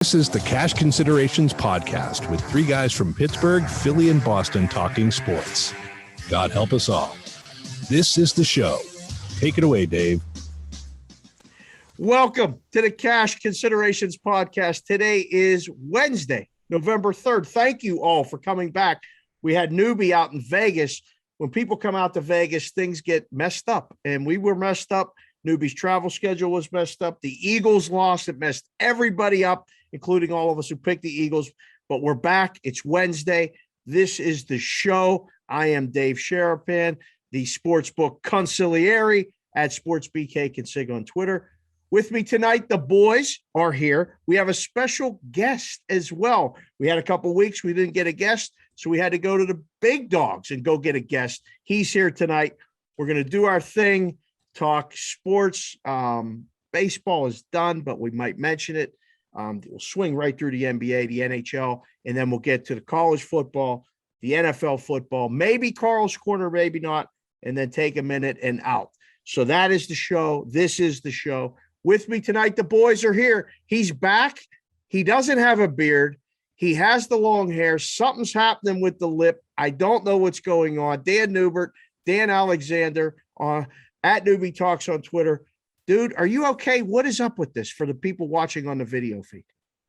This is the Cash Considerations podcast with three guys from Pittsburgh, Philly, and Boston talking sports. God help us all. This is the show. Take it away, Dave. Welcome to the Cash Considerations podcast. Today is Wednesday, November 3rd. Thank you all for coming back. We had Newbie out in Vegas. When people come out to Vegas, things get messed up, and we were messed up. Newbie's travel schedule was messed up. The Eagles lost. It messed everybody up, including all of us who picked the Eagles. But we're back. It's Wednesday. This is the show. I am Dave Sharapan, the Sportsbook Consigliere at SportsBK Consigliere on Twitter. With me tonight, the boys are here. We have a special guest as well. We had a couple weeks we didn't get a guest, so we had to go to the big dogs and go get a guest. He's here tonight. We're going to do our thing, talk sports. Baseball is done, but we might mention it. We'll swing right through the NBA, the NHL, and then we'll get to the college football, the NFL football, maybe Carl's Corner, maybe not, and then take a minute and out. So that is the show. This is the show. With me tonight, the boys are here. He's back. He doesn't have a beard. He has the long hair. Something's happening with the lip. I don't know what's going on. Dan Newbert, Dan Alexander, at Newbie Talks on Twitter. Dude, are you okay? What is up with this for the people watching on the video feed?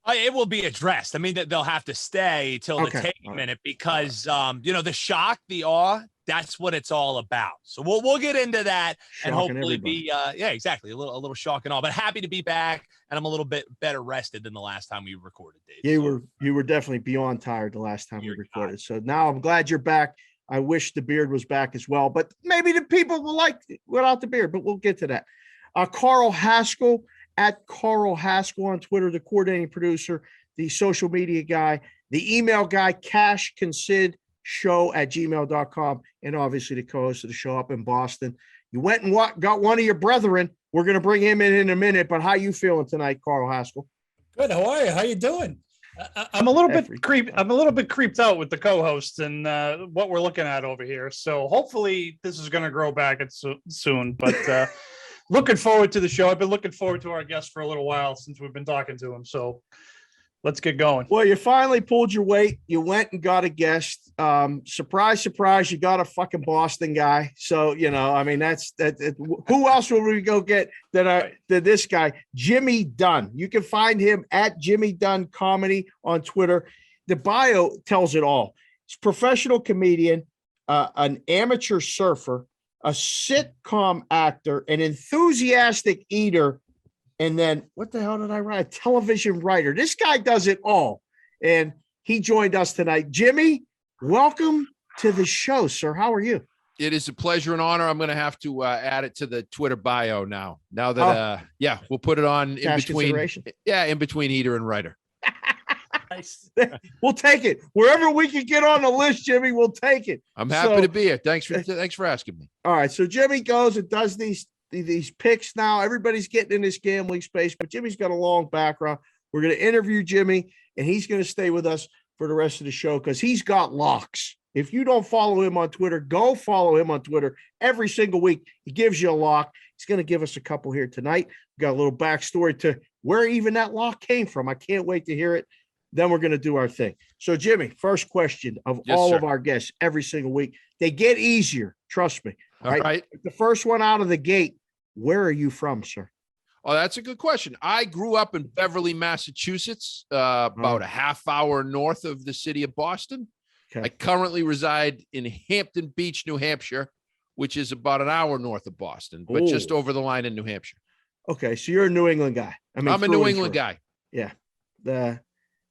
It will be addressed. I mean, they'll have to stay till the take minute because, the shock, the awe, that's what it's all about. So we'll get into that and hopefully be, exactly. A little shock and all, but happy to be back. And I'm a little bit better rested than the last time we recorded, Dave. You were definitely beyond tired the last time we recorded. God. So now I'm glad you're back. I wish the beard was back as well, but maybe the people will like it without the beard, but we'll get to that. Carl Hascall at Carl Hascall on Twitter, the coordinating producer, the social media guy, the email guy, cashconsidshow@gmail.com, and obviously the co-host of the show up in Boston. You went and got one of your brethren. We're going to bring him in a minute, but how you feeling tonight, Carl Hascall? Good. How are you? How you doing? I'm a little bit creeped out with the co-host and what we're looking at over here. So hopefully this is going to grow back soon, but looking forward to the show. I've been looking forward to our guest for a little while since we've been talking to him. So let's get going. Well, you finally pulled your weight. You went and got a guest. Surprise, surprise. You got a fucking Boston guy. So, that's who else will we go get than this guy, Jimmy Dunn. You can find him at Jimmy Dunn Comedy on Twitter. The bio tells it all. He's a professional comedian, an amateur surfer, a sitcom actor, an enthusiastic eater, and then what the hell did I write? A television writer. This guy does it all. And he joined us tonight. Jimmy, welcome to the show, sir. How are you? It is a pleasure and honor. I'm going to have to add it to the Twitter bio now. Now that, we'll put it on in between eater and writer. Nice. We'll take it wherever we can get on the list, Jimmy. We'll take it. I'm happy to be here. Thanks for asking me. All right, so Jimmy goes and does these picks now. Everybody's getting in this gambling space, but Jimmy's got a long background. We're going to interview Jimmy, and he's going to stay with us for the rest of the show because he's got locks. If you don't follow him on Twitter, go follow him on Twitter every single week. He gives you a lock. He's going to give us a couple here tonight. We've got a little backstory to where even that lock came from. I can't wait to hear it. Then we're going to do our thing. So, Jimmy, first question of all of our guests every single week. They get easier. Trust me. All right. The first one out of the gate, where are you from, sir? Oh, that's a good question. I grew up in Beverly, Massachusetts, about a half hour north of the city of Boston. Okay. I currently reside in Hampton Beach, New Hampshire, which is about an hour north of Boston, but just over the line in New Hampshire. Okay, so you're a New England guy. I'm a New England guy. Yeah.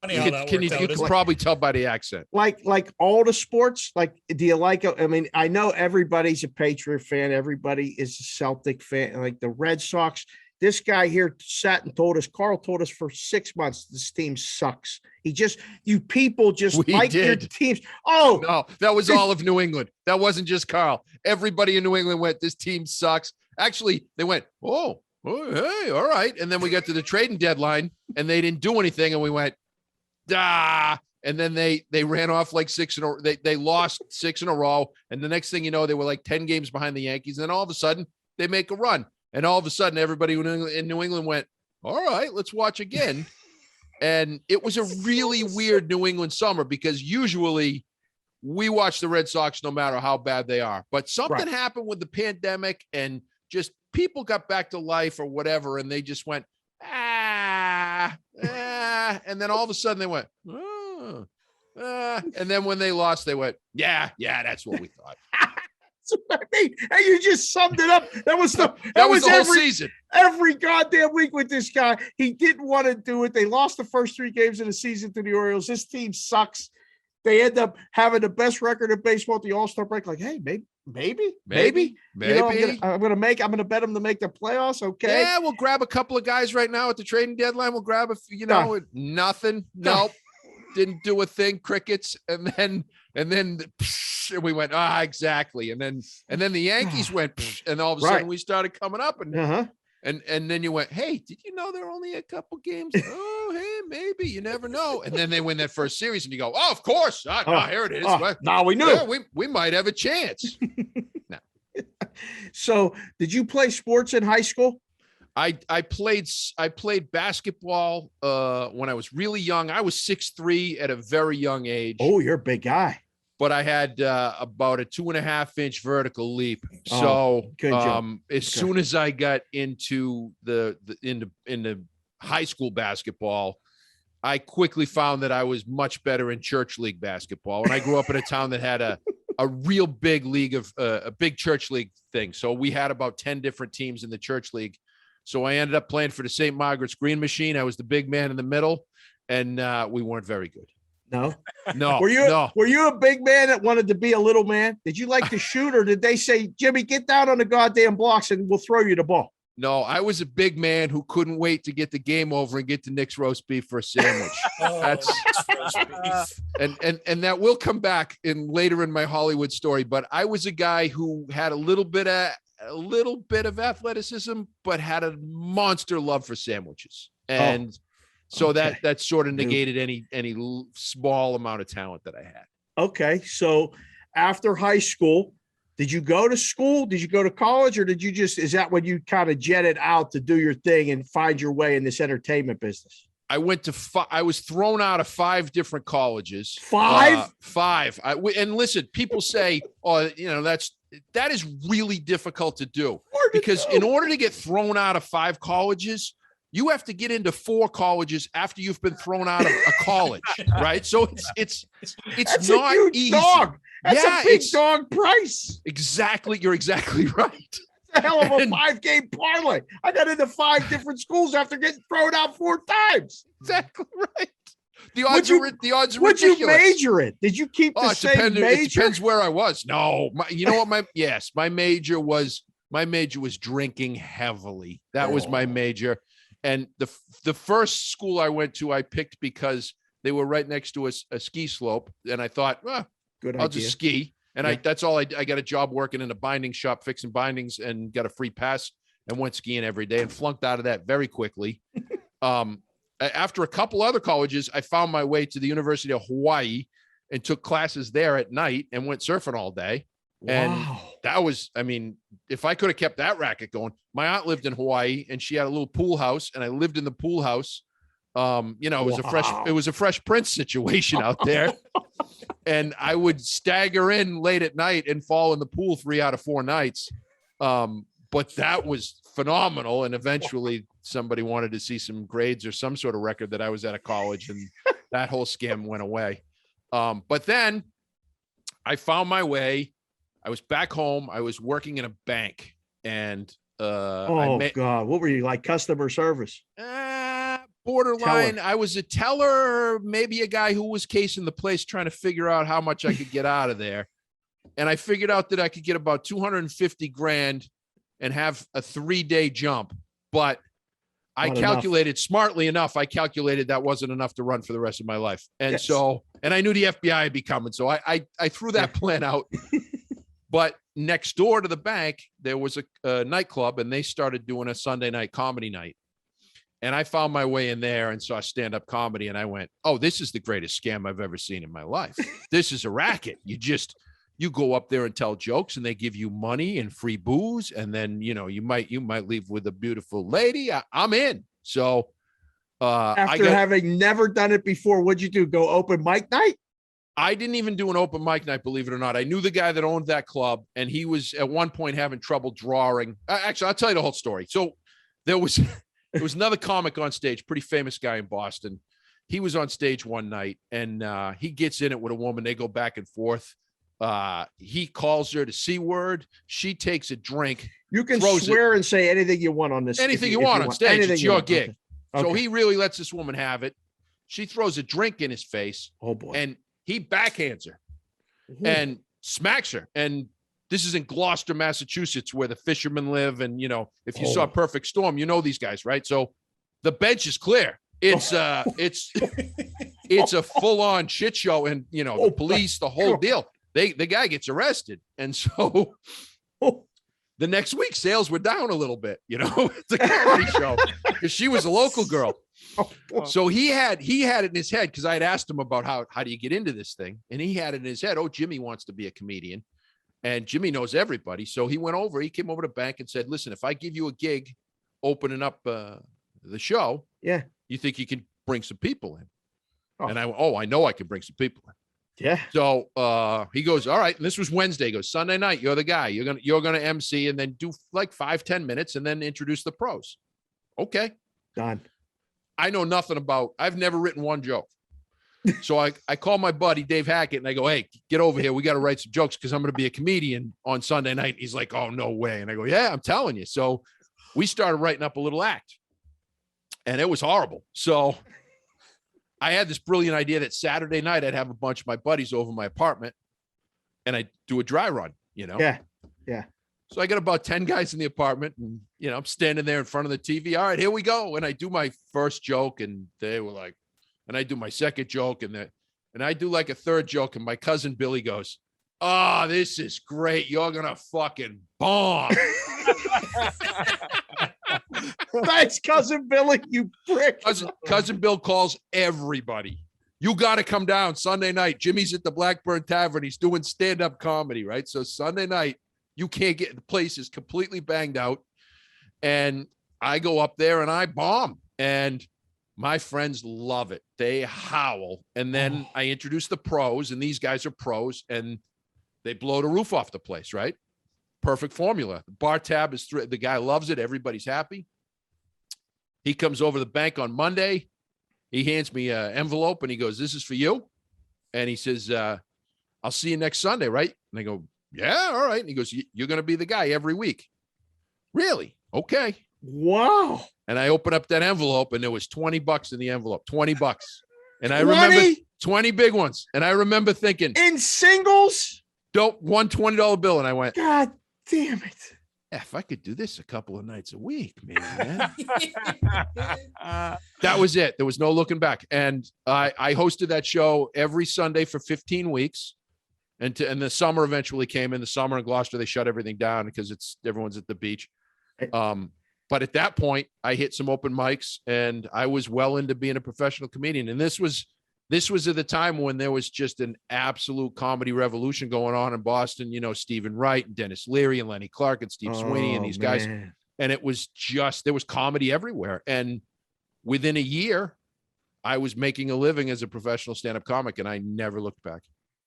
You can probably tell by the accent. Like all the sports, do you like it? I mean, I know everybody's a Patriot fan. Everybody is a Celtic fan. Like the Red Sox, this guy here sat and told us, Carl told us for 6 months, this team sucks. You people like your teams. Oh, no, that was all of New England. That wasn't just Carl. Everybody in New England went, this team sucks. Actually, they went, oh, hey, all right. And then we got to the trading deadline and they didn't do anything. And we went, and then they ran off like six in a row. They lost 6 in a row. And the next thing you know, they were like 10 games behind the Yankees. And then all of a sudden they make a run. And all of a sudden everybody in New England went, all right, let's watch again. And it was a really weird New England summer because usually we watch the Red Sox no matter how bad they are. But something happened with the pandemic and just people got back to life or whatever. And they just went, and then all of a sudden they went, and then when they lost, they went, yeah, that's what we thought. That's what I mean. And you just summed it up. That was the whole season. Every goddamn week with this guy. He didn't want to do it. They lost the first 3 games of the season to the Orioles. This team sucks. They end up having the best record in baseball at the All-Star break. Like, hey, maybe. You know, I'm gonna bet them to make the playoffs. Okay. Yeah, we'll grab a couple of guys right now at the trading deadline. We'll grab a few, nothing. Nope. Didn't do a thing. Crickets. And then we went, exactly. And then the Yankees went, and all of a sudden we started coming up and then you went, hey, did you know there are only a couple games? Oh, hey, maybe, you never know. And then they win that first series and you go, oh, of course. Here it is. Now we knew. Yeah, we might have a chance. No. So did you play sports in high school? I played basketball when I was really young. I was 6'3" at a very young age. Oh, you're a big guy. But I had about a 2.5-inch vertical leap. So soon as I got into the high school basketball, I quickly found that I was much better in church league basketball. And I grew up in a town that had a real big league of a big church league thing. So we had about 10 different teams in the church league. So I ended up playing for the St. Margaret's Green Machine. I was the big man in the middle, and we weren't very good. No. Were you a big man that wanted to be a little man? Did you like to shoot, or did they say, Jimmy, get down on the goddamn blocks and we'll throw you the ball? No, I was a big man who couldn't wait to get the game over and get to Nick's roast beef for a sandwich. That's and that will come back later in my Hollywood story. But I was a guy who had a little bit of athleticism, but had a monster love for sandwiches. And so that sort of negated any small amount of talent that I had. Okay. So after high school, did you go to school? Did you go to college, or is that when you kind of jetted out to do your thing and find your way in this entertainment business? I was thrown out of 5 different colleges. 5? 5. And listen, people say, that is really difficult to do because in order to get thrown out of 5 colleges, you have to get into 4 colleges after you've been thrown out of a college, right? So it's That's not a huge easy. Dog. That's a big dog price. Exactly. You're exactly right. It's a hell of a 5-game parlay. I got into 5 different schools after getting thrown out 4 times. Exactly right. The odds are ridiculous. Would you major in? Did you keep the same major? It depends where I was. No, my major was drinking heavily. That was my major. And the first school I went to, I picked because they were right next to a ski slope. And I thought, I'll just ski. And that's all I got a job working in a binding shop, fixing bindings, and got a free pass and went skiing every day and flunked out of that very quickly. After a couple other colleges, I found my way to the University of Hawaii and took classes there at night and went surfing all day. Wow. And that was, if I could have kept that racket going. My aunt lived in Hawaii and she had a little pool house, and I lived in the pool house. It was a Fresh Prince situation out there. And I would stagger in late at night and fall in the pool 3 out of 4 nights. But that was phenomenal. And eventually somebody wanted to see some grades or some sort of record that I was at a college, and that whole scam went away. But then I found my way. I was back home. I was working in a bank, and God, what were you, like, customer service? Borderline. Teller. I was a teller, maybe a guy who was casing the place, trying to figure out how much I could get out of there. And I figured out that I could get about $250,000 and have a 3-day jump. But I calculated smartly enough. I calculated that wasn't enough to run for the rest of my life. And and I knew the FBI would be coming. So I threw that plan out. But next door to the bank, there was a nightclub, and they started doing a Sunday night comedy night. And I found my way in there and saw stand-up comedy, and I went, oh, this is the greatest scam I've ever seen in my life. This is a racket. You go up there and tell jokes, and they give you money and free booze, and then you might leave with a beautiful lady. I'm in. So After having never done it before, what'd you do? Go open mic night? I didn't even do an open mic night, believe it or not. I knew the guy that owned that club, and he was at one point having trouble drawing. Actually, I'll tell you the whole story. So there was another comic on stage, pretty famous guy in Boston. He was on stage one night, and he gets in it with a woman. They go back and forth. He calls her the C word. She takes a drink. You can swear and say anything you want on this. Anything you want on stage. It's your gig. Okay. So he really lets this woman have it. She throws a drink in his face. Oh, boy. And he backhands her and smacks her. And this is in Gloucester, Massachusetts, where the fishermen live. And, if you saw Perfect Storm, these guys, right? So the bench is clear. It's it's a full on shit show. And, the police, the whole deal. The guy gets arrested. And so the next week, sales were down a little bit, it's a comedy show because she was a local girl. So he had it in his head, because I had asked him about how do you get into this thing, and he had it in his head. Oh, Jimmy wants to be a comedian, and Jimmy knows everybody. So he came over to the bank and said, "Listen, if I give you a gig, opening up the show, you think you can bring some people in?" And I know I can bring some people in. Yeah. So he goes, all right. And this was Wednesday. He goes, Sunday night, you're the guy. You're gonna MC and then do like 5-10 minutes and then introduce the pros. Okay. Done. I know nothing about. I've never written one joke. So I call my buddy Dave Hackett and I go, hey, get over here. We got to write some jokes because I'm going to be a comedian on Sunday night. He's like, oh, no way. And I go, yeah, I'm telling you. So we started writing up a little act, and it was horrible. So I had this brilliant idea that Saturday night I'd have a bunch of my buddies over my apartment and I'd do a dry run, Yeah. Yeah. So I got about 10 guys in the apartment, and, I'm standing there in front of the TV. All right, here we go. And I do my first joke, and they were like, and I do my second joke, and I do like a third joke. And my cousin Billy goes, oh, this is great. You're going to fucking bomb. Thanks, cousin Billy, you prick. Cousin Bill calls everybody. You got to come down Sunday night. Jimmy's at the Blackburn Tavern. He's doing stand-up comedy, right? So Sunday night, you can't get, the place is completely banged out. And I go up there and I bomb. And my friends love it. They howl. And then I introduce the pros, and these guys are pros, and they blow the roof off the place, right? Perfect formula. The bar tab is the guy loves it. Everybody's happy. He comes over to the bank on Monday. He hands me an envelope and he goes, this is for you. And he says, I'll see you next Sunday, right? And I go, yeah, all right. And he goes, you're going to be the guy every week. Really? Okay. Wow. And I open up that envelope and there was $20 in the envelope, $20. And I remember 20 big ones. And I remember thinking, in singles, one $20 bill. And I went, God damn it. If I could do this a couple of nights a week, man. That was it. There was no looking back. And I hosted that show every Sunday for 15 weeks. And the summer eventually came. In the summer in Gloucester, they shut everything down because everyone's at the beach. But at that point, I hit some open mics, and I was well into being a professional comedian. And this was at the time when there was just an absolute comedy revolution going on in Boston. Stephen Wright and Dennis Leary and Lenny Clark and Steve Sweeney and these guys. And it was just, there was comedy everywhere. And within a year, I was making a living as a professional stand-up comic, and I never looked back.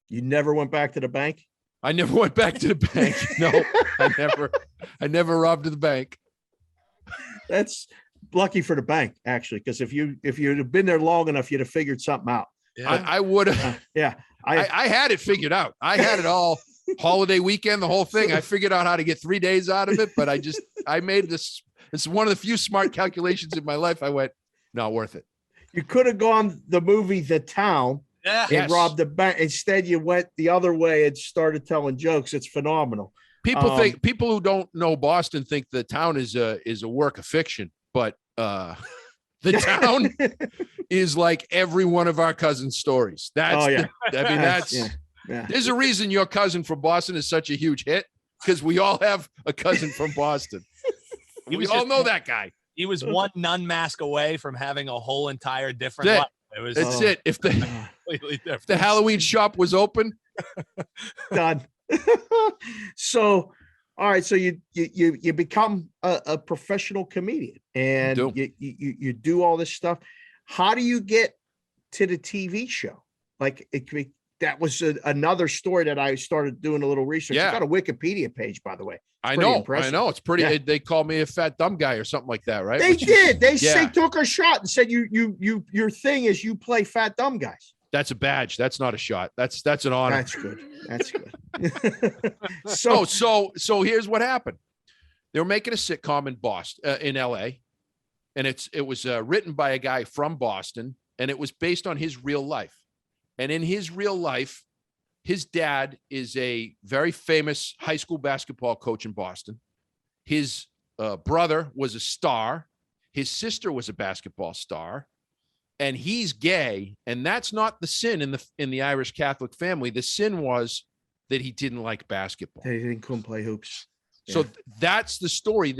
You never went back to the bank? I never went back to the bank. No, I never robbed the bank. That's lucky for the bank, actually, because if you'd have been there long enough, you'd have figured something out. Yeah, I would have. I had it figured out. I had it all. Holiday weekend, the whole thing. I figured out how to get 3 days out of it, but I made this. It's one of the few smart calculations in my life. I went, not worth it. You could have gone the movie The Town. Yeah. And robbed the bank. Instead, you went the other way and started telling jokes. It's phenomenal. People who don't know Boston think The Town is a work of fiction, but The Town is like every one of our cousins' stories. There's a reason your cousin from Boston is such a huge hit, because we all have a cousin from Boston. We all know that guy. He was one nun mask away from having a whole entire different life. That's it. If the Halloween shop was open, done. So, all right. So you become a professional comedian, and you do all this stuff. How do you get to the TV show? Like that was another story that I started doing a little research. Yeah. You got a Wikipedia page, by the way. I know. It's pretty. Yeah. They called me a fat dumb guy or something like that, right? They did. They took a shot and said your thing is you play fat dumb guys. That's a badge. That's not a shot. That's an honor. That's good. That's good. So here's what happened. They were making a sitcom in Boston, in LA, and it was written by a guy from Boston, and it was based on his real life. And in his real life, his dad is a very famous high school basketball coach in Boston. His brother was a star. His sister was a basketball star, and he's gay. And that's not the sin in the Irish Catholic family. The sin was that he didn't like basketball. He couldn't play hoops. Yeah. So that's the story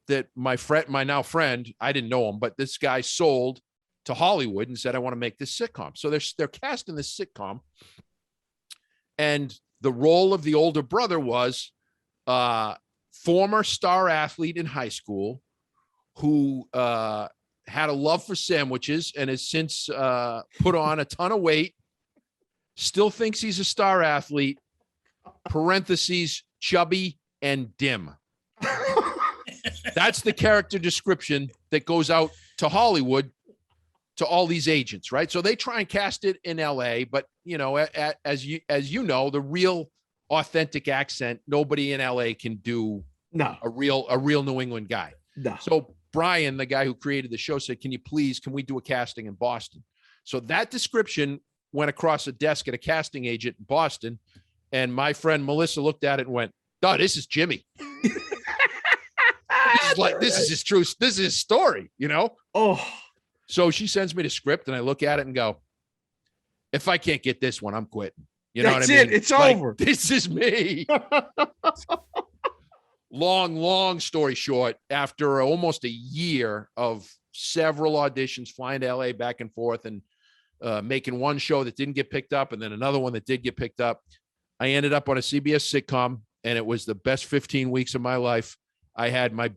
that my now friend, I didn't know him, but this guy sold to Hollywood and said, I want to make this sitcom. So they're casting this sitcom. And the role of the older brother was former star athlete in high school who had a love for sandwiches and has since put on a ton of weight, still thinks he's a star athlete, parentheses, chubby and dim. That's the character description that goes out to Hollywood to all these agents, right? So they try and cast it in LA, but you know, as you know, the real authentic accent, nobody in LA can do a real New England guy. No. So Brian, the guy who created the show, said, can we do a casting in Boston? So that description went across a desk at a casting agent in Boston. And my friend Melissa looked at it and went, oh, this is Jimmy. This is his story, you know? Oh. So she sends me the script and I look at it and go, if I can't get this one, I'm quitting. You know what I mean? It's over. This is me. Long story short, after almost a year of several auditions, flying to LA back and forth and making one show that didn't get picked up and then another one that did get picked up, I ended up on a CBS sitcom, and it was the best 15 weeks of my life. I had my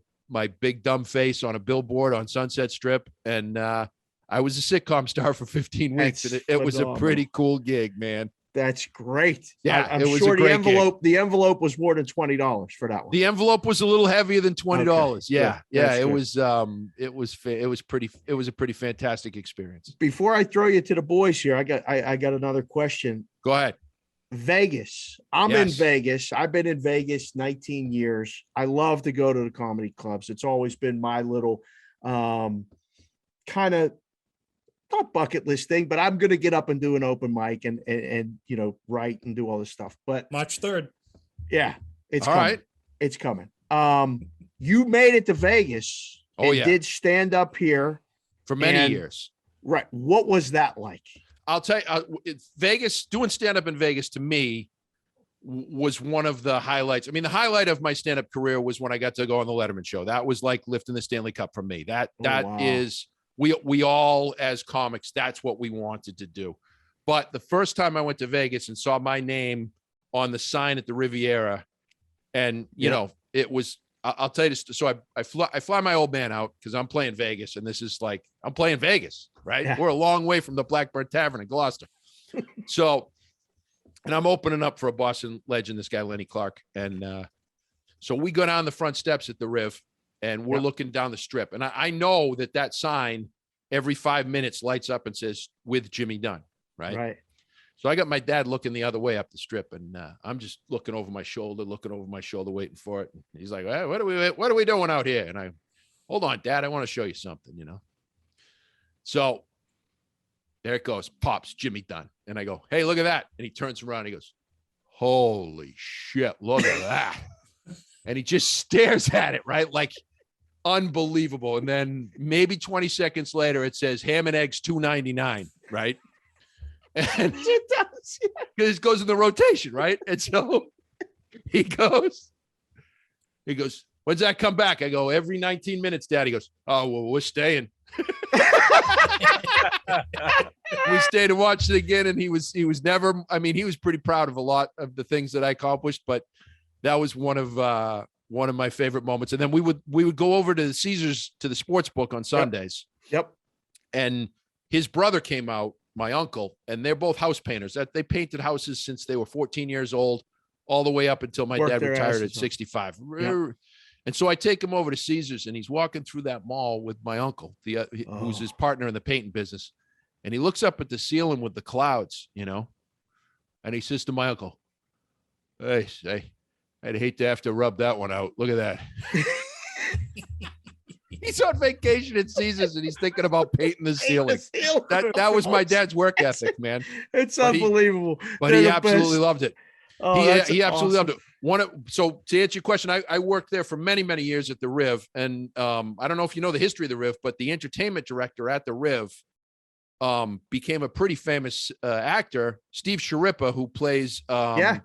big dumb face on a billboard on Sunset Strip, and I was a sitcom star for 15 weeks. And it was a pretty cool gig, man. That's great. Yeah, I'm sure the envelope was more than $20 for that one. The envelope was a little heavier than $20. Okay. Yeah. It was a pretty fantastic experience. Before I throw you to the boys here, I got another question. Go ahead. Vegas. I'm in Vegas. I've been in Vegas 19 years. I love to go to the comedy clubs. It's always been my little kind of not bucket list thing, but I'm going to get up and do an open mic and you know, write and do all this stuff. But March 3rd. Yeah, it's all coming. Right. It's coming. You made it to Vegas. Oh, yeah. Did stand up here for many years. Right. What was that like? I'll tell you, Vegas, doing stand-up in Vegas to me was one of the highlights. I mean, the highlight of my stand-up career was when I got to go on the Letterman show. That was like lifting the Stanley Cup for me. Is we all as comics, that's what we wanted to do. But the first time I went to Vegas and saw my name on the sign at the Riviera, and you know, it was, I'll tell you this. So I fly my old man out because I'm playing Vegas, and this is like, I'm playing Vegas, right? Yeah. We're a long way from the Blackbird Tavern in Gloucester. So, and I'm opening up for a Boston legend, this guy, Lenny Clark. And so we go down the front steps at the Riv, and we're looking down the strip. And I know that sign every 5 minutes lights up and says, with Jimmy Dunn, right? Right. So I got my dad looking the other way up the strip, and I'm just looking over my shoulder, waiting for it. And he's like, hey, what are we doing out here? And I, hold on, Dad, I want to show you something, you know? So there it goes, pops Jimmy Dunn. And I go, hey, look at that. And he turns around and he goes, holy shit, look at that. And he just stares at it, right? Like unbelievable. And then maybe 20 seconds later, it says ham and eggs $2.99, right? And it does, because it goes in the rotation, right? And so he goes, when's that come back? I go, every 19 minutes, Dad. He goes, oh, well, we're staying. We stayed and watched it again, and he was never, I mean, he was pretty proud of a lot of the things that I accomplished, but that was one of my favorite moments. And then we would go over to the Caesars, to the Sportsbook on Sundays. Yep. And his brother came out, my uncle, and they're both house painters. That they painted houses since they were 14 years old, all the way up until my dad retired at 65. Yep. And so I take him over to Caesars, and he's walking through that mall with my uncle, who's his partner in the painting business. And he looks up at the ceiling with the clouds, you know, and he says to my uncle, hey, I'd hate to have to rub that one out. Look at that. He's on vacation at Caesars and he's thinking about painting the ceiling. That was my dad's work ethic, man. It's unbelievable. But he absolutely loved it. He absolutely loved it. So to answer your question, I worked there for many, many years at the Riv. And I don't know if you know the history of the Riv, but the entertainment director at the Riv became a pretty famous actor, Steve Sharapan, who plays on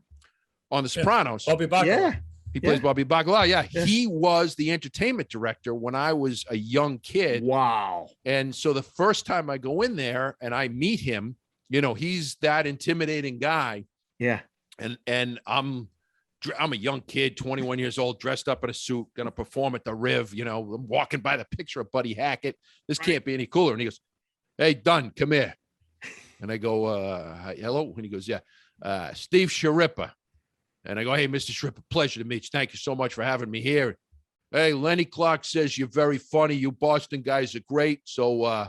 The Sopranos. Bobby Bacala. Yeah. He plays Bobby Bacala. Yeah. He was the entertainment director when I was a young kid. Wow. And so the first time I go in there and I meet him, you know, he's that intimidating guy. Yeah. And I'm a young kid, 21 years old, dressed up in a suit, going to perform at the Riv. You know, I'm walking by the picture of Buddy Hackett. This can't be any cooler. And he goes, hey, Dunn, come here. And I go, hello. And he goes, yeah, Steve Sharapan. And I go, hey, Mr. Sharapan, pleasure to meet you. Thank you so much for having me here. Hey, Lenny Clark says you're very funny. You Boston guys are great. So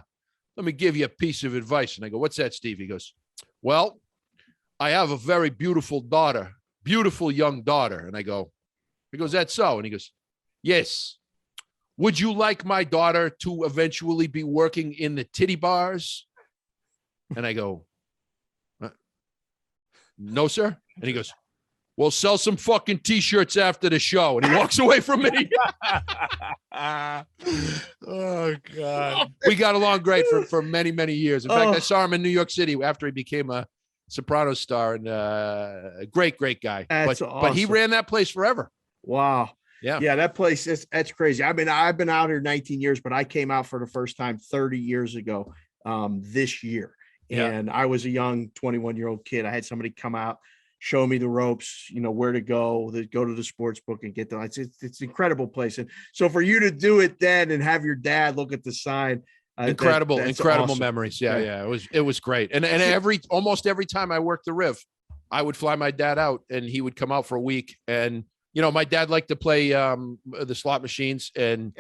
let me give you a piece of advice. And I go, what's that, Steve? He goes, well, I have a very beautiful daughter, beautiful young daughter. And he goes, that's so? And he goes, yes. Would you like my daughter to eventually be working in the titty bars? And I go, no, sir. And he goes, well, sell some fucking T-shirts after the show. And he walks away from me. Oh, God. We got along great for many, many years. In fact, I saw him in New York City after he became a Sopranos star, and a great guy. But he ran that place forever. Wow. Yeah. Yeah. That place that's crazy. I mean, I've been out here 19 years, but I came out for the first time 30 years ago this year. And I was a young 21-year-old kid. I had somebody come out, show me the ropes, you know, where to go to the sports book and get the, it's an incredible place. And so for you to do it then and have your dad look at the sign, incredible awesome. memories. Yeah. It was great. And almost every time I worked the Riv, I would fly my dad out and he would come out for a week. And, you know, my dad liked to play the slot machines, and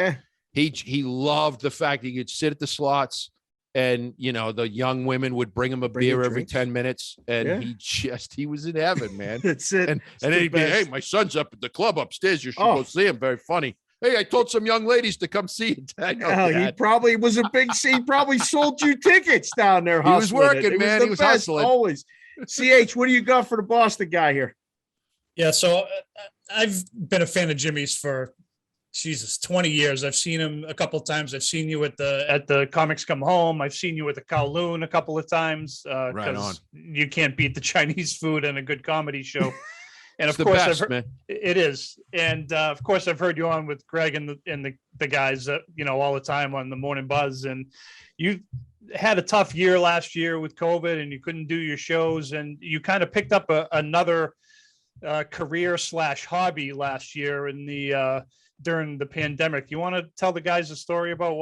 he loved the fact he could sit at the slots. And, you know, the young women would bring him a beer every 10 minutes. And he was in heaven, man. That's it. And then he'd be, hey, my son's up at the club upstairs. You should go see him. Very funny. Hey, I told some young ladies to come see it. He probably was a big scene. He probably sold you tickets down there. He was working, man. He was hustling. Always. CH, what do you got for the Boston guy here? Yeah, so I've been a fan of Jimmy's for 20 years. I've seen him a couple of times. I've seen you at the Comics Come Home. I've seen you at the Kowloon a couple of times. Right on. You can't beat the Chinese food and a good comedy show. And of course, best, man. It is. And of course, I've heard you on with Greg and the guys, you know, all the time on the Morning Buzz. And you had a tough year last year with COVID, and you couldn't do your shows. And you kind of picked up another career / hobby last year during the pandemic. You want to tell the guys a story about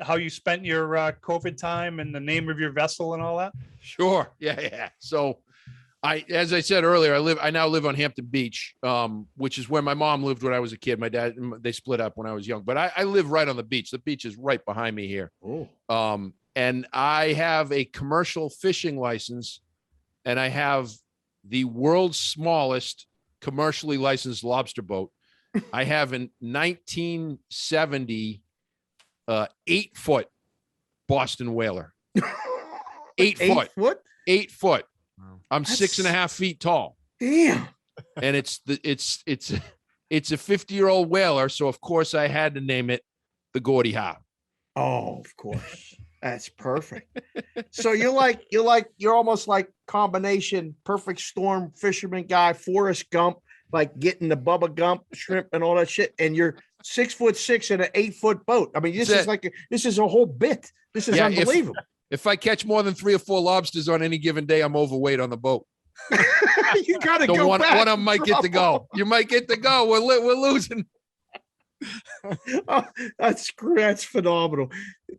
how you spent your COVID time and the name of your vessel and all that? Sure. Yeah. So as I said earlier, I now live on Hampton Beach, which is where my mom lived when I was a kid. My dad, they split up when I was young, but I live right on the beach. The beach is right behind me here. Oh. And I have a commercial fishing license, and I have the world's smallest commercially licensed lobster boat. I have a 1970 8-foot Boston whaler. 8 foot. 8 foot. Wow. I'm 6.5 feet tall. Damn. And it's a 50-year-old whaler, so of course I had to name it the Gordie Howe. Oh, of course. That's perfect. So you're almost like combination perfect storm fisherman guy, Forrest Gump, like getting the Bubba Gump shrimp and all that shit. And you're 6'6" in an 8-foot boat. I mean, this is a whole bit. This is unbelievable. If I catch more than 3 or 4 lobsters on any given day, I'm overweight on the boat. You got to so go one back. of them might get to go. You might get to go. We're losing. Oh, that's phenomenal.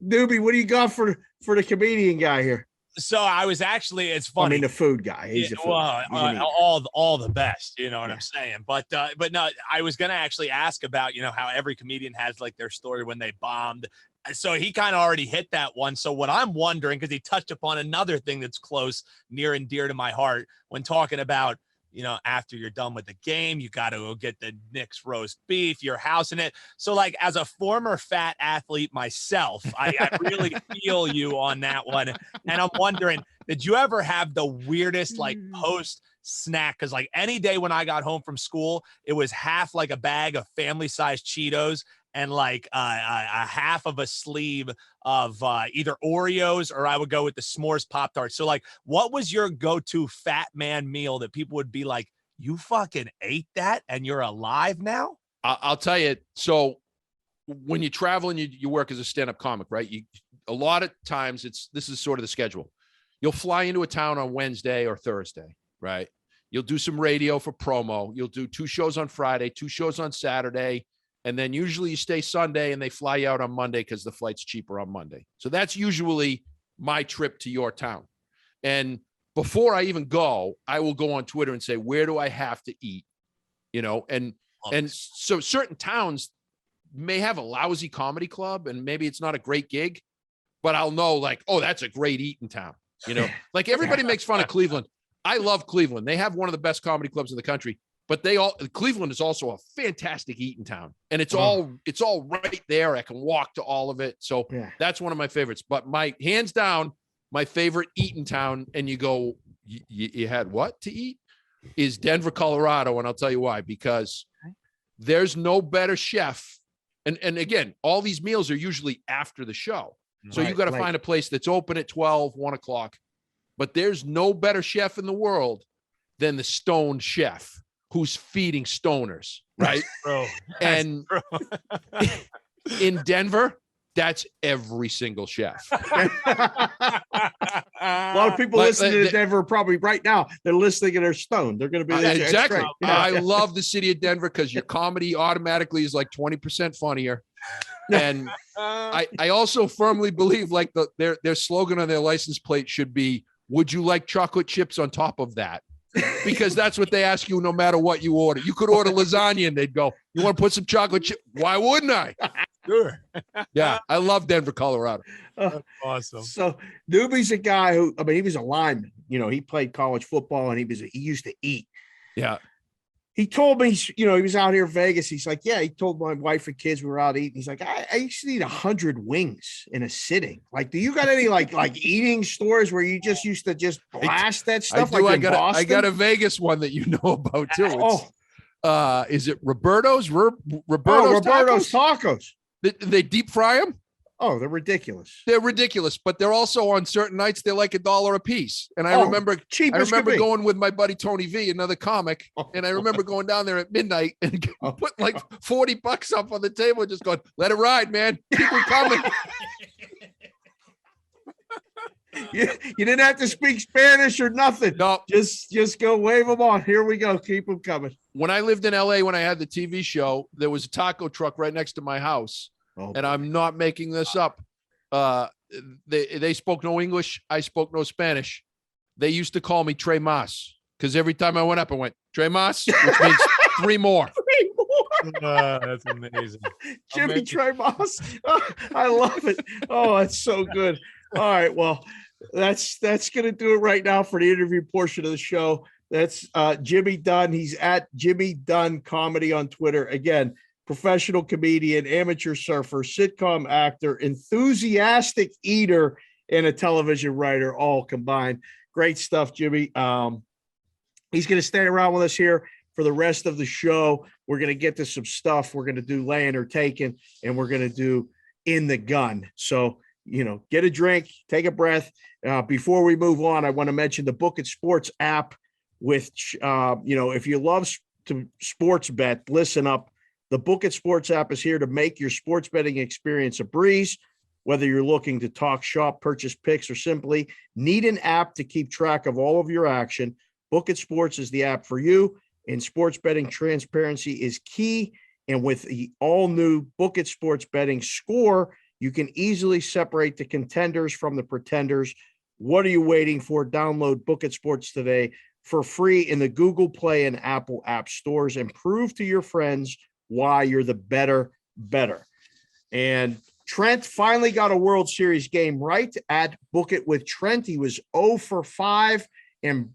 Newbie, what do you got for the comedian guy here? So I was actually, it's funny. I mean, the food guy. He's a food. All the best, you know what I'm saying? But no, I was going to actually ask about, how every comedian has like their story when they bombed. So he kind of already hit that one. So what I'm wondering, because he touched upon another thing that's close, near and dear to my heart when talking about, after you're done with the game, you got to go get the Knicks roast beef, you're housing it. So like as a former fat athlete myself, I really feel you on that one. And I'm wondering, did you ever have the weirdest like post snack? Because like any day when I got home from school, it was half like a bag of family sized Cheetos and like a half of a sleeve of either Oreos, or I would go with the s'mores Pop-Tarts. So like, what was your go-to fat man meal that people would be like, you fucking ate that and you're alive now? I'll tell you. So when you travel and you work as a stand-up comic, right? A lot of times this is sort of the schedule. You'll fly into a town on Wednesday or Thursday, right? You'll do some radio for promo. You'll do 2 shows on Friday, 2 shows on Saturday. And then usually you stay Sunday and they fly you out on Monday because the flight's cheaper on Monday. So that's usually my trip to your town. And before I even go, I will go on Twitter and say, where do I have to eat? And so certain towns may have a lousy comedy club and maybe it's not a great gig, but I'll know like, oh, that's a great eating town. Like everybody makes fun of Cleveland. I love Cleveland. They have one of the best comedy clubs in the country. But Cleveland is also a fantastic eating town, and it's all right there. I can walk to all of it, so that's one of my favorites. But my hands down, my favorite eating town, and you had what to eat, is Denver, Colorado, and I'll tell you why. Because there's no better chef, and again, all these meals are usually after the show, so you got to find a place that's open at 12, 1 o'clock. But there's no better chef in the world than the Stone Chef, who's feeding stoners, right? Bro, and in Denver, that's every single chef. A lot of people listening to Denver probably right now, they're listening and they're stoned. They're going to be exactly. I love the city of Denver because your comedy automatically is like 20% funnier. And I also firmly believe like their slogan on their license plate should be, would you like chocolate chips on top of that? Because that's what they ask you no matter what you order. You could order lasagna and they'd go, you want to put some chocolate chip? Why wouldn't I? Sure. Yeah, I love Denver, Colorado. Awesome. So Newbie's a guy who, he was a lineman. He played college football and he used to eat. Yeah. He told me, he was out here in Vegas. He's like, he told my wife and kids we were out eating. He's like, I used to eat 100 wings in a sitting. Like, do you got any like eating stories where you just used to just blast that stuff? I got a Vegas one that you know about too. Is it Roberto's? Roberto's tacos. They deep fry them. Oh, they're ridiculous. They're ridiculous, but they're also on certain nights they're like $1 a piece. And I remember going with my buddy Tony V, another comic, and I remember going down there at midnight and put like $40 up on the table, and just going, "Let it ride, man. Keep it coming." You didn't have to speak Spanish or nothing. No, just go wave them on. Here we go. Keep them coming. When I lived in LA, when I had the TV show, there was a taco truck right next to my house. And I'm not making this up. They spoke no English. I spoke no Spanish. They used to call me Tres Mas because every time I went up, I went Tres Mas, which means 3 more. 3 more. That's amazing. Jimmy Tres Mas. I love it. Oh, that's so good. All right. Well, that's going to do it right now for the interview portion of the show. That's Jimmy Dunn. He's at Jimmy Dunn Comedy on Twitter. Again, professional comedian, amateur surfer, sitcom actor, enthusiastic eater, and a television writer all combined. Great stuff, Jimmy. He's going to stay around with us here for the rest of the show. We're going to get to some stuff. We're going to do laying or taking, and we're going to do in the gun. So, get a drink, take a breath. Before we move on, I want to mention the Book It Sports app, which, if you love to sports bet, listen up. The Book It Sports app is here to make your sports betting experience a breeze. Whether you're looking to talk shop, purchase picks, or simply need an app to keep track of all of your action, Book It Sports is the app for you. In sports betting, transparency is key. And with the all-new Book It Sports betting score, you can easily separate the contenders from the pretenders. What are you waiting for? Download Book It Sports today for free in the Google Play and Apple app stores and prove to your friends why you're the better. And Trent finally got a World Series game right at Book It with Trent. He was 0 for 5 and,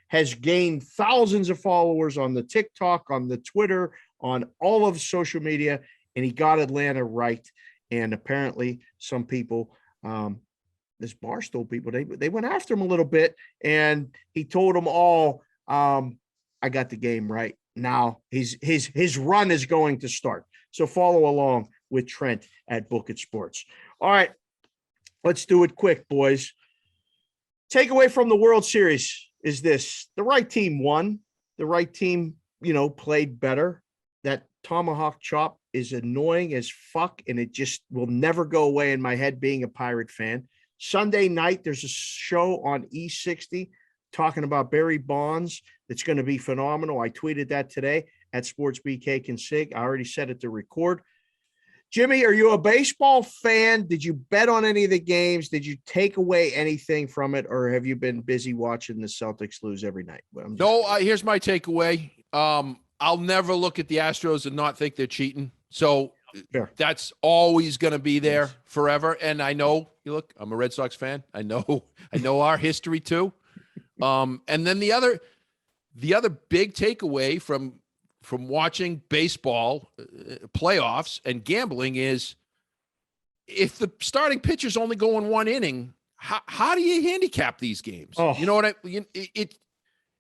has gained thousands of followers on the TikTok, on the Twitter, on all of social media, and he got Atlanta right. And apparently some people, this Barstool people, they went after him a little bit, and he told them all, I got the game right. Now his run is going to start. So follow along with Trent at Book It Sports. All right, let's do it quick, boys. Takeaway from the World Series is this: the right team won. The right team, played better. That tomahawk chop is annoying as fuck, and it just will never go away in my head being a Pirate fan. Sunday night, there's a show on E60 talking about Barry Bonds that's going to be phenomenal. I tweeted that today at Sportsbook Consig. I already set it to record. Jimmy, are you a baseball fan? Did you bet on any of the games? Did you take away anything from it, or have you been busy watching the Celtics lose every night? Here's my takeaway. I'll never look at the Astros and not think they're cheating. So fair. That's always going to be there forever. And I know, I'm a Red Sox fan. I know our history too. And then the other big takeaway from watching baseball playoffs and gambling is, if the starting pitcher's only going one inning, how do you handicap these games? Oh. You know what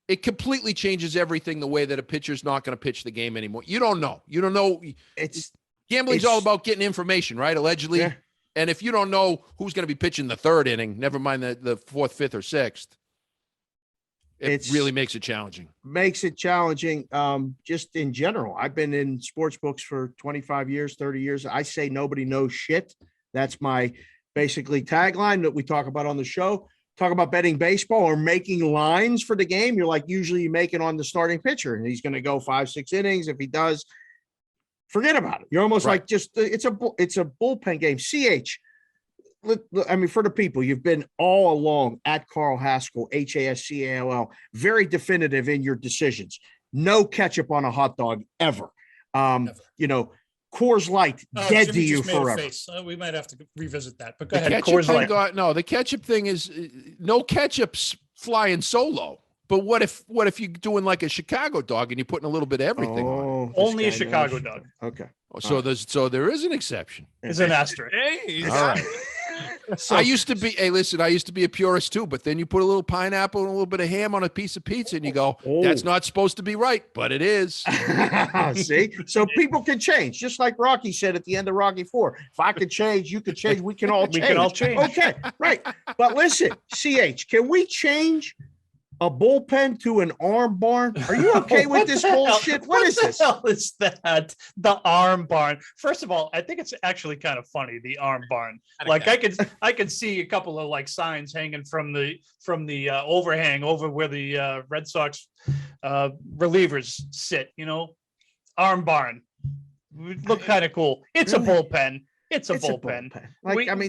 it completely changes everything, the way that a pitcher's not going to pitch the game anymore. You don't know. Gambling's all about getting information, right? Allegedly. Yeah. And if you don't know who's going to be pitching the third inning, never mind the fourth, fifth, or sixth, it really makes it challenging. Just in general. I've been in sports books for 25 years, 30 years. I say nobody knows shit. That's my basically tagline that we talk about on the show. Talk about betting baseball or making lines for the game. You're like, usually you make it on the starting pitcher, and he's going to go 5-6 innings. If he does, forget about it. You're almost right. Like it's a bullpen game. CH, I mean, for the people, you've been all along at Carl Hascall, Hascall, very definitive in your decisions. No ketchup on a hot dog ever. Coors Light, dead Jimmy to you forever. We might have to revisit that, but go ahead. Coors Light. The ketchup thing is no ketchup's flying solo. But what if you're doing like a Chicago dog and you're putting a little bit of everything on it? Only a Chicago dog. Okay. There is an exception. There's an asterisk. Hey, all right. I used to be a purist too, but then you put a little pineapple and a little bit of ham on a piece of pizza and you go, that's not supposed to be right, but it is. See? So people can change, just like Rocky said at the end of Rocky 4. If I could change, you could change, we can all change. We can all change. Okay, right. But listen, CH, can we change a bullpen to an arm barn? Are you okay with this bullshit? What is this? What the hell is that? The arm barn. First of all, I think it's actually kind of funny, the arm barn. Like I could see a couple of like signs hanging from the overhang over where the Red Sox relievers sit, arm barn. Look kind of cool. It's really? A bullpen. It's a bullpen.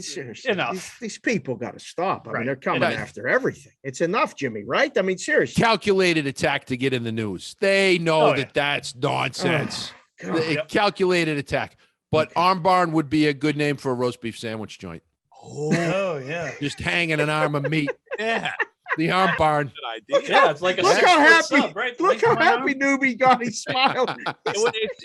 Seriously, enough. These people got to stop. I mean, they're coming after everything. It's enough, Jimmy, right? I mean, seriously. Calculated attack to get in the news. They know that's nonsense. Calculated attack. But arm barn would be a good name for a roast beef sandwich joint. Oh yeah. Just hanging an arm of meat. Yeah. The arm barn. It's like look how happy. Sub, right? Look how happy Newbie got. He smiled.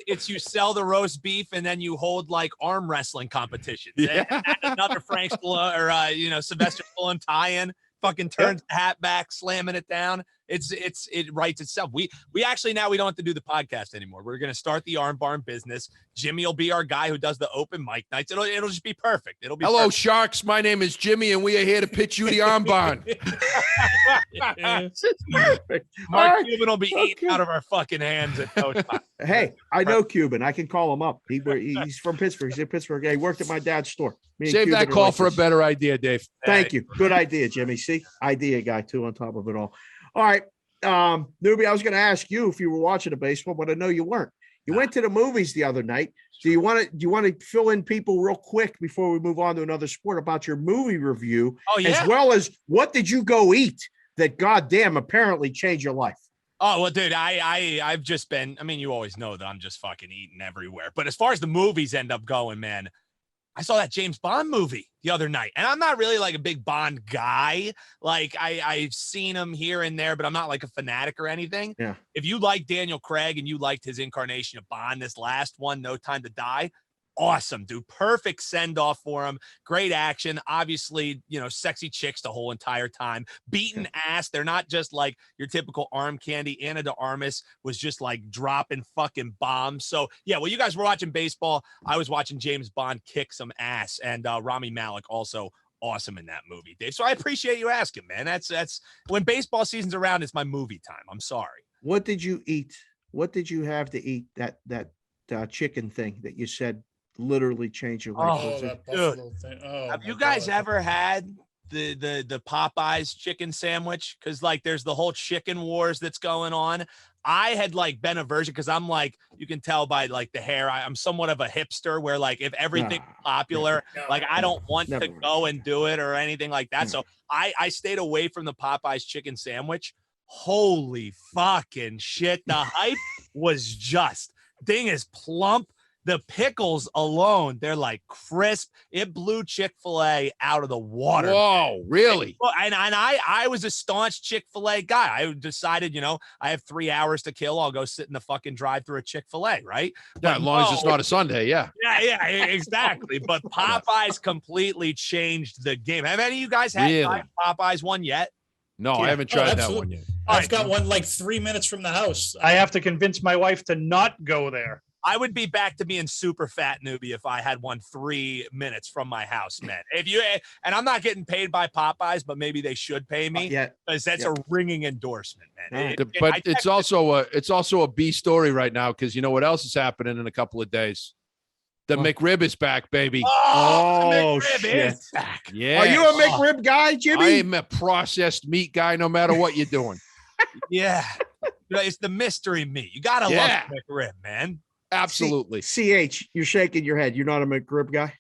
It's you sell the roast beef and then you hold like arm wrestling competitions. Yeah. And another Frank Stallone or Sylvester Stallone tie-in. Fucking turns the hat back, slamming it down. It writes itself. We actually now we don't have to do the podcast anymore. We're gonna start the arm barn business. Jimmy will be our guy who does the open mic nights. It'll just be perfect. It'll be hello perfect. Sharks. My name is Jimmy, and we are here to pitch you the arm barn. It's perfect. Mark Cuban will be eating out of our fucking hands at no time. Hey, I know Cuban. I can call him up. He's from Pittsburgh. He's in Pittsburgh. He worked at my dad's store. Save that call for a better idea, Dave. Thank you. Good idea, Jimmy. See, idea guy too on top of it all. All right, Newbie, I was going to ask you if you were watching the baseball, but I know you weren't. You went to the movies the other night. Do you want to fill in people real quick before we move on to another sport about your movie review? Oh, yeah. As well as what did you go eat that goddamn apparently changed your life? Oh, well, dude, I've just been, I mean, you always know that I'm just fucking eating everywhere. But as far as the movies end up going, man, I saw that James Bond movie the other night, and I'm not really like a big Bond guy. Like I've seen him here and there, but I'm not like a fanatic or anything. Yeah. If you like Daniel Craig and you liked his incarnation of Bond, this last one, No Time to Die, awesome, dude. Perfect send off for him. Great action. Obviously, sexy chicks the whole entire time. Beaten ass. They're not just like your typical arm candy. Ana de Armas was just like dropping fucking bombs. So yeah, well, you guys were watching baseball. I was watching James Bond kick some ass, and Rami Malek also awesome in that movie, Dave. So I appreciate you asking, man. That's when baseball season's around, it's my movie time. I'm sorry. What did you eat? What did you have to eat that chicken thing that you said literally change your life? That buffalo thing. Have you guys ever had the Popeyes chicken sandwich? Because like there's the whole chicken wars that's going on. I had like been a version because I'm like, you can tell by like the hair, I'm somewhat of a hipster where like if everything's popular, like I don't want to go and do it or anything like that. So I stayed away from the Popeyes chicken sandwich. Holy fucking shit. The hype was just, thing is plump. The pickles alone, they're like crisp. It blew Chick-fil-A out of the water. Whoa, really? And I was a staunch Chick-fil-A guy. I decided, I have 3 hours to kill. I'll go sit in the fucking drive-through at Chick-fil-A, right? Yeah, as long as it's not a Sunday, yeah. Yeah, exactly. But Popeyes completely changed the game. Have any of you guys had Popeyes one yet? No, I haven't tried that one yet. I've got one like 3 minutes from the house. I have to convince my wife to not go there. I would be back to being super fat newbie if I had one 3 minutes from my house, man. And I'm not getting paid by Popeyes, but maybe they should pay me because that's a ringing endorsement, man. But it's also a B story right now because you know what else is happening in a couple of days? The McRib is back, baby. Oh shit! Is back. Yeah. Are you a McRib guy, Jimmy? I am a processed meat guy, no matter what you're doing. Yeah, it's the mystery meat. You gotta love McRib, man. Absolutely. CH, you're shaking your head. You're not a McRib guy?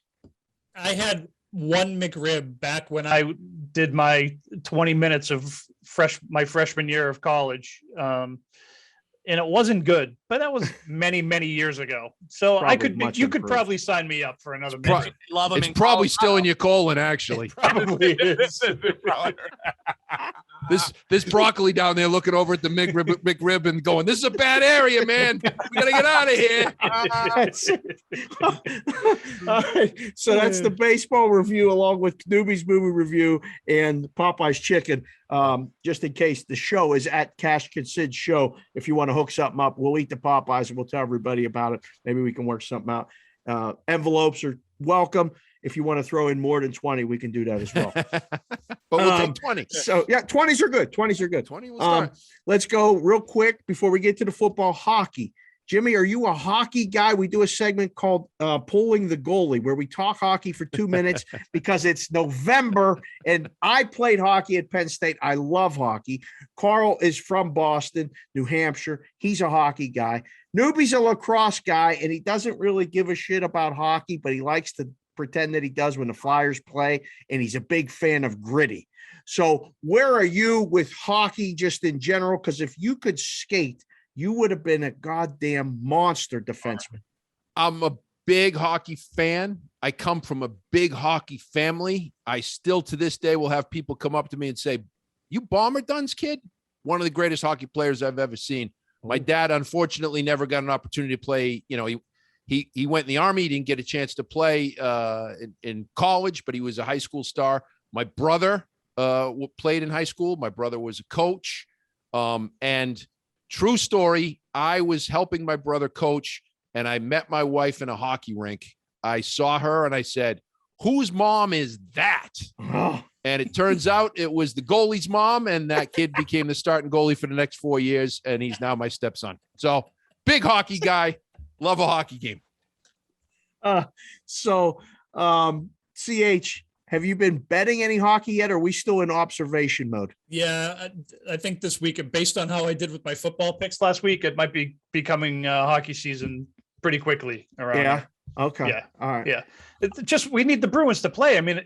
I had one McRib back when I did my 20 minutes of my freshman year of college. And it wasn't good, but that was many, many years ago. So you could probably sign me up for another minute. Love them. It's probably still in your colon, actually. It probably is. This broccoli down there looking over at the McRib and going, this is a bad area, man. We got to get out of here. All right. So that's the baseball review along with Newbie's movie review and Popeye's chicken. Just in case the show is at Cash Consid Show. If you want to hook something up, we'll eat the Popeyes and we'll tell everybody about it. Maybe we can work something out. Envelopes are welcome. If you want to throw in more than 20, we can do that as well. But we'll take 20. So yeah, 20s are good. 20s are good. 20 will start. Let's go real quick before we get to the football. Hockey. Jimmy, are you a hockey guy? We do a segment called Pulling the Goalie where we talk hockey for 2 minutes because it's November and I played hockey at Penn State. I love hockey. Carl is from Boston, New Hampshire. He's a hockey guy. Newbie's a lacrosse guy and he doesn't really give a shit about hockey, but he likes to pretend that he does when the Flyers play, and he's a big fan of gritty. So where are you with hockey just in general? Because if you could skate, you would have been a goddamn monster defenseman. I'm a big hockey fan. I come from a big hockey family. I still to this day will have people come up to me and say, you Bomber Dunn's kid? One of the greatest hockey players I've ever seen. My dad, unfortunately, never got an opportunity to play. He went in the Army. He didn't get a chance to play in college, but he was a high school star. My brother played in high school. My brother was a coach. And true story, I was helping my brother coach, and I met my wife in a hockey rink. I saw her, and I said, whose mom is that? And it turns out it was the goalie's mom, and that kid became the starting goalie for the next 4 years, and he's now my stepson. So big hockey guy. Love a hockey game. CH, have you been betting any hockey yet? Or are we still in observation mode? Yeah, I think this week, based on how I did with my football picks last week, it might be becoming hockey season pretty quickly around. Yeah. Here. Okay. Yeah. All right. Yeah. It's just, we need the Bruins to play. I mean,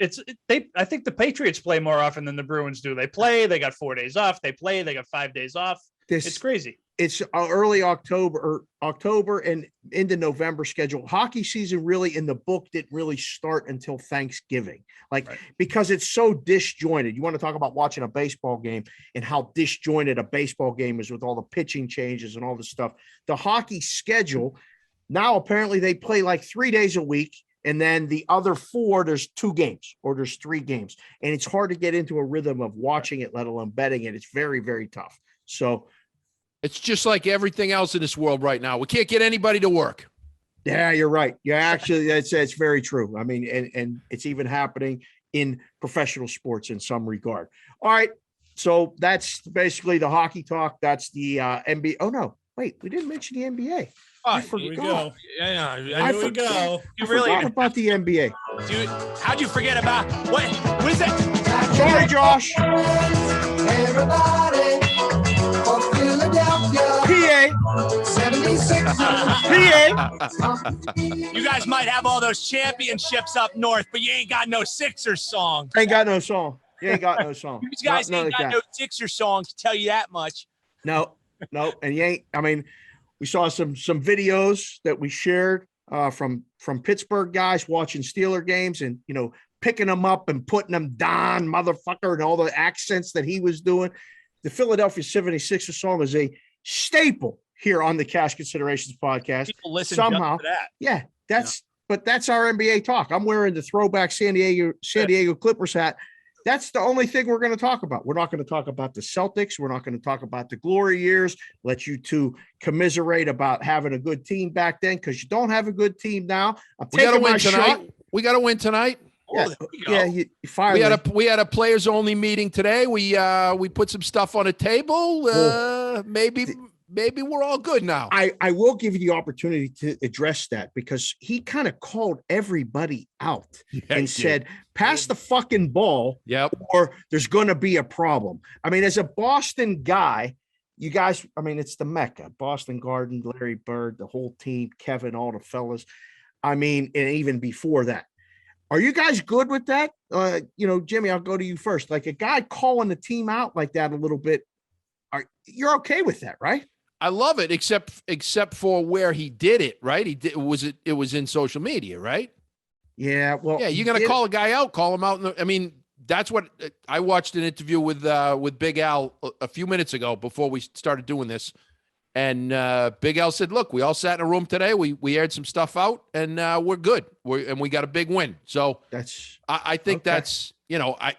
I think the Patriots play more often than the Bruins do. They got 4 days off. They got 5 days off. It's crazy. It's early October and into November schedule. Hockey season really in the book didn't really start until Thanksgiving, because it's so disjointed. You want to talk about watching a baseball game and how disjointed a baseball game is with all the pitching changes and all this stuff. The hockey schedule now, apparently they play like 3 days a week. And then the other 4, there's 2 games or there's 3 games. And it's hard to get into a rhythm of watching it, let alone betting it. It's very, very tough. So it's just like everything else in this world right now. We can't get anybody to work. Yeah, you're right. Yeah, actually, it's very true. I mean, and it's even happening in professional sports in some regard. All right. So that's basically the hockey talk. That's the NBA. Oh, no. Wait, we didn't mention the NBA. Oh, here we go. Yeah, I forgot. You really forgot about the NBA. Dude, how'd you forget about what is it? Sorry, Josh. Everybody for Philadelphia. PA. 76. PA. You guys might have all those championships up north, but you ain't got no Sixers song. Ain't got no song. You ain't got no song. You guys ain't got no Sixers songs, tell you that much. No. And you ain't, I mean, we saw some videos that we shared from Pittsburgh guys watching Steeler games and, picking them up and putting them down, motherfucker, and all the accents that he was doing. The Philadelphia 76ers song is a staple here on the Cash Considerations podcast. People listen somehow to that. Yeah, but that's our NBA talk. I'm wearing the throwback San Diego Clippers hat. That's the only thing we're going to talk about. We're not going to talk about the Celtics. We're not going to talk about the glory years. Let you two commiserate about having a good team back then, because you don't have a good team now. We got to win tonight. We got to win tonight. Yeah, you finally. We had a players only meeting today. We put some stuff on the table. Maybe we're all good now. I will give you the opportunity to address that, because he kind of called everybody out and said, pass the fucking ball. Yep. Or there's going to be a problem. I mean, as a Boston guy, you guys, I mean, it's the Mecca, Boston Garden, Larry Bird, the whole team, Kevin, all the fellas. I mean, and even before that, are you guys good with that? Jimmy, I'll go to you first. Like a guy calling the team out like that a little bit. You're okay with that, right? I love it, except for where he did it, right? It was in social media, right? Yeah. Well, yeah, you're going to call a guy out, call him out. That's what I watched an interview with Big Al a few minutes ago before we started doing this. And Big Al said, look, we all sat in a room today. We aired some stuff out, and we're good. We got a big win. So I think that's, I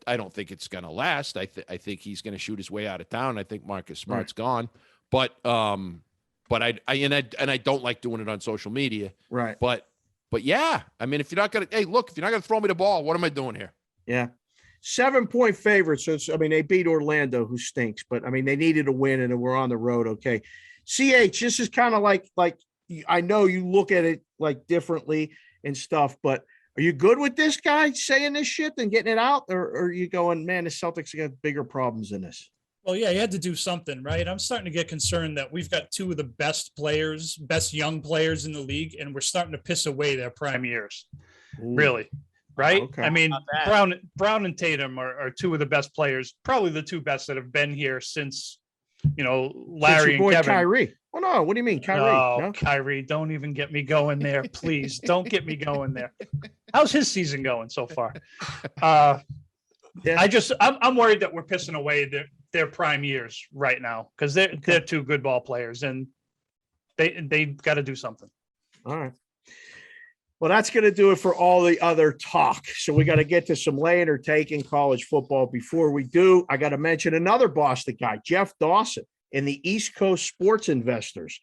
don't think it's going to last. I think he's going to shoot his way out of town. I think Marcus Smart's gone. But I don't like doing it on social media. Right. But yeah, I mean, if you're not going to throw me the ball, what am I doing here? Yeah. 7-point favorites. So they beat Orlando, who stinks, but I mean, they needed a win and we're on the road. Okay. CH, this is kind of like, I know you look at it like differently and stuff, but are you good with this guy saying this shit and getting it out? Or are you going, man, the Celtics got bigger problems than this? Well, yeah, you had to do something, right? I'm starting to get concerned that we've got two of the best young players in the league, and we're starting to piss away their prime years. Ooh. Really, right? Okay. I mean, Brown and Tatum are two of the best players, probably the two best that have been here since, Larry and Kevin. Kyrie. Oh, no, what do you mean, Kyrie? No, Kyrie, don't even get me going there, please. Don't get me going there. How's his season going so far? Yeah. I'm worried that we're pissing away their prime years right now, because they're two good ball players, and they got to do something. All right. Well, that's going to do it for all the other talk. So we got to get to some laying or taking college football. Before we do, I got to mention another Boston guy, Jeff Dawson, in the East Coast Sports Investors.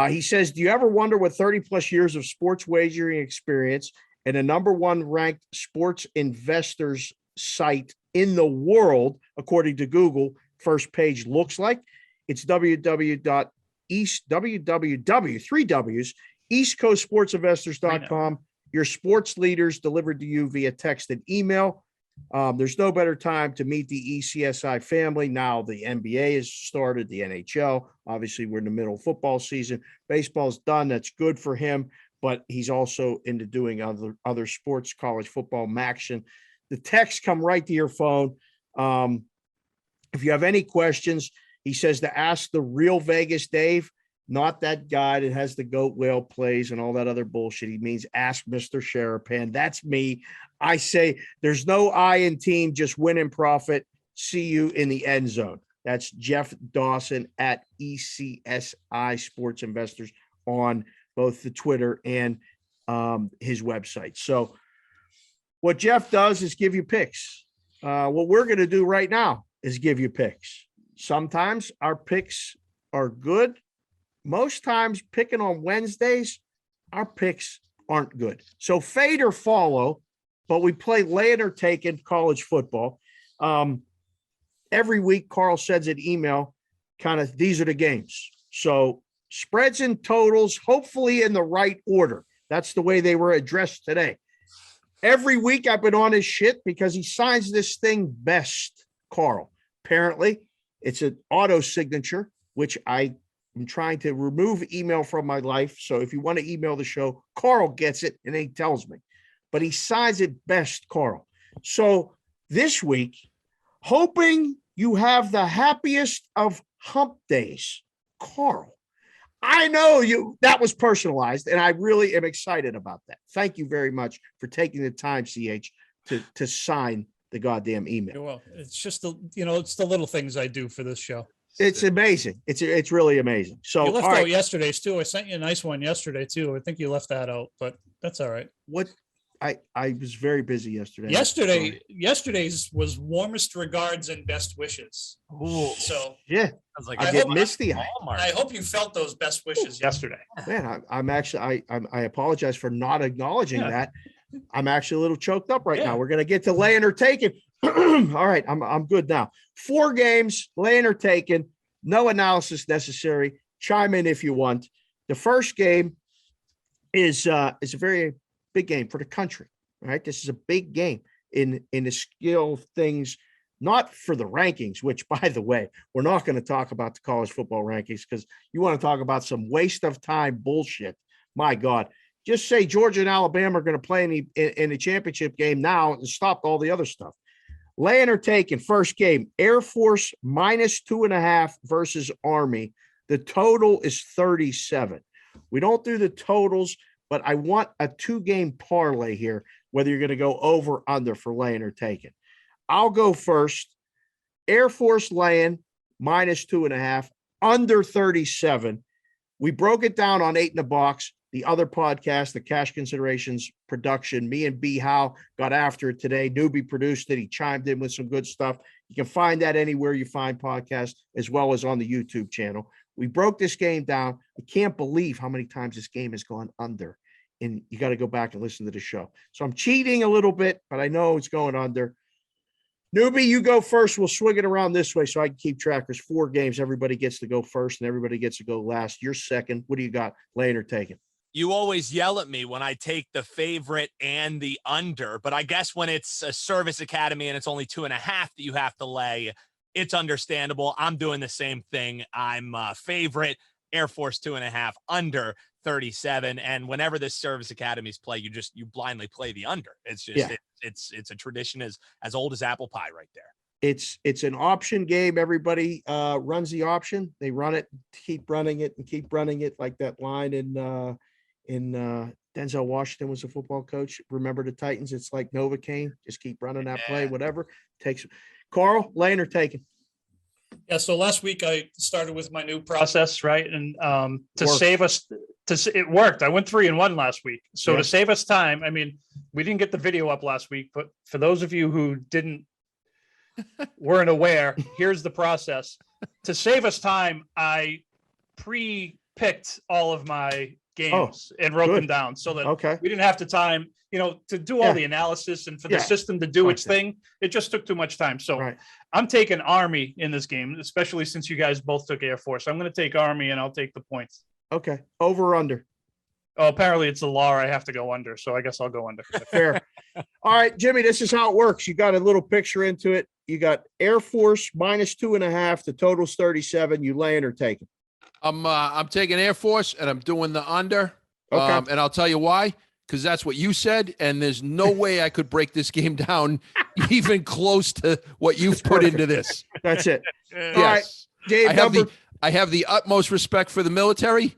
He says, do you ever wonder what 30 plus years of sports wagering experience and a number one ranked sports investors site in the world, according to Google, first page looks like? It's www.eastcoastsportsinvestors.com your sports leaders delivered to you via text and email. There's no better time to meet the ECSI family. Now the NBA has started, the NHL. Obviously, we're in the middle of football season. Baseball's done. That's good for him, but he's also into doing other sports, college football, Maction. The texts come right to your phone. If you have any questions, he says to ask the real Vegas Dave, not that guy that has the goat whale plays and all that other bullshit. He means ask Mr. Sharapan. That's me. I say there's no I in team, just win and profit. See you in the end zone. That's Jeff Dawson at ECSI Sports Investors on both the Twitter and his website. So what Jeff does is give you picks. What we're going to do right now is give you picks. Sometimes our picks are good. Most times picking on Wednesdays, our picks aren't good. So fade or follow, but we play laying or taking college football. Every week, Carl sends an email, kind of, these are the games. So spreads and totals, hopefully in the right order. That's the way they were addressed today. Every week I've been on his shit because he signs this thing best, Carl. Apparently, it's an auto signature, which I'm trying to remove email from my life. So if you want to email the show, Carl gets it and he tells me. But he signs it best, Carl. So this week, hoping you have the happiest of hump days, Carl. I know that was personalized, and I really am excited about that. Thank you very much for taking the time, CH, to sign the goddamn email. Well, it's just it's the little things I do for this show. It's amazing. It's really amazing. So you left out yesterday's too. I sent you a nice one yesterday too. I think you left that out, but that's all right. What? I was very busy yesterday. Yesterday's was warmest regards and best wishes. Oh, so yeah. I get misty. I hope you felt those best wishes yesterday. Man, I'm actually, I apologize for not acknowledging that. I'm actually a little choked up right now. We're going to get to laying or taking. All right. I'm good now. 4 games, laying or taking, no analysis necessary. Chime in if you want. The first game is a very big game for the country, right? This is a big game in the skill of things, not for the rankings, which, by the way, we're not going to talk about the college football rankings because you want to talk about some waste of time bullshit. My God, just say Georgia and Alabama are going to play in the championship game now and stop all the other stuff. Laying or taking, first game, Air Force -2.5 versus Army. The total is 37. We don't do the totals, but I want a 2-game parlay here, whether you're going to go over or under for laying or taking. I'll go first. Air Force laying -2.5, under 37. We broke it down on 8 in the Box, the other podcast, the Cash Considerations production. Me and B. Howe got after it today. Newbie produced it. He chimed in with some good stuff. You can find that anywhere you find podcasts, as well as on the YouTube channel. We broke this game down. I can't believe how many times this game has gone under. And you got to go back and listen to the show. So I'm cheating a little bit, but I know it's going under. Newbie, you go first. We'll swing it around this way so I can keep track. There's 4 games. Everybody gets to go first and everybody gets to go last. You're second. What do you got? Laying or taking? You always yell at me when I take the favorite and the under, but I guess when it's a service academy and it's only 2.5 that you have to lay, it's understandable. I'm doing the same thing. I'm favorite, Air Force 2.5, under 37. And whenever this service academies play, you blindly play the under. It's just, it's a tradition as old as apple pie right there. It's an option game. Everybody runs the option. They run it, keep running it and keep running it, like that line in Denzel Washington was a football coach. Remember the Titans? It's like Novocaine. Just keep running that play, whatever. Takes Carl, laying or taking? Yeah, so last week I started with my new process, right? And save us, it worked. I went 3-1 last week. So to save us time, I mean, we didn't get the video up last week, but for those of you who weren't aware, here's the process. To save us time, I pre-picked all of my games and wrote them down so that we didn't have to time, to do all the analysis and for the system to do its thing. It just took too much time. So I'm taking Army in this game, especially since you guys both took Air Force. I'm going to take Army and I'll take the points. Okay. Over or under? Oh, apparently it's a law. I have to go under, so I guess I'll go under. Fair. All right, Jimmy, this is how it works. You got a little picture into it. You got Air Force -2.5. The total's 37. You laying or taking? I'm taking Air Force, and I'm doing the under. Okay. And I'll tell you why. Because that's what you said, and there's no way I could break this game down even close to what you've put into this. That's it. Yes. All right, Dave, I have the utmost respect for the military,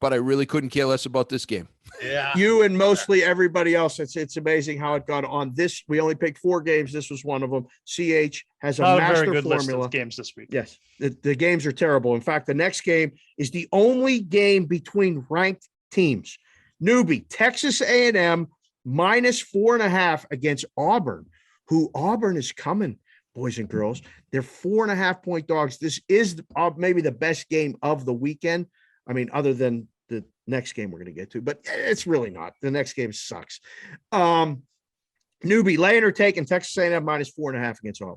but I really couldn't care less about this game. Yeah. You and mostly everybody else. It's amazing how it got on this. We only picked 4 games. This was one of them. CH has a master very good formula. list of games this week. Yes, the games are terrible. In fact, the next game is the only game between ranked teams. Newbie, Texas A&M -4.5 against Auburn, who Auburn is coming, boys and girls. They're 4.5-point dogs. This is maybe the best game of the weekend. I mean, other than the next game we're going to get to, but it's really not. The next game sucks. Newbie, laying or taking Texas A&M -4.5 against Auburn.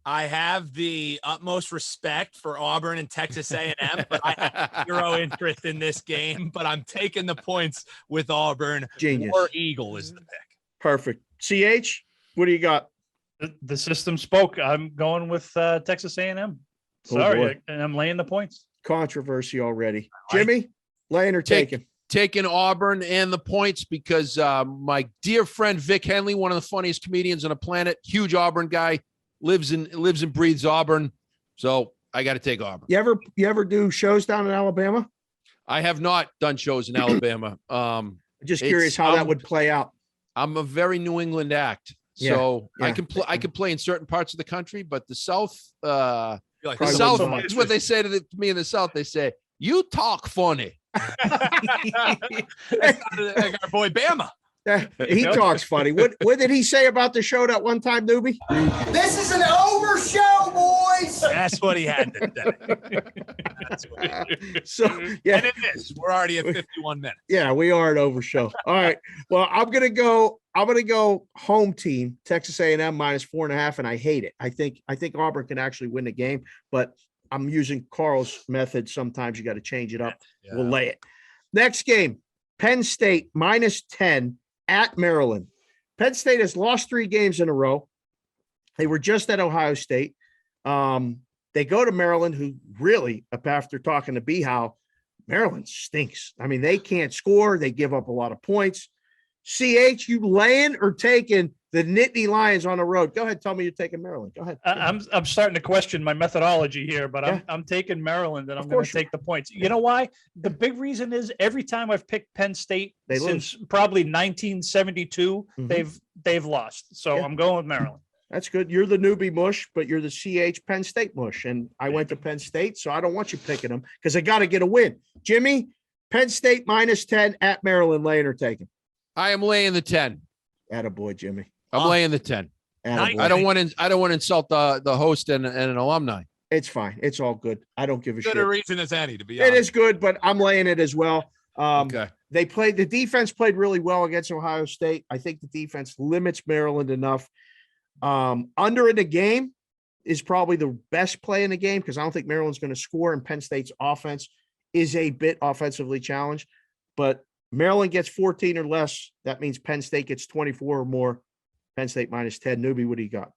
I have the utmost respect for Auburn and Texas A&M, but I have zero interest in this game. But I'm taking the points with Auburn. Genius. Or Eagle is the pick. Perfect. CH, what do you got? The system spoke. I'm going with Texas A&M. Sorry, and I'm laying the points. Controversy already. Jimmy, laying or taking? Taking Auburn and the points because my dear friend Vic Henley, one of the funniest comedians on the planet, huge Auburn guy, lives and breathes Auburn. So I got to take Auburn. You ever do shows down in Alabama? I have not done shows in Alabama. Just curious how that would play out. I'm a very New England act. Yeah, So yeah. I can play in certain parts of the country, but the South, Like the Probably South so much. is what they say to me in the South. They say, you talk funny. Like our boy Bama. He talks funny. What did he say about the show that one time, Newbie? This is an over show, boys. That's what he had to say. That's what So yeah, And it is. We're already at 51 minutes. yeah, we are an over show. All right. Well, I'm gonna go home team, Texas A&M -4.5, and I hate it. I think Auburn can actually win the game, but I'm using Carl's method. Sometimes you got to change it up. Yeah. We'll lay it. Next game, Penn State -10 at Maryland. Penn State has lost 3 games in a row. They were just at Ohio State. They go to Maryland, who really, after talking to Behow, Maryland stinks. I mean, they can't score. They give up a lot of points. CH, you laying or taking the Nittany Lions on the road? Go ahead. Tell me you're taking Maryland. Go ahead. I'm starting to question my methodology here, but Yeah. I'm taking Maryland and I'm Of going course to take the points. You know why? The big reason is every time I've picked Penn State They since probably 1972, Mhm. they've lost. So Yeah. I'm going with Maryland. That's good. You're the newbie mush, but you're the CH Penn State mush. And I went to Penn State, so I don't want you picking them because I got to get a win. Jimmy, Penn State -10 at Maryland, laying or taking? I am laying the 10. Attaboy, Jimmy. I'm laying the 10. Attaboy. I don't want to insult the host and an alumni. It's fine. It's all good. I don't give a shit. Good a reason as any, to be It honest. is good, but I'm laying it as well. Okay. The defense played really well against Ohio State. I think the defense limits Maryland enough. Under in the game is probably the best play in the game because I don't think Maryland's going to score, and Penn State's offense is a bit offensively challenged. But Maryland gets 14 or less. That means Penn State gets 24 or more. Penn State -10. Newbie, what do you got?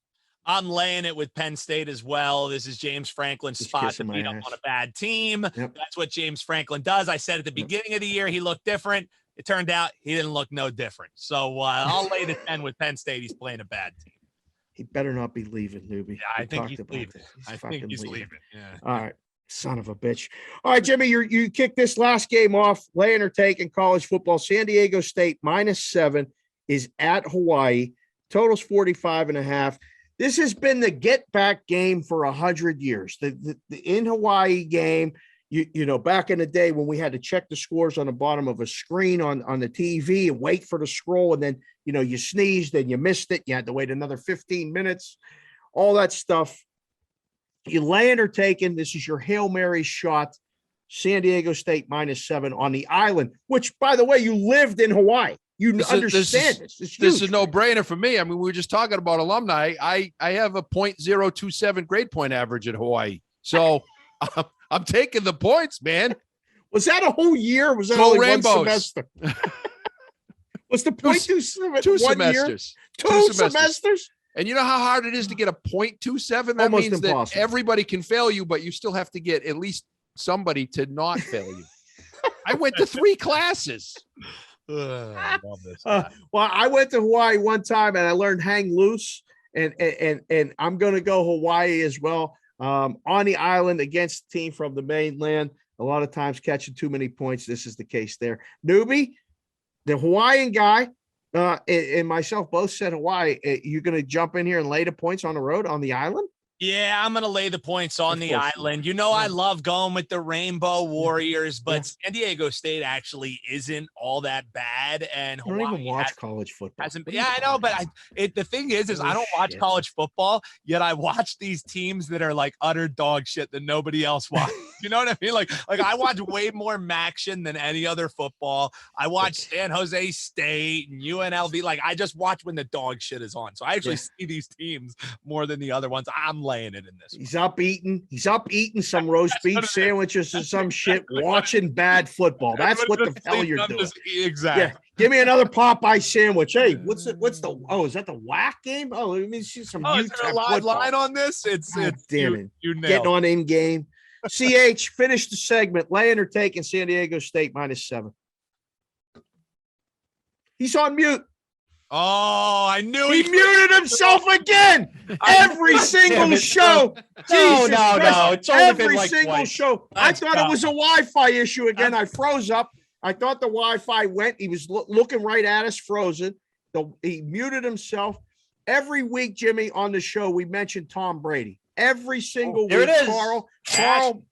I'm laying it with Penn State as well. This is James Franklin's Just spot to kissing my beat up ass. on a bad team. Yep. That's what James Franklin does. I said at the beginning of the year he looked different. It turned out he didn't look no different. So I'll lay the 10 with Penn State. He's playing a bad team. He better not be leaving, Newbie. Yeah, I We think talked he's about leaving. this. I fucking think he's leaving. Yeah. All right. Son of a bitch. All right, Jimmy, you kicked this last game off. Laying or taking college football. San Diego State -7 is at Hawaii. Total's 45.5. This has been the get back game for 100 years. The in Hawaii game, you know, back in the day when we had to check the scores on the bottom of a screen on the TV and wait for the scroll, and then, you know, you sneezed and you missed it. You had to wait another 15 minutes, all that stuff. You laying or taking, this is your Hail Mary shot. San Diego State -7 on the island, which, by the way, you lived in Hawaii. You understand this. It's This is huge. a no-brainer for me. I mean, we were just talking about alumni. I have a .027 grade point average in Hawaii. So I'm taking the points, man. Was that a whole year? Or was that Go only Rainbows. 1 semester? Was the point two semesters? Two semesters? And you know how hard it is to get a 0.27? That Almost means impossible. that everybody can fail you, but you still have to get at least somebody to not fail you. I went to 3 classes. I love this. Well, I went to Hawaii one time and I learned hang loose, and I'm going to go Hawaii as well. On the island against a team from the mainland, a lot of times catching too many points. This is the case there. Newbie, the Hawaiian guy, and myself both said Hawaii. You're going to jump in here and lay the points on the road on the island? Yeah, I'm going to lay the points on the island. You know, I love going with the Rainbow Warriors, but San Diego State actually isn't all that bad. And I don't even watch college football. Yeah, I know, but the thing is I don't watch college football, yet I watch these teams that are like utter dog shit that nobody else watches. You know what I mean? Like I watch way more MACtion than any other football. I watch San Jose State and UNLV. Like I just watch when the dog shit is on. So I actually see these teams more than the other ones. I'm laying it in this. He's up eating some roast beef sandwiches or some shit, watching bad football. That's what the hell you're doing. Exactly. Yeah. Give me another Popeye sandwich. Hey, what's the is that the WAC game? Oh, let me see some is there a live line on this? It's damn it. You nailed getting on in game. CH, finish the segment. Laying or taking San Diego State -7. He's on mute. Oh, I knew he muted himself again. Every single show. No. It's only every been like single twice. show. I thought it was a Wi-Fi issue again. I froze up. I thought the Wi-Fi went. He was looking right at us, frozen. He muted himself. Every week, Jimmy, on the show, we mentioned Tom Brady. Every single week, Carl,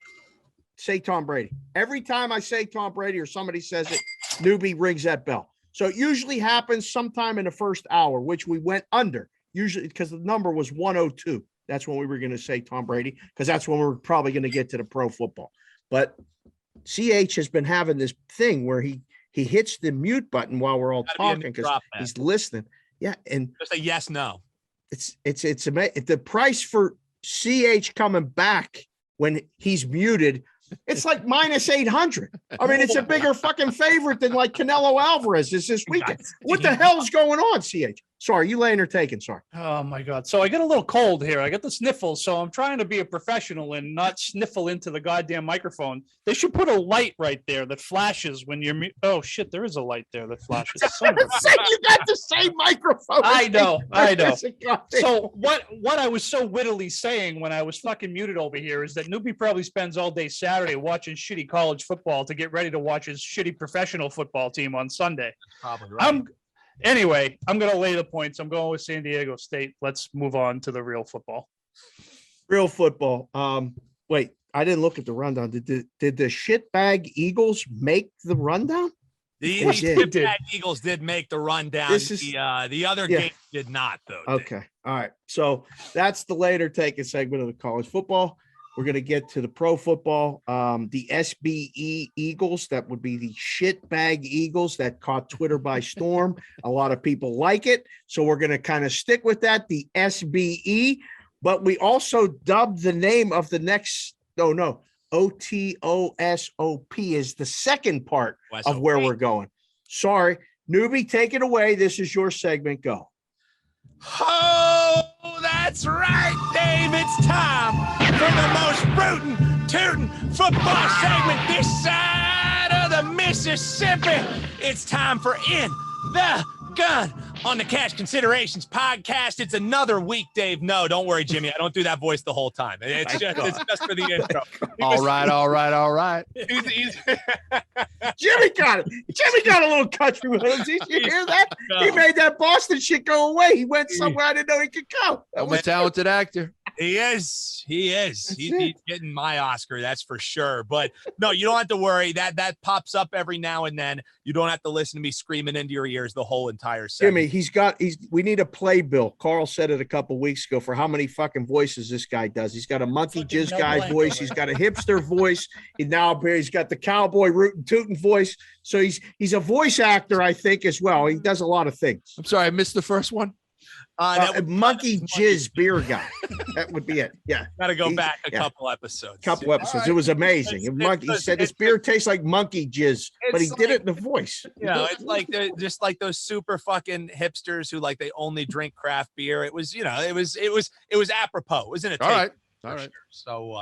say Tom Brady. Every time I say Tom Brady or somebody says it, Newbie rings that bell. So it usually happens sometime in the first hour, which we went under, usually because the number was 102. That's when we were going to say Tom Brady, because that's when we're probably going to get to the pro football. But CH has been having this thing where he hits the mute button while we're all talking because he's listening. Yeah, and just a yes, no. It's amazing. The price for CH coming back when he's muted, it's like -800. I mean, it's a bigger fucking favorite than like Canelo Alvarez is this weekend. What the hell's going on, CH? Sorry, you laying or taking? Sorry. Oh my God. So I get a little cold here. I get the sniffles. So I'm trying to be a professional and not sniffle into the goddamn microphone. They should put a light right there that flashes when you're oh shit, there is a light there that flashes. You got the same microphone. I know. So what I was so wittily saying when I was fucking muted over here is that Newbie probably spends all day Saturday watching shitty college football to get ready to watch his shitty professional football team on Sunday. Probably right. Anyway, I'm going to lay the points. I'm going with San Diego State. Let's move on to the real football. Real football. Wait, I didn't look at the rundown. Did the shitbag Eagles make the rundown? The shitbag Eagles did make the rundown. The other game did not, though. Okay. All right. So that's the later taken segment of the college football. We're going to get to the pro football. The SBE Eagles, that would be the shitbag Eagles that caught Twitter by storm. A lot of people like it. So we're going to kind of stick with that, the SBE. But we also dubbed the name of the next, OTOSOP is the second part of where we're going. Sorry. Newbie, take it away. This is your segment. Go. Oh, that's right, Dave. It's time for the most rootin', football segment this side of the Mississippi. It's time for In the Gun on the Cash Considerations podcast. It's another week, Dave. No, don't worry, Jimmy. I don't do that voice the whole time. It's just for the intro. All right. Jimmy got it. Jimmy got a little country with him. Did you hear that? He made that Boston shit go away. He went somewhere I didn't know he could go. I'm a talented actor. He is. He's getting my Oscar, that's for sure. But no, you don't have to worry. That pops up every now and then. You don't have to listen to me screaming into your ears the whole entire segment. Jimmy, we need a playbill. Carl said it a couple weeks ago for how many fucking voices this guy does. He's got a monkey jizz guy voice. He's got a hipster voice. He's got the cowboy rootin' tootin' voice. So he's a voice actor, I think, as well. He does a lot of things. I'm sorry, I missed the first one. Monkey Jizz beer guy. That would be it. Yeah. Got to go back a couple episodes. It was amazing. He said his beer tastes like monkey jizz, but he did it in the voice. It's like just like those super fucking hipsters who like they only drink craft beer. It was, it was apropos, wasn't it? All right. Sure. So,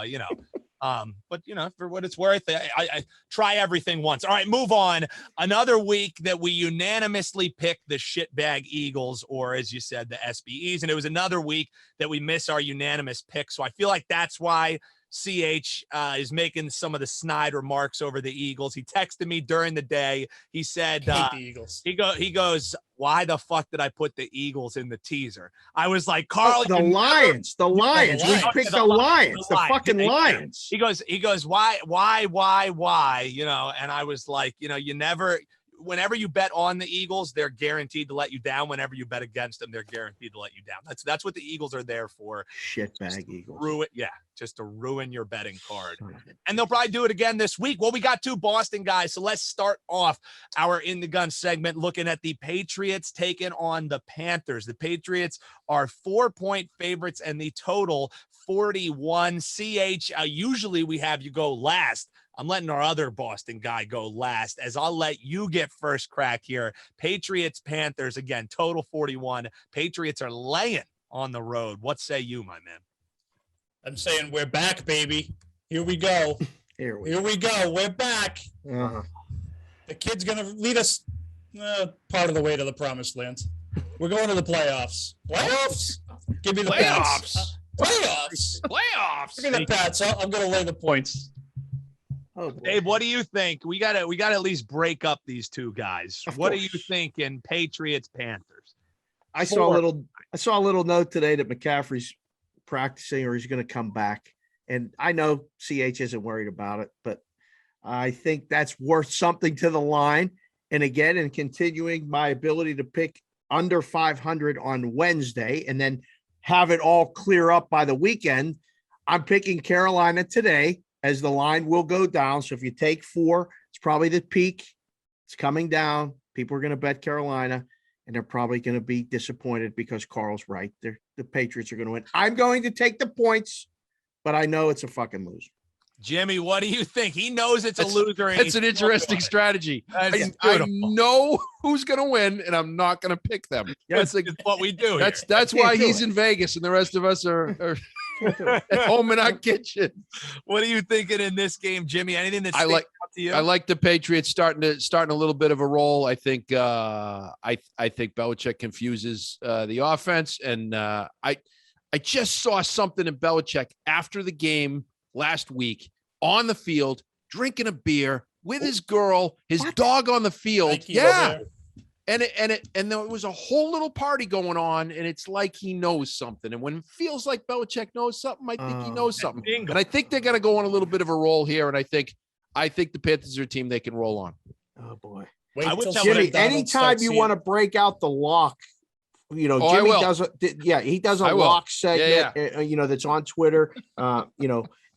but for what it's worth, I try everything once. All right, move on. Another week that we unanimously picked the shitbag Eagles, or as you said, the SBEs. And it was another week that we miss our unanimous pick. So I feel like that's why CH is making some of the snide remarks over the Eagles. He texted me during the day. He said, the Eagles. He goes, why the fuck did I put the Eagles in the teaser? I was like, Carl, the Lions. We picked the Lions, the fucking Lions. He goes, why? And I was like, whenever you bet on the Eagles, they're guaranteed to let you down. Whenever you bet against them, they're guaranteed to let you down. That's what the Eagles are there for. Shitbag Eagles. Just to ruin your betting card. And they'll probably do it again this week. Well, we got two Boston guys, so let's start off our In the Gun segment looking at the Patriots taking on the Panthers. The Patriots are 4-point favorites and the total 41. CH, usually we have you go last. I'm letting our other Boston guy go last, as I'll let you get first crack here. Patriots, Panthers, again, total 41. Patriots are laying on the road. What say you, my man? I'm saying we're back, baby. Here we go. Here we go. We're back. Uh-huh. The kid's going to lead us part of the way to the promised land. We're going to the playoffs. Playoffs? Give me the playoffs. Playoffs. Give me the Pats. I'm going to lay the points. Oh, Dave, what do you think? We got to at least break up these two guys. What do you think in Patriots, Panthers? I saw a little note today that McCaffrey's practicing or he's going to come back. And I know CH isn't worried about it, but I think that's worth something to the line. And again, in continuing my ability to pick under 500 on Wednesday and then have it all clear up by the weekend, I'm picking Carolina today, as the line will go down. So if you take 4, it's probably the peak. It's coming down. People are going to bet Carolina, and they're probably going to be disappointed because Carl's right. The Patriots are going to win. I'm going to take the points, but I know it's a fucking loser. Jimmy, what do you think? He knows it's a loser. It's an interesting strategy. I know who's going to win, and I'm not going to pick them. That's what we do. That's why he's in Vegas, and the rest of us are at home in our kitchen. What are you thinking in this game, Jimmy? Anything that sticks out to you? I like the Patriots starting a little bit of a roll. I think I think Belichick confuses the offense, and I just saw something in Belichick after the game last week on the field, drinking a beer with his girl, his dog on the field. Yeah. And there was a whole little party going on, and it's like he knows something. And when it feels like Belichick knows something, I think he knows something. And I think they're going to go on a little bit of a roll here. And I think the Panthers are a team they can roll on. Oh boy, Jimmy! Anytime you want to break out the lock, Jimmy does. He does a lock segment. Yeah. That's on Twitter.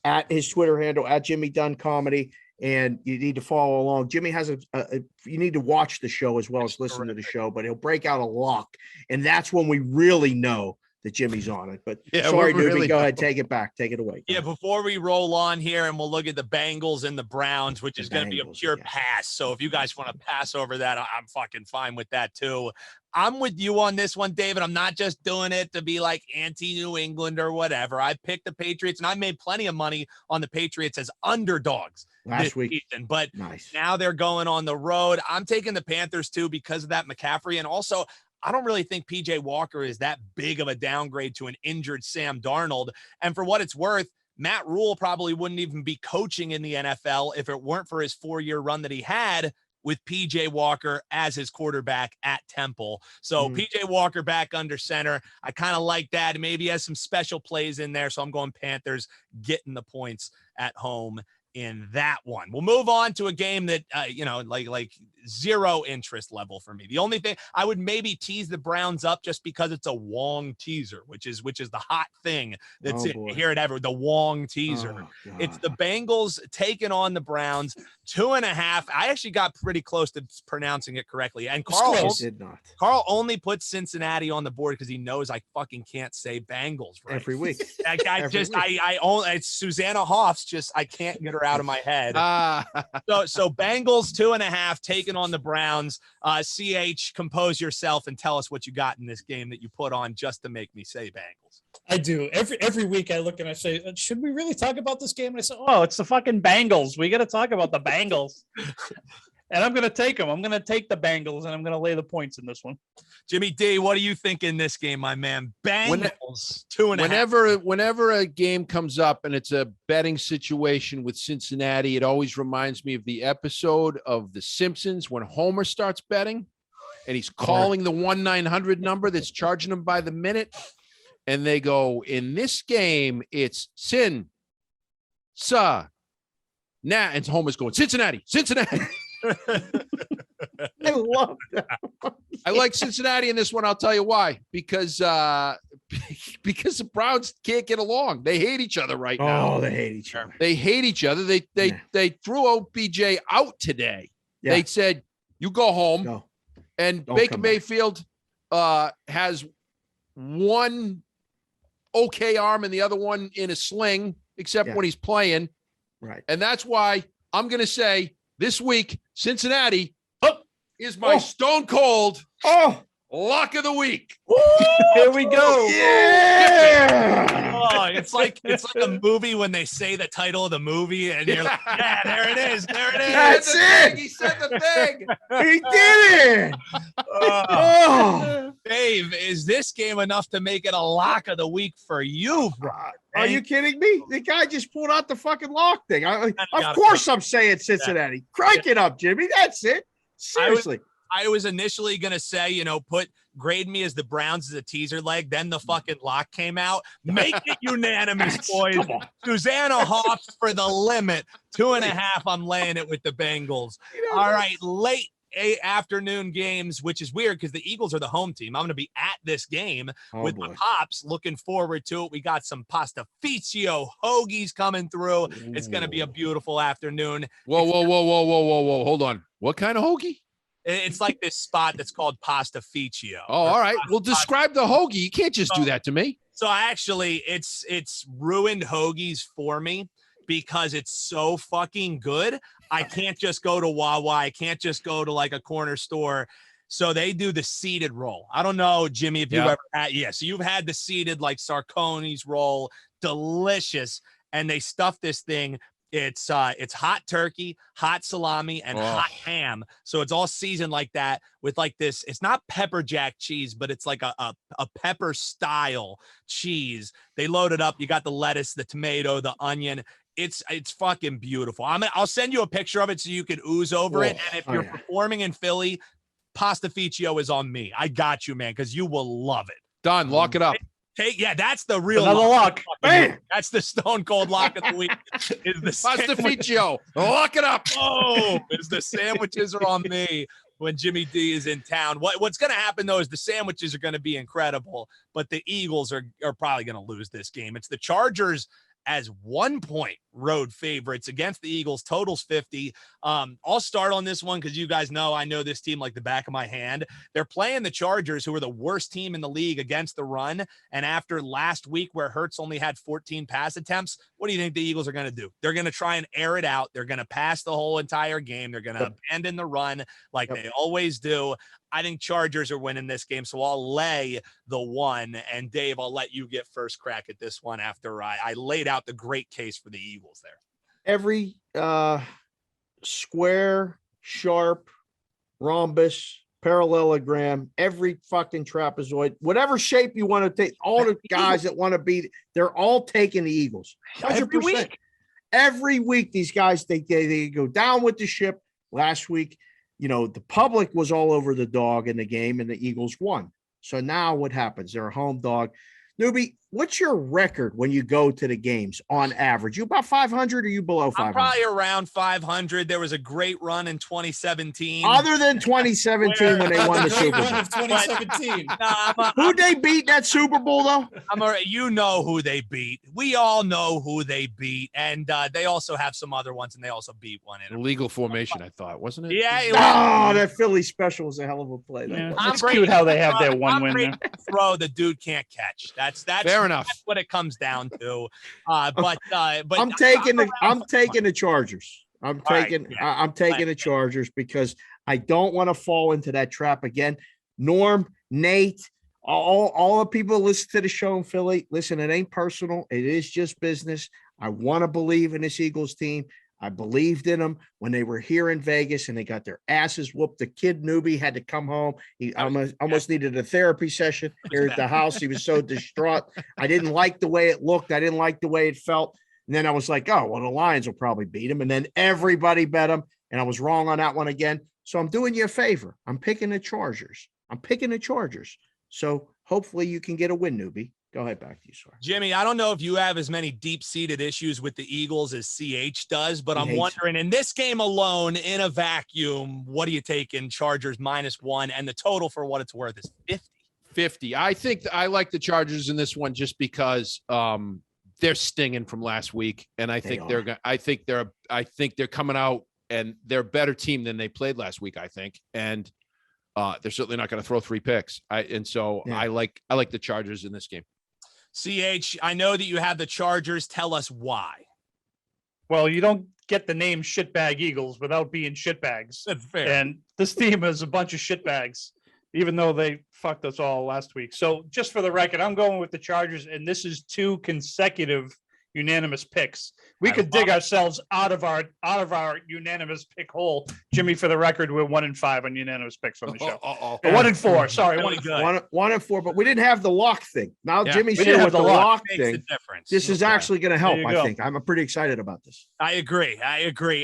At his Twitter handle at Jimmy Dunn Comedy. And you need to follow along. Jimmy has you need to watch the show as well as listen to the show, but he'll break out a lock. And that's when we really know that Jimmy's on it. But sorry, Doobie, go ahead. Take it back. Take it away. Yeah, before we roll on here and we'll look at the Bengals and the Browns, which is going to be a pure pass. So if you guys want to pass over that, I'm fucking fine with that too. I'm with you on this one, David. I'm not just doing it to be like anti-New England or whatever. I picked the Patriots, and I made plenty of money on the Patriots as underdogs last week. Season, but now they're going on the road. I'm taking the Panthers too because of that McCaffrey. And also, I don't really think PJ Walker is that big of a downgrade to an injured Sam Darnold. And for what it's worth, Matt Rule probably wouldn't even be coaching in the NFL if it weren't for his 4-year run that he had with PJ Walker as his quarterback at Temple. So PJ Walker back under center. I kind of like that. Maybe he has some special plays in there. So I'm going Panthers getting the points at home in that one. We'll move on to a game that, like zero interest level for me. The only thing I would maybe tease the Browns up just because it's a Wong teaser, which is the hot thing that's here at Everett, the Wong teaser. It's the Bengals taking on the Browns. 2.5. I actually got pretty close to pronouncing it correctly. And Carl only puts Cincinnati on the board because he knows I fucking can't say Bengals right every week. It's Susanna Hoffs. I can't get her out of my head. So Bengals 2.5 taking on the Browns. CH, compose yourself and tell us what you got in this game that you put on just to make me say Bengals. I do. Every week I look and I say, should we really talk about this game? And I say, oh, it's the fucking Bengals. We got to talk about the Bengals. And I'm going to take them. I'm going to take the Bengals, and I'm going to lay the points in this one. Jimmy D, what do you think in this game, my man? Bengals 2.5. Whenever a game comes up and it's a betting situation with Cincinnati, it always reminds me of the episode of The Simpsons when Homer starts betting and he's calling the 1-900 number that's charging him by the minute. And they go, in this game, it's and Homer's going, Cincinnati. I love that. I like Cincinnati in this one. I'll tell you why. Because the Browns can't get along. They hate each other right now. Oh, they hate each other. They hate each other. They threw OBJ out today. Yeah. They said, you go home. No. And Baker Mayfield has one okay arm and the other one in a sling, except when he's playing. Right. And that's why I'm going to say this week, Cincinnati is my stone cold lock of the week. Here we go. Yeah. Oh, it's like a movie when they say the title of the movie and you're like, yeah, there it is. That's it. He said the thing. He did it. Dave, is this game enough to make it a lock of the week for you, bro? Are you kidding me? The guy just pulled out the fucking lock thing. Of course I'm saying Cincinnati. Crank it up, Jimmy. That's it. Seriously. I was initially going to say, grade me as the Browns as a teaser leg. Then the fucking lock came out. Make it unanimous, boys. Susanna Hoffs for the limit. 2.5. I'm laying it with the Bengals. All right. Late afternoon games, which is weird because the Eagles are the home team. I'm going to be at this game with my pops. Looking forward to it. We got some pastificio hoagies coming through. It's going to be a beautiful afternoon. Whoa. Hold on. What kind of hoagie? It's like this spot that's called pastificio. Oh, all right. Well, describe the hoagie. You can't just do that to me. So actually, it's ruined hoagies for me because it's so fucking good. I can't just go to Wawa. I can't just go to like a corner store. So they do the seeded roll. I don't know, Jimmy, if you've ever had. Yeah, so you've had the seeded like Sarconi's roll. Delicious. And they stuff this thing. It's hot turkey, hot salami, and hot ham. So it's all seasoned like that with like this. It's not pepper jack cheese, but it's like a pepper style cheese. They load it up. You got the lettuce, the tomato, the onion. It's fucking beautiful. I'll send you a picture of it so you can ooze over it. And if you're performing in Philly, pastificio is on me. I got you, man, because you will love it. Done. Lock it up. That's the real lock. Man, that's the stone cold lock of the week. Is the pastificio? Lock it up. Oh, is the sandwiches are on me when Jimmy D is in town. What's going to happen though is the sandwiches are going to be incredible, but the Eagles are probably going to lose this game. It's the Chargers as 1 point road favorites against the Eagles. Totals 50. I'll start on this one because you guys know I know this team like the back of my hand. They're playing the Chargers, who are the worst team in the league against the run. And after last week where Hurts only had 14 pass attempts, what do you think the Eagles are going to do? They're going to try and air it out. They're going to pass the whole entire game. They're going to abandon the run like they always do. I think Chargers are winning this game, so I'll lay the 1. And Dave, I'll let you get first crack at this one after I laid out the great case for the Eagles there. Every square, sharp, rhombus, parallelogram, every fucking trapezoid, whatever shape you want to take, all the guys that want to be, they're all taking the Eagles. 100%. Every week, these guys, they go down with the ship. Last week, the public was all over the dog in the game and the Eagles won. So now what happens? They're a home dog. Newbie, what's your record when you go to the games on average? You about 500 or you below 500? I'm probably around 500. There was a great run in 2017. Other than 2017 when they won the Super Bowl. 2017. Who'd they beat that Super Bowl, though? You know who they beat. We all know who they beat. And they also have some other ones, and they also beat one in illegal formation, I thought, wasn't it? Yeah. That Philly special was a hell of a play. Yeah, it's cute how they have their one win there. Throw the dude can't catch. That's fair enough. That's what it comes down to. But I'm taking the Chargers. I'm taking the Chargers because I don't want to fall into that trap again. Norm, Nate, all the people listen to the show in Philly. Listen, it ain't personal. It is just business. I want to believe in this Eagles team. I believed in them when they were here in Vegas and they got their asses whooped. The kid newbie had to come home. He almost needed a therapy session here at the house. He was so distraught. I didn't like the way it looked. I didn't like the way it felt. And then I was like, oh, well, the Lions will probably beat him. And then everybody bet him. And I was wrong on that one again. So I'm doing you a favor. I'm picking the Chargers. So hopefully you can get a win, newbie. Go ahead, back to you, sir. Jimmy, I don't know if you have as many deep-seated issues with the Eagles as CH does, but I'm wondering, in this game alone, in a vacuum, what are you taking? Chargers -1, and the total for what it's worth is 50. 50. I think I like the Chargers in this one just because they're stinging from last week, and I think they're coming out and they're a better team than they played last week. I think, and they're certainly not going to throw 3 picks. I like the Chargers in this game. CH, I know that you have the Chargers. Tell us why. Well, you don't get the name shitbag Eagles without being shitbags. That's fair. And this team is a bunch of shitbags, even though they fucked us all last week. So just for the record, I'm going with the Chargers, and this is 2 consecutive unanimous picks. We could dig ourselves out of our unanimous pick hole. Jimmy, for the record, we're 1-5 on unanimous picks on the show. 1-4. Sorry, 1-4. But we didn't have the lock thing. Now Jimmy's here with the lock thing. This is actually going to help. I think I'm pretty excited about this. I agree.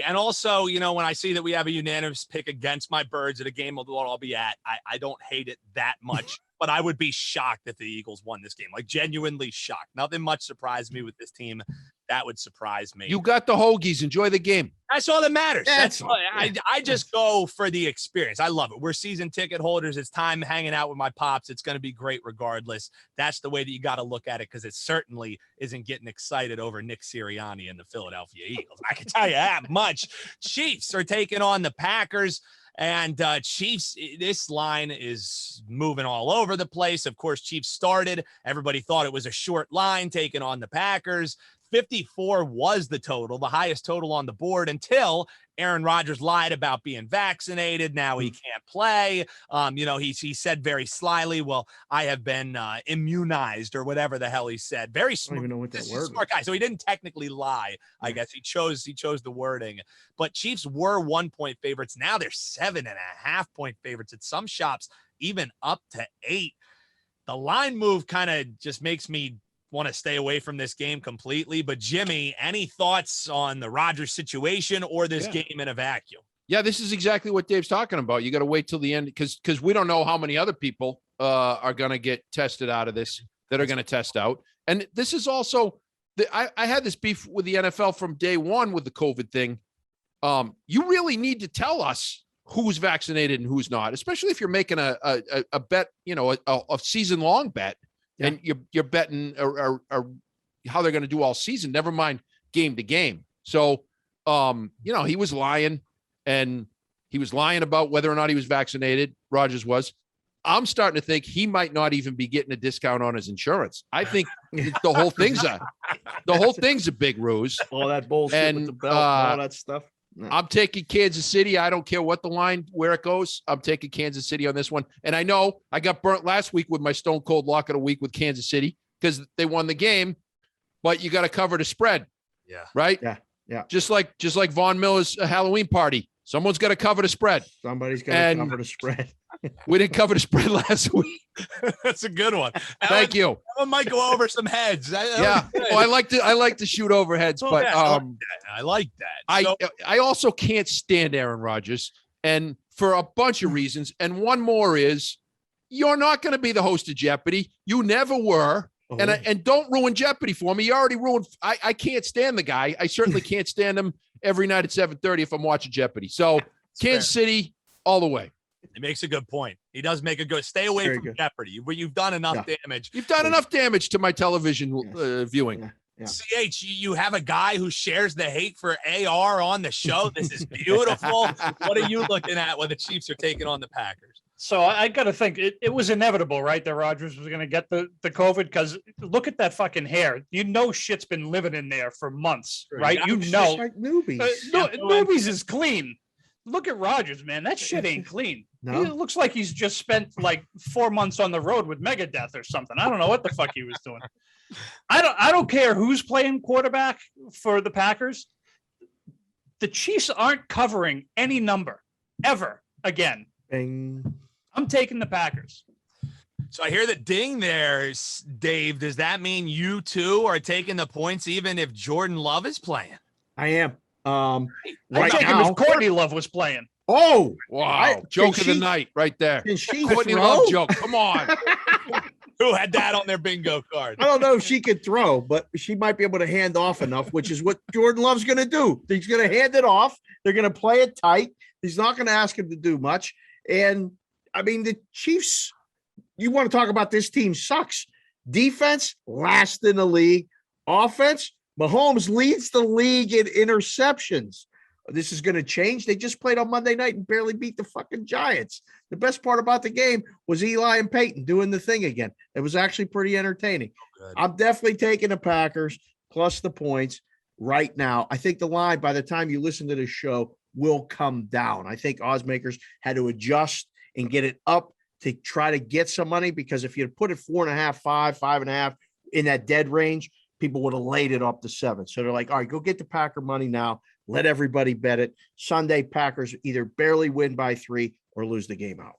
And also, when I see that we have a unanimous pick against my Birds at a game I'll be at, I don't hate it that much. But I would be shocked if the Eagles won this game, like genuinely shocked. Nothing much surprised me with this team. That would surprise me. You got the Hoagies. Enjoy the game. That's all that matters. I just go for the experience. I love it. We're season ticket holders. It's time hanging out with my pops. It's going to be great regardless. That's the way that you got to look at it because it certainly isn't getting excited over Nick Sirianni and the Philadelphia Eagles. I can tell you that much. Chiefs are taking on the Packers. And Chiefs, this line is moving all over the place. Of course, Chiefs started. Everybody thought it was a short line taking on the Packers. 54 was the total, the highest total on the board until Aaron Rodgers lied about being vaccinated. Now he can't play. He said very slyly, well, I have been immunized or whatever the hell he said. Very smart. I don't even know what that word smart guy. So he didn't technically lie. I guess he chose the wording. But Chiefs were 1-point favorites. Now they're 7.5-point favorites at some shops, even up to 8. The line move kind of just makes me want to stay away from this game completely. But Jimmy, any thoughts on the Rodgers situation or this game in a vacuum? Yeah, this is exactly what Dave's talking about. You got to wait till the end because we don't know how many other people are going to get tested out of this that are going to test out. And this is also I had this beef with the NFL from day one with the COVID thing. You really need to tell us who's vaccinated and who's not, especially if you're making a bet, a season long bet. Yeah. And you're betting or how they're going to do all season, never mind game to game. So, he was lying, and he was lying about whether or not he was vaccinated. Rodgers was. I'm starting to think he might not even be getting a discount on his insurance. I think the whole thing's a big ruse. All that bullshit with the belt, all that stuff. No. I'm taking Kansas City. I don't care what the line, where it goes. I'm taking Kansas City on this one. And I know I got burnt last week with my Stone Cold Lock of the Week with Kansas City because they won the game, but you got to cover the spread. Yeah. Right? Yeah. Just like Von Miller's Halloween party. Someone's got to cover the spread. Somebody's got to cover the spread. We didn't cover the spread last week. That's a good one. Thank you. That might go over some heads. I like to shoot over heads, but I like that. I also can't stand Aaron Rodgers, and for a bunch of reasons. And one more is you're not going to be the host of Jeopardy. You never were. And don't ruin Jeopardy for me. You already ruined. I can't stand the guy. I certainly can't stand him every night at 7:30 if I'm watching Jeopardy. So Kansas City all the way. He makes a good point. He does make a good. Stay away from Jeopardy. You've done enough damage. You've done enough damage to my television viewing. Yeah. CH, you have a guy who shares the hate for AR on the show. This is beautiful. What are you looking at when the Chiefs are taking on the Packers? So I got to think it was inevitable, right? That Rodgers was going to get the COVID, because look at that fucking hair. You know, shit's been living in there for months, right? You know, like newbies. Newbies is clean. Look at Rodgers, man. That shit ain't clean. No. It looks like he's just spent like 4 months on the road with Megadeth or something. I don't know what the fuck he was doing. I don't care who's playing quarterback for the Packers. The Chiefs aren't covering any number ever again. Bing. I'm taking the Packers. So I hear the ding there, Dave. Does that mean you too are taking the points even if Jordan Love is playing? I am. Right now, if Courtney Love was playing. Oh, wow. Joke of the night right there. Can she Courtney throw? Love joke. Come on. Who had that on their bingo card? I don't know if she could throw, but she might be able to hand off enough, which is what Jordan Love's going to do. He's going to hand it off. They're going to play it tight. He's not going to ask him to do much. And, I mean, the Chiefs, you want to talk about this team sucks. Defense, last in the league. Offense, Mahomes leads the league in interceptions. This is going to change. They just played on Monday night and barely beat the fucking Giants. The best part about the game was Eli and Peyton doing the thing again. It was actually pretty entertaining. I'm definitely taking the Packers plus the points right now. I think the line, by the time you listen to the show, will come down. I think oddsmakers had to adjust and get it up to try to get some money, because if you had put it 4.5, 5.5 in that dead range, people would have laid it up to 7. So they're like, all right, go get the Packer money now. Let everybody bet it. Sunday, Packers either barely win by 3 or lose the game outright.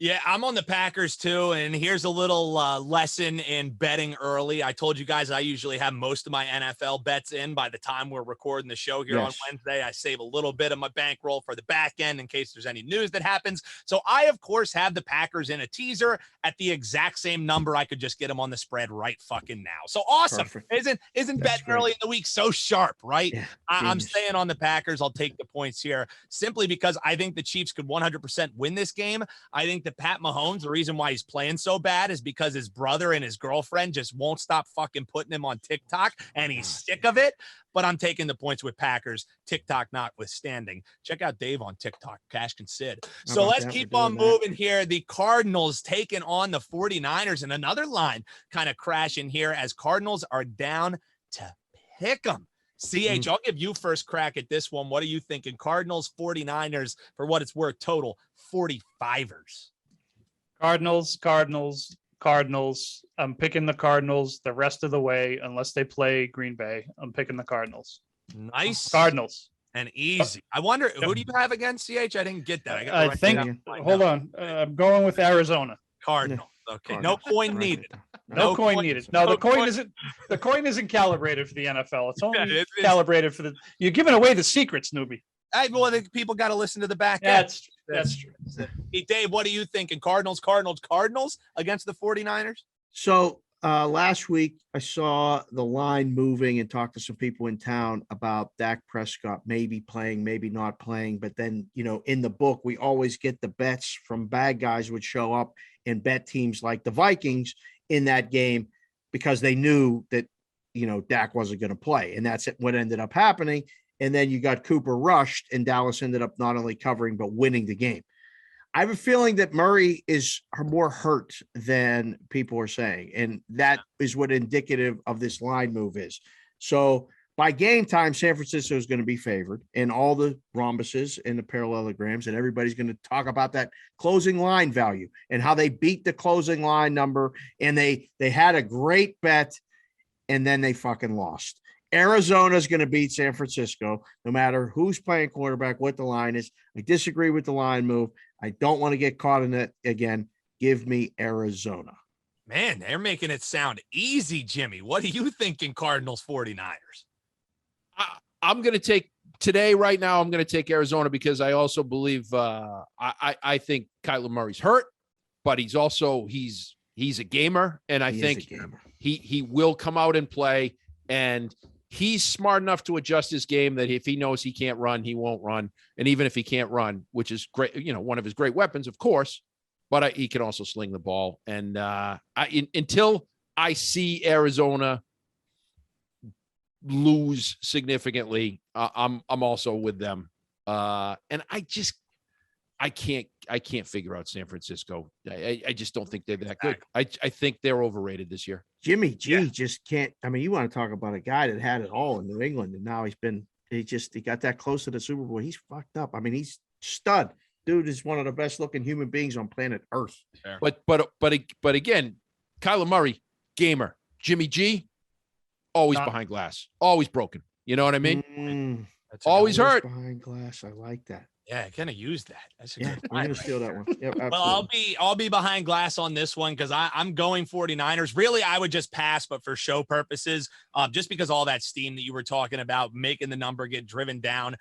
Yeah, I'm on the Packers too, and here's a little lesson in betting early. I told you guys I usually have most of my NFL bets in by the time we're recording the show here on Wednesday. I save a little bit of my bankroll for the back end in case there's any news that happens. So I, of course, have the Packers in a teaser at the exact same number. I could just get them on the spread right fucking now. So awesome. Perfect. Isn't betting early in the week so sharp, right? Yeah, I'm staying on the Packers. I'll take the points here simply because I think the Chiefs could 100% win this game. I think that Pat Mahomes, the reason why he's playing so bad is because his brother and his girlfriend just won't stop fucking putting him on TikTok, and he's sick of it. But I'm taking the points with Packers, TikTok notwithstanding. Check out Dave on TikTok, Cash and Sid. So let's keep on moving here. The Cardinals taking on the 49ers, and another line kind of crashing here as Cardinals are down to pick 'em. CH, I'll give you first crack at this one. What are you thinking? Cardinals, 49ers, for what it's worth, total 45ers. Cardinals. I'm picking the Cardinals the rest of the way unless they play Green Bay. I'm picking the Cardinals. Nice. Cardinals. And easy. I wonder, who do you have against CH? I didn't get that. I think, hold on. I'm going with Arizona. Cardinals. Okay. No coin needed. No coin needed. No, the coin isn't calibrated for the NFL. It's only calibrated for the. You're giving away the secrets, newbie. Well, I think people got to listen to the back end. That's true. Hey, Dave, what are you thinking? Cardinals against the 49ers? So last week I saw the line moving and talked to some people in town about Dak Prescott maybe playing, maybe not playing. But then, in the book, we always get the bets from bad guys would show up and bet teams like the Vikings in that game because they knew that, Dak wasn't going to play. And that's what ended up happening. And then you got Cooper rushed, and Dallas ended up not only covering, but winning the game. I have a feeling that Murray is more hurt than people are saying. And that is what indicative of this line move is. So by game time, San Francisco is going to be favored in all the rhombuses and the parallelograms. And everybody's going to talk about that closing line value and how they beat the closing line number. And they had a great bet, and then they fucking lost. Arizona is going to beat San Francisco, no matter who's playing quarterback, what the line is. I disagree with the line move. I don't want to get caught in it again. Give me Arizona. Man, they're making it sound easy, Jimmy. What are you thinking, Cardinals 49ers? I'm going to take today, right now, I'm going to take Arizona because I also believe I think Kyler Murray's hurt, but he's a gamer. And I think He will come out and play, and he's smart enough to adjust his game that if he knows he can't run, he won't run. And even if he can't run, which is great, one of his great weapons, of course, but he can also sling the ball. And until I see Arizona lose significantly, I'm also with them. And I can't figure out San Francisco. I just don't think they're that good. I think they're overrated this year. Jimmy G just can't. I mean, you want to talk about a guy that had it all in New England, and now he got that close to the Super Bowl. He's fucked up. I mean, he's stud. Dude is one of the best looking human beings on planet Earth. But again, Kyler Murray, gamer. Jimmy G, always behind glass, always broken. You know what I mean? Always hurt behind glass. I like that. Yeah, kind of use that. That's a good I'm gonna steal that one. Yep, well, I'll be behind glass on this one because I'm going 49ers. Really, I would just pass, but for show purposes, just because all that steam that you were talking about, making the number get driven down.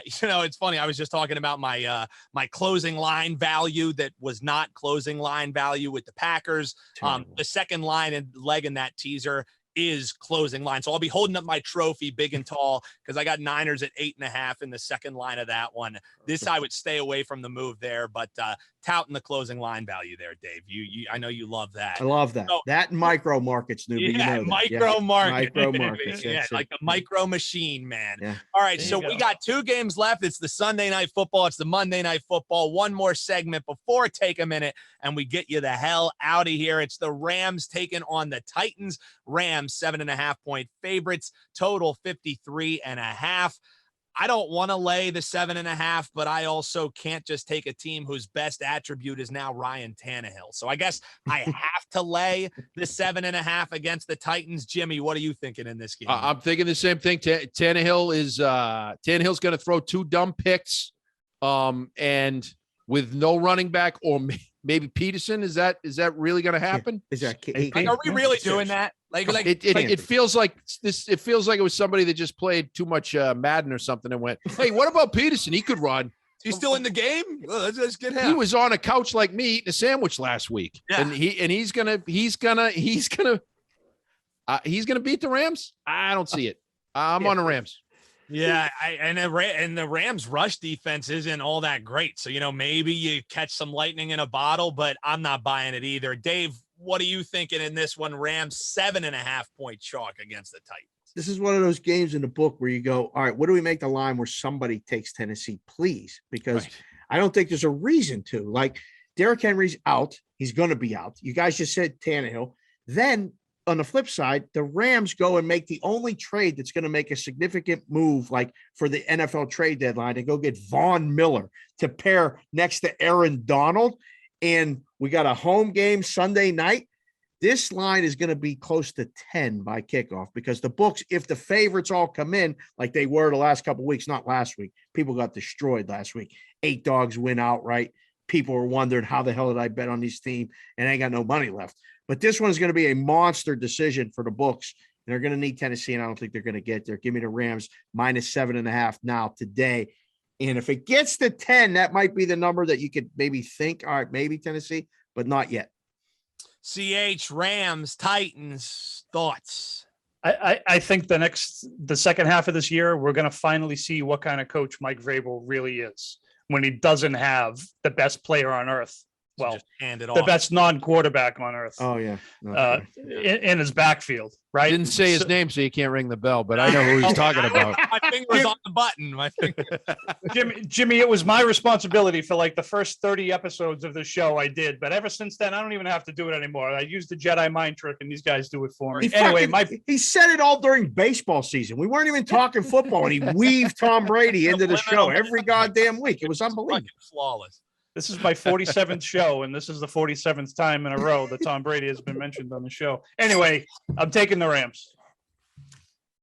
It's funny. I was just talking about my my closing line value that was not closing line value with the Packers. The second line and leg in that teaser is closing line. So I'll be holding up my trophy big and tall because I got Niners at 8.5 in the second line of that one. This, I would stay away from the move there, but touting the closing line value there, Dave. I know you love that. I love that. So, that and micro markets, newbie. Yeah, micro market. Micro markets. Yeah, like the micro machine, man. Yeah. All right, so we got 2 games left. It's the Sunday night football. It's the Monday night football. One more segment before Take a Minute, and we get you the hell out of here. It's the Rams taking on the Titans. Rams 7.5-point favorites, total 53.5. I don't want to lay the 7.5, but I also can't just take a team whose best attribute is now Ryan Tannehill. So I guess I have to lay the 7.5 against the Titans. Jimmy, what are you thinking in this game? I'm thinking the same thing. Tannehill's going to throw 2 dumb picks, and with no running back, or maybe Peterson. Is that really going to happen? Are we really doing that? It feels like this. It feels like it was somebody that just played too much Madden or something and went, "Hey, what about Peterson? He could run. He's still in the game. Well, let's get him. He was on a couch like me eating a sandwich last week, and he's gonna beat the Rams. I don't see it. I'm on the Rams. Yeah, and the Rams' rush defense isn't all that great. So, maybe you catch some lightning in a bottle, but I'm not buying it either. Dave, what are you thinking in this one? Rams 7.5-point chalk against the Titans. This is one of those games in the book where you go, all right, what do we make the line where somebody takes Tennessee, please? Because I don't think there's a reason to. Like, Derrick Henry's out. He's going to be out. You guys just said Tannehill. Then on the flip side, the Rams go and make the only trade that's going to make a significant move, like for the NFL trade deadline, and go get Von Miller to pair next to Aaron Donald. And we got a home game Sunday night. This line is going to be close to 10 by kickoff because the books, if the favorites all come in like they were the last couple of weeks, not last week, people got destroyed last week. 8 dogs win outright. People were wondering how the hell did I bet on this team, and I ain't got no money left. But this one is going to be a monster decision for the books, and they're going to need Tennessee, and I don't think they're going to get there. Give me the Rams minus 7.5 now today. And if it gets to 10, that might be the number that you could maybe think, all right, maybe Tennessee, but not yet. CH, Rams, Titans, thoughts? I think the second half of this year, we're going to finally see what kind of coach Mike Vrabel really is when he doesn't have the best player on earth. Well, just hand it the off. best non-quarterback on earth. Oh, yeah. In his backfield, right? Didn't say his name, so you can't ring the bell, but I know who he's talking about. My finger was on the button. My finger. Jimmy, it was my responsibility for like the first 30 episodes of the show I did, but ever since then, I don't even have to do it anymore. I use the Jedi mind trick, and these guys do it for me. He said it all during baseball season. We weren't even talking football, and he weaved Tom Brady into the show every goddamn week. It was unbelievable. Flawless. This is my 47th show, and this is the 47th time in a row that Tom Brady has been mentioned on the show. Anyway, I'm taking the Rams.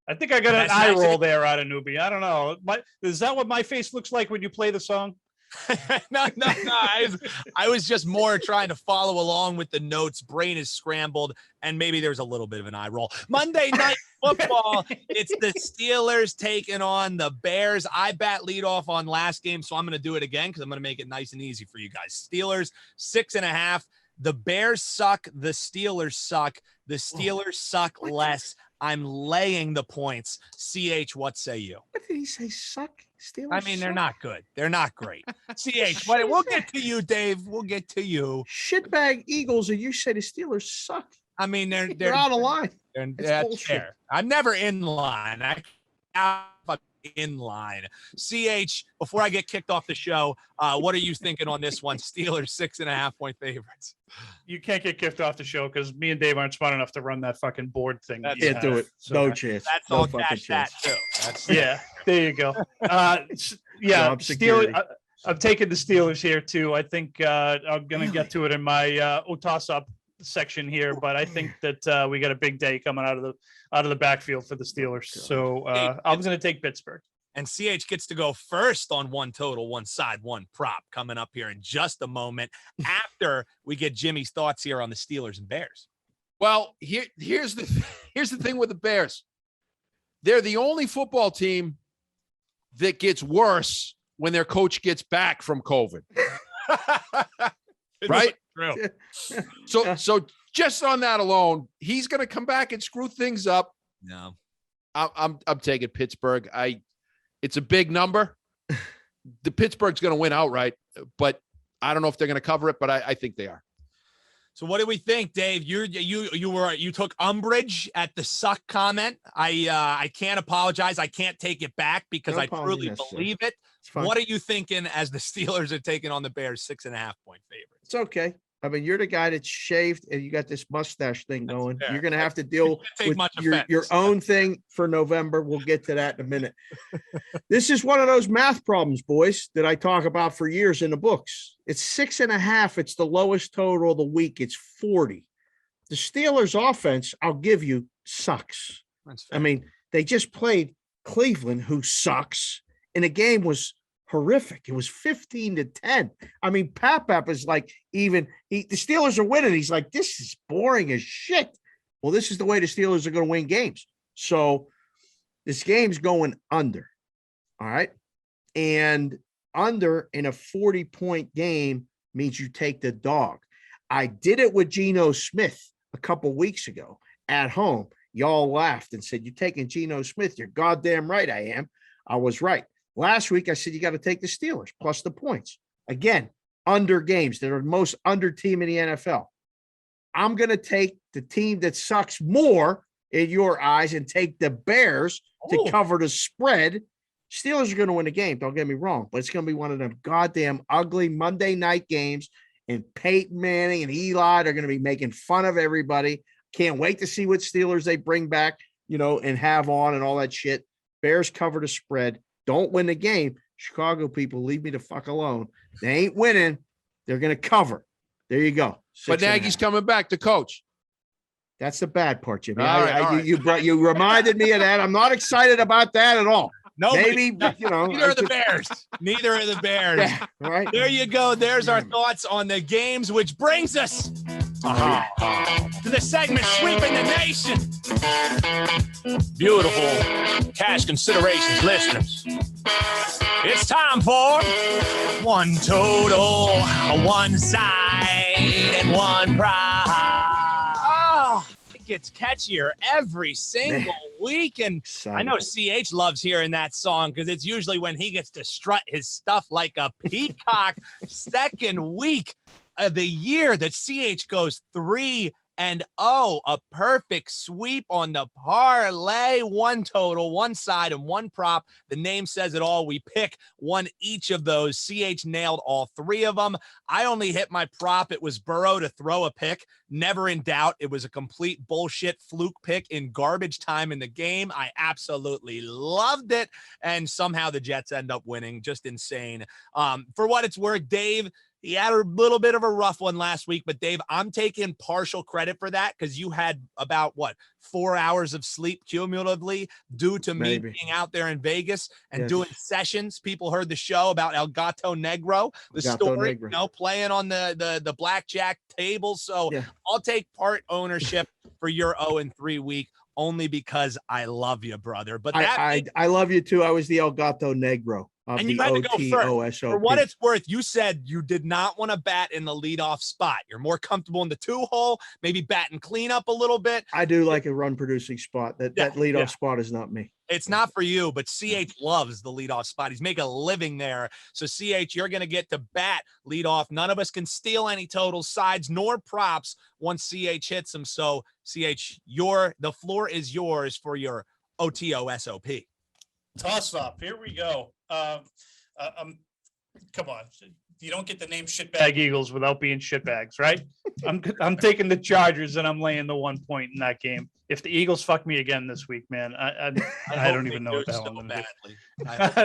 I think I got an eye roll there out of newbie. I don't know. Is that what my face looks like when you play the song? No. I was just more trying to follow along with the notes. Brain is scrambled, and maybe there's a little bit of an eye roll. Monday Night Football. It's the Steelers taking on the Bears. I bat lead off on last game, so I'm going to do it again because I'm going to make it nice and easy for you guys. Steelers 6.5. The Bears suck. The Steelers suck. The Steelers suck less. I'm laying the points. CH, what say you? What did he say? Suck? Steelers I mean, they're suck? not good. They're not great. CH, we'll get to you, Dave. We'll get to you. Shitbag Eagles, and you say the Steelers suck. I mean, they're out of line. That's fair. I'm never in line. I'm in line. CH, before I get kicked off the show, what are you thinking on this one? Steelers 6.5-point favorites. You can't get kicked off the show because me and Dave aren't smart enough to run that fucking board thing. Can't do it. So no chance. That's no all fucking cash chance. that too. Yeah, there you go. Steelers. I'm taking the Steelers here too. I think I'm going to get to it in my toss-up section here, but I think that we got a big day coming out of the backfield for the Steelers. So I'm going to take Pittsburgh. And CH gets to go first on one total, one side, one prop coming up here in just a moment after we get Jimmy's thoughts here on the Steelers and Bears. Well, here's the thing with the Bears. They're the only football team that gets worse when their coach gets back from COVID. Right? True. So just on that alone, he's going to come back and screw things up. No. I'm taking Pittsburgh. It's a big number. The Pittsburgh's going to win outright, but I don't know if they're going to cover it, but I think they are. So what do we think, Dave? You took umbrage at the suck comment. I can't apologize. I can't take it back because I truly believe it. What are you thinking as the Steelers are taking on the Bears 6.5-point favorites? It's okay. I mean, you're the guy that's shaved and you got this mustache thing going. You're going to have to deal with your own thing for November. We'll get to that in a minute. This is one of those math problems, boys, that I talk about for years in the books. It's 6.5. It's the lowest total of the week. It's 40. The Steelers offense, I'll give you, sucks. I mean, they just played Cleveland, who sucks, and the game was horrific. It was 15-10. I mean, Papap is like, the Steelers are winning. He's like, this is boring as shit. Well, this is the way the Steelers are going to win games. So this game's going under. All right. And under in a 40-point game means you take the dog. I did it with Geno Smith a couple weeks ago at home. Y'all laughed and said, you're taking Geno Smith. You're goddamn right. I am. I was right. Last week, I said you got to take the Steelers plus the points. Again, under games. They're the most under team in the NFL. I'm going to take the team that sucks more in your eyes and take the Bears to cover the spread. Steelers are going to win the game. Don't get me wrong, but it's going to be one of them goddamn ugly Monday night games. And Peyton Manning and Eli are going to be making fun of everybody. Can't wait to see what Steelers they bring back, and have on and all that shit. Bears cover the spread. Don't win the game. Chicago people, leave me the fuck alone. They ain't winning. They're going to cover. There you go. But Nagy's coming back to coach. That's the bad part, Jimmy. All right. You reminded me of that. I'm not excited about that at all. No, maybe neither are the Bears. Neither are the Bears. Yeah, right. There you go. There's our thoughts on the games, which brings us to the segment Sweeping the Nation. Beautiful cash considerations, listeners. It's time for one total, one side, and one prize. Oh, it gets catchier every single week. And I know CH loves hearing that song because it's usually when he gets to strut his stuff like a peacock. Second week of the year that CH goes 3-0, a perfect sweep on the parlay, one total, one side, and one prop. The name says it all. We pick one each of those. CH nailed all three of them. I only hit my prop. It was Burrow to throw a pick. Never in doubt. It was a complete bullshit fluke pick in garbage time in the game. I absolutely loved it. And somehow the Jets end up winning. Just insane. For what it's worth, Dave, he had a little bit of a rough one last week, but Dave, I'm taking partial credit for that because you had about 4 hours of sleep cumulatively due to me being out there in Vegas and doing sessions. People heard the show about El Gato Negro, the story, playing on the blackjack table. So I'll take part ownership for your 0-3 week only because I love you, brother. But I love you too. I was the El Gato Negro. of and the you had to go first. OTOSOP. For what it's worth, you said you did not want to bat in the leadoff spot. You're more comfortable in the 2-hole, maybe batting cleanup a little bit. I do like a run-producing spot. That leadoff spot is not me. It's not for you, but CH loves the leadoff spot. He's making a living there. So, CH, you're going to get to bat leadoff. None of us can steal any totals, sides, nor props once CH hits them. So, CH, the floor is yours for your OTOSOP. Toss up. Here we go. Come on. You don't get the name shitbag Eagles without being shitbags, right? I'm taking the Chargers and I'm laying the 1 point in that game. If the Eagles fuck me again this week, man, I don't even know what the hell I'm gonna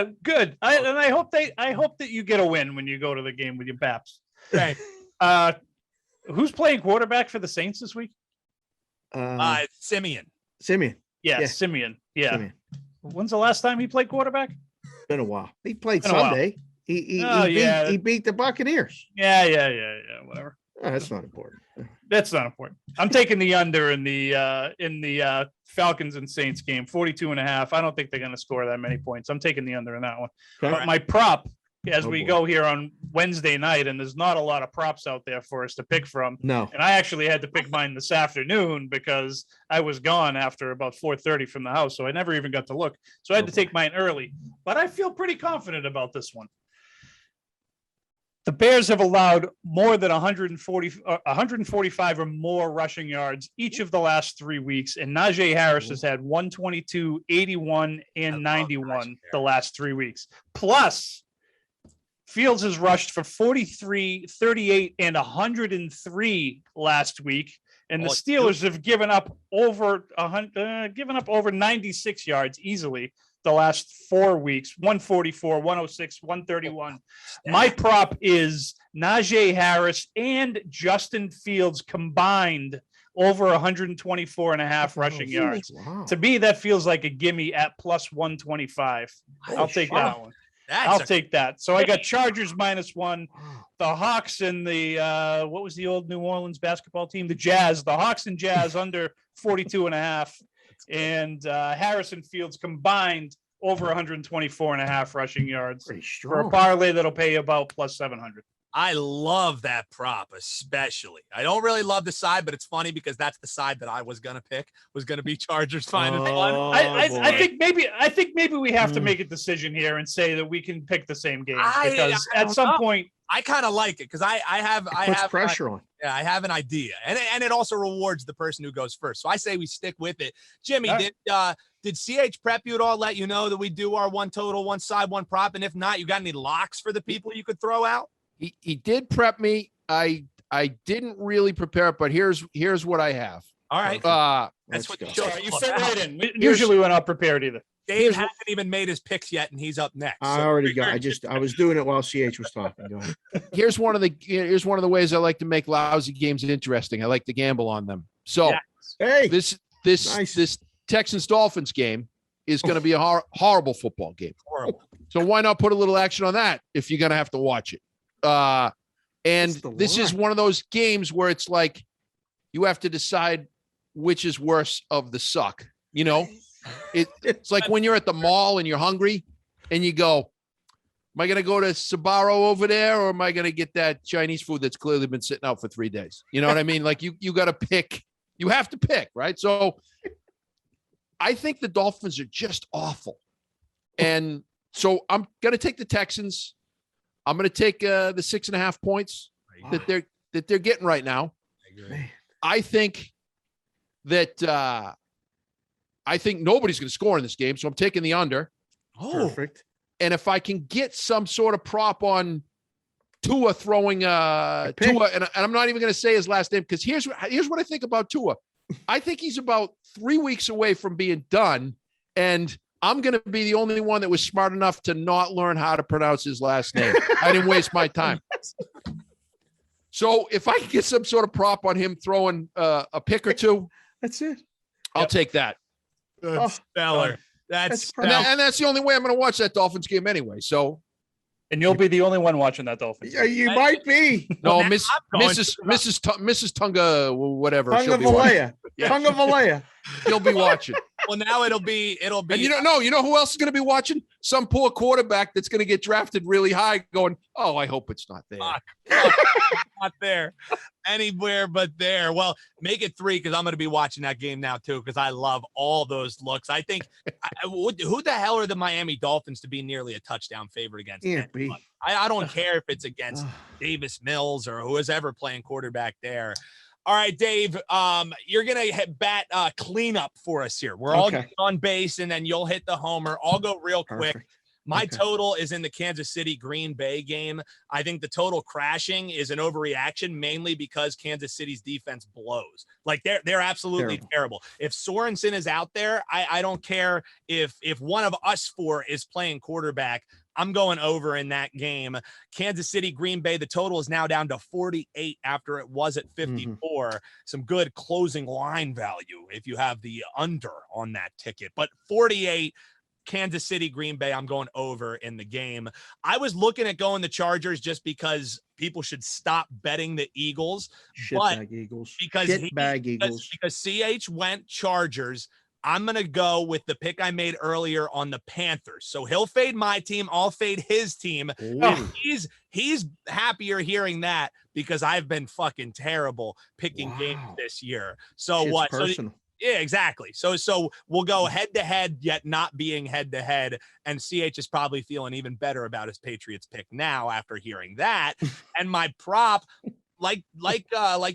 do. Good. I hope that you get a win when you go to the game with your Baps. Okay. Who's playing quarterback for the Saints this week? Simeon. Yeah, Simeon. Yeah. Simeon. When's the last time he played quarterback? Been a while. He played Sunday. He beat the Buccaneers. Yeah. Whatever. Oh, that's not important. That's not important. I'm taking the under in the Falcons and Saints game, 42.5. I don't think they're going to score that many points. I'm taking the under in that one. Okay. But my prop, as we go here on Wednesday night, and there's not a lot of props out there for us to pick from. No. And I actually had to pick mine this afternoon because I was gone after about 4:30 from the house, so I never even got to look. So I had to take mine early. But I feel pretty confident about this one. The Bears have allowed more than 145 or more rushing yards each of the last 3 weeks, and Najee Harris has had 122, 81, and 91 the last 3 weeks. Plus, Fields has rushed for 43, 38, and 103 last week, and the Steelers have given up over 96 yards easily the last 4 weeks, 144, 106, 131. My prop is Najee Harris and Justin Fields combined over 124 and a half rushing yards. Wow. To me, that feels like a gimme at plus 125. I'll take that one. I'll take that. So I got Chargers -1, the Hawks and the, what was the old New Orleans basketball team? The Jazz, the Hawks and Jazz under 42 and a half. And Harrison Fields combined over 124 and a half rushing yards for a parlay that'll pay you about plus 700. I love that prop, especially. I don't really love the side, but it's funny because that's the side that I was going to pick, was going to be Chargers -1. I think maybe we have to make a decision here and say that we can pick the same game because at some point I kind of like it because I have pressure on. Yeah, I have an idea, and it also rewards the person who goes first. So I say we stick with it. Jimmy, did CH prep you at all? Let you know that we do our one total, one side, one prop, and if not, you got any locks for the people you could throw out? He did prep me. I didn't really prepare it, but here's what I have. All right. That's what you fit right in. Usually we're not prepared either. Dave hasn't even made his picks yet, and he's up next. I already got. I was doing it while CH was talking. Go ahead. Here's one of the ways I like to make lousy games interesting. I like to gamble on them. So this Texans Dolphins game is going to be a horrible football game. Horrible. So why not put a little action on that if you're going to have to watch it? And this is one of those games where it's like you have to decide which is worse of the suck. You know, it's like when you're at the mall and you're hungry and you go, am I going to go to Sbarro over there or am I going to get that Chinese food that's clearly been sitting out for 3 days? You know what I mean? Like you got to pick. You have to pick, right? So I think the Dolphins are just awful. And so I'm going to take the Texans. I'm going to take the 6.5 points that they're getting right now. I think that nobody's going to score in this game, so I'm taking the under. Perfect. And if I can get some sort of prop on Tua throwing Tua, and I'm not even going to say his last name because here's what I think about Tua. I think he's about 3 weeks away from being done, and I'm going to be the only one that was smart enough to not learn how to pronounce his last name. I didn't waste my time. So if I can get some sort of prop on him throwing a pick or two, that's it. I'll take that. Stellar. That's and that's the only way I'm going to watch that Dolphins game anyway. And you'll be the only one watching that Dolphins. Yeah, you might be. No, Mrs. Tunga, whatever. Tunga Valea. You'll be watching. Well, now it'll be. And you know who else is going to be watching? Some poor quarterback that's going to get drafted really high going, oh, I hope it's not there. Not there. Anywhere but there. Well, make it 3 because I'm going to be watching that game now too because I love all those looks. I think who the hell are the Miami Dolphins to be nearly a touchdown favorite against? I don't care if it's against Davis Mills or who is ever playing quarterback there. All right, Dave, you're going to bat cleanup for us here. We're all on base, and then you'll hit the homer. I'll go real quick. My total is in the Kansas City Green Bay game. I think the total crashing is an overreaction, mainly because Kansas City's defense blows. Like they're absolutely terrible. If Sorensen is out there, I don't care if one of us 4 is playing quarterback. I'm going over in that game. Kansas City, Green Bay, the total is now down to 48 after it was at 54. Some good closing line value if you have the under on that ticket. But 48, Kansas City, Green Bay, I'm going over in the game. I was looking at going the Chargers just because people should stop betting the Eagles. Eagles. Because CH went Chargers. I'm going to go with the pick I made earlier on the Panthers. So he'll fade my team. I'll fade his team. He's happier hearing that because I've been fucking terrible picking games this year. So Shit's what? Personal. Yeah, exactly. So we'll go head to head, yet not being head to head. And CH is probably feeling even better about his Patriots pick now after hearing that. And my prop, like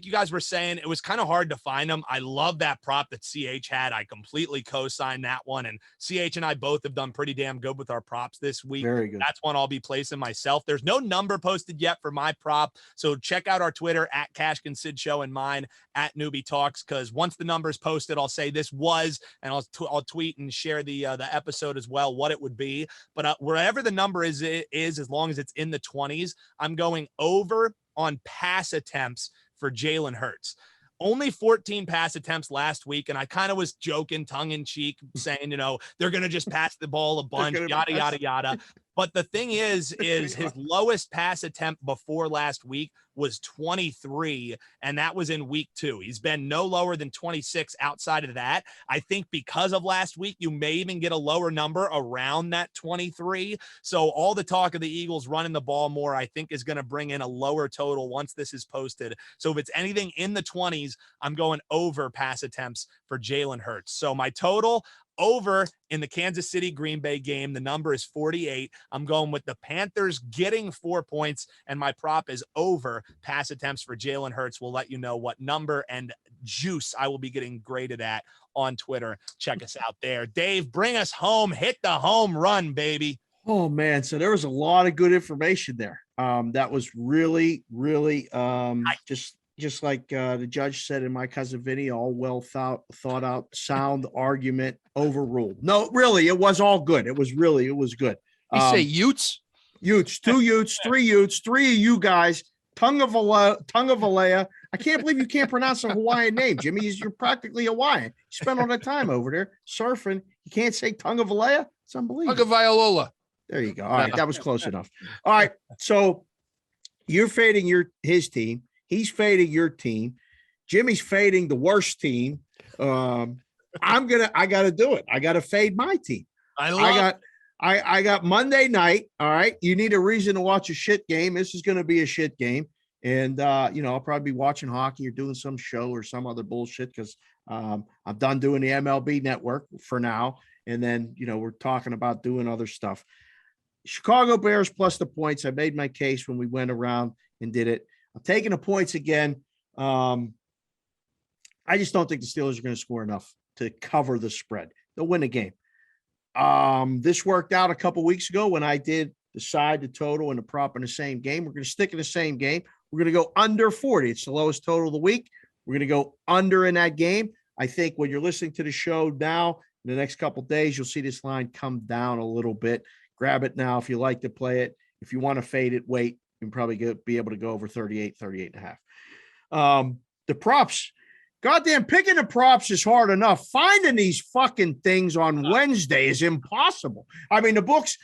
you guys were saying, it was kind of hard to find them. I love that prop that CH had. I completely co-signed that one. And CH and I both have done pretty damn good with our props this week. Very good. That's one I'll be placing myself. There's no number posted yet for my prop. So check out our Twitter at Cashkin Sid Show and mine at Newbie Talks. Cause once the number's posted, I'll say this was, and I'll tweet and share the episode as well, what it would be. But wherever the number is, as long as it's in the 20s, I'm going over on pass attempts for Jalen Hurts. Only 14 pass attempts last week, and I kind of was joking, tongue-in-cheek, saying, they're going to just pass the ball a bunch, yada, yada, yada. But the thing is his lowest pass attempt before last week was 23, and that was in week 2. He's been no lower than 26 outside of that. I think because of last week, you may even get a lower number around that 23. So all the talk of the Eagles running the ball more, I think, is going to bring in a lower total once this is posted. So if it's anything in the 20s, I'm going over pass attempts for Jalen Hurts. So my total over in the Kansas City Green Bay game, the number is 48. I'm going with the Panthers getting 4 points, and my prop is over pass attempts for Jalen Hurts. We'll let you know what number and juice I will be getting graded at on Twitter. Check us out there. Dave, bring us home. Hit the home run, baby. Oh, man. So there was a lot of good information there. That was really, really just like the judge said in My Cousin Vinny, all well thought out, sound argument overruled. No, really, it was all good. It was good. You say Utes? Utes, 2 Utes, 3 Utes, 3 of you guys. Tongue of Alea. I can't believe you can't pronounce a Hawaiian name, Jimmy. You're practically Hawaiian. You spend all that time over there surfing. You can't say Tongue of Alea? It's unbelievable. Tongue of Viola. There you go. All right, that was close enough. All right, so you're fading his team. He's fading your team. Jimmy's fading the worst team. I got to do it. I got to fade my team. I got Monday night. All right. You need a reason to watch a shit game. This is going to be a shit game. And, I'll probably be watching hockey or doing some show or some other bullshit because I'm done doing the MLB network for now. And then, we're talking about doing other stuff. Chicago Bears plus the points. I made my case when we went around and did it. I'm taking the points again. I just don't think the Steelers are going to score enough to cover the spread. They'll win the game. This worked out a couple weeks ago when I did decide the total and the prop in the same game. We're going to stick in the same game. We're going to go under 40. It's the lowest total of the week. We're going to go under in that game. I think when you're listening to the show now, in the next couple of days, you'll see this line come down a little bit. Grab it now if you like to play it. If you want to fade it, wait. You can probably be able to go over 38 and a half. The props, goddamn, picking the props is hard enough. Finding these fucking things on Wednesday is impossible. I mean, the books,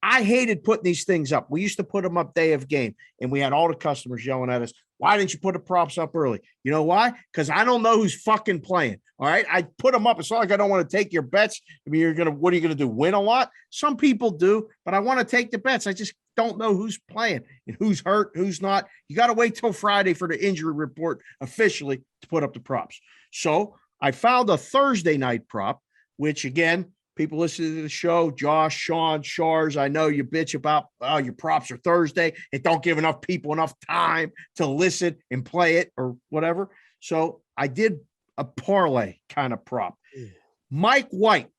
I hated putting these things up. We used to put them up day of game, and we had all the customers yelling at us, Why didn't you put the props up early? You know why? Because I don't know who's fucking playing. All right. I put them up. It's not like I don't want to take your bets. I mean, what are you going to do? Win a lot? Some people do, but I want to take the bets. I just don't know who's playing and who's hurt, who's not. You got to wait till Friday for the injury report officially to put up the props. So I found a Thursday night prop, which again, people listening to the show, Josh, Sean, Shars, I know you bitch about your props are Thursday. It don't give enough people enough time to listen and play it or whatever. So I did a parlay kind of prop. Mike White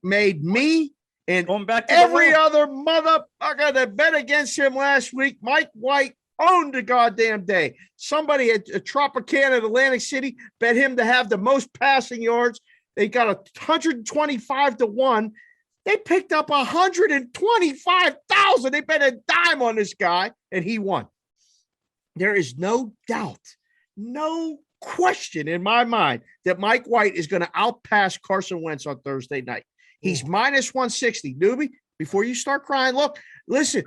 made me and going back to every other motherfucker that bet against him last week. Mike White owned the goddamn day. Somebody at Tropicana at Atlantic City bet him to have the most passing yards. They got 125 to 1. They picked up 125,000. They bet a dime on this guy, and he won. There is no doubt, no question in my mind that Mike White is going to outpass Carson Wentz on Thursday night. He's minus 160. Newbie, before you start crying, listen,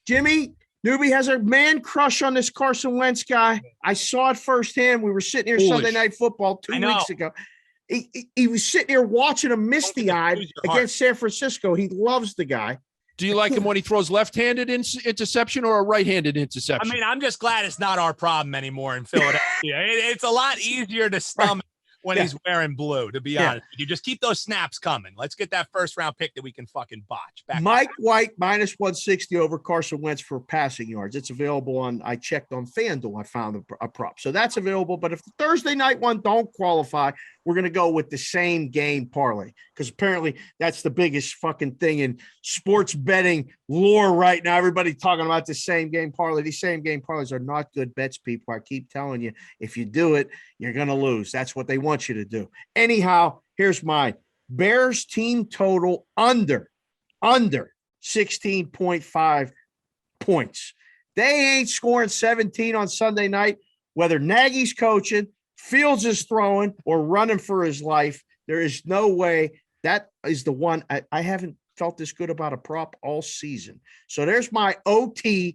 Jimmy, Newbie has a man crush on this Carson Wentz guy. I saw it firsthand. We were sitting here Sunday Night Football 2 weeks ago. He was sitting here watching him misty-eyed against San Francisco. He loves the guy. Do you like him when he throws left-handed interception or a right-handed interception? I mean, I'm just glad it's not our problem anymore in Philadelphia. It's a lot easier to stomach when he's wearing blue, to be honest. You just keep those snaps coming. Let's get that first-round pick that we can fucking botch. Mike White, minus 160 over Carson Wentz for passing yards. It's available on – I checked on FanDuel. I found a prop. So that's available. But if the Thursday night one don't qualify, we're going to go with the same game parlay because apparently that's the biggest fucking thing in sports betting lore right now. Everybody's talking about the same game parlay. These same game parlays are not good bets, people. I keep telling you, if you do it, you're going to lose. That's what they want you to do. Anyhow, here's mine. Bears team total under 16.5 points. They ain't scoring 17 on Sunday night, whether Nagy's coaching, Fields is throwing or running for his life. There is no way. That is the one. I haven't felt this good about a prop all season. So there's my OTOSOP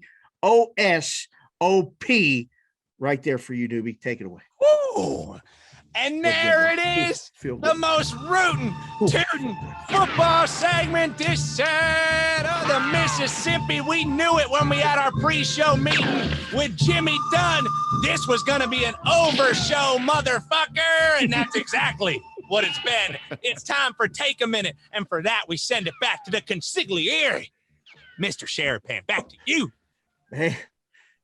right there for you, Newbie. Take it away. Ooh. And there it is, the most rootin', tootin' football segment this side of the Mississippi. We knew it when we had our pre-show meeting with Jimmy Dunn. This was going to be an over-show motherfucker, and that's exactly what it's been. It's time for Take a Minute, and for that, we send it back to the consigliere. Mr. Sharapan, back to you. Man,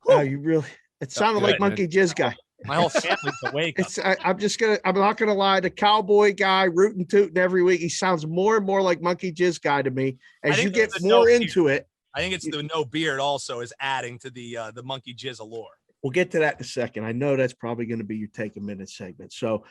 wow, you really – it sounded like Monkey Jizz Guy. My whole family's awake. I'm not gonna lie. The cowboy guy rootin' tootin' every week. He sounds more and more like Monkey Jizz Guy to me as you get more into it. I think it's the no beard also is adding to the Monkey Jizz allure. We'll get to that in a second. I know that's probably going to be your Take a Minute segment. So,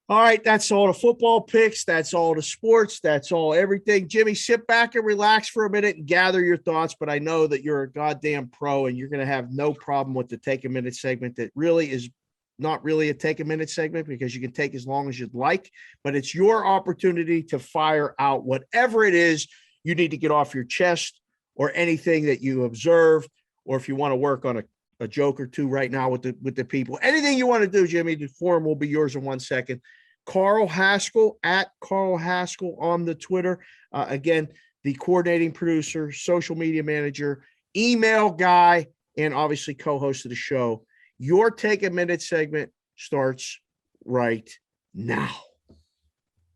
all right, that's all the football picks. That's all the sports. That's all everything. Jimmy, sit back and relax for a minute and gather your thoughts. But I know that you're a goddamn pro and you're going to have no problem with the Take a Minute segment that really is not really a Take a Minute segment because you can take as long as you'd like. But it's your opportunity to fire out whatever it is you need to get off your chest or anything that you observed, or if you want to work on a joke or two right now with the people. Anything you want to do, Jimmy, the forum will be yours in 1 second. Carl Hascall at Carl Hascall on the Twitter. Again, the coordinating producer, social media manager, email guy, and obviously co-host of the show. Your Take a Minute segment starts right now.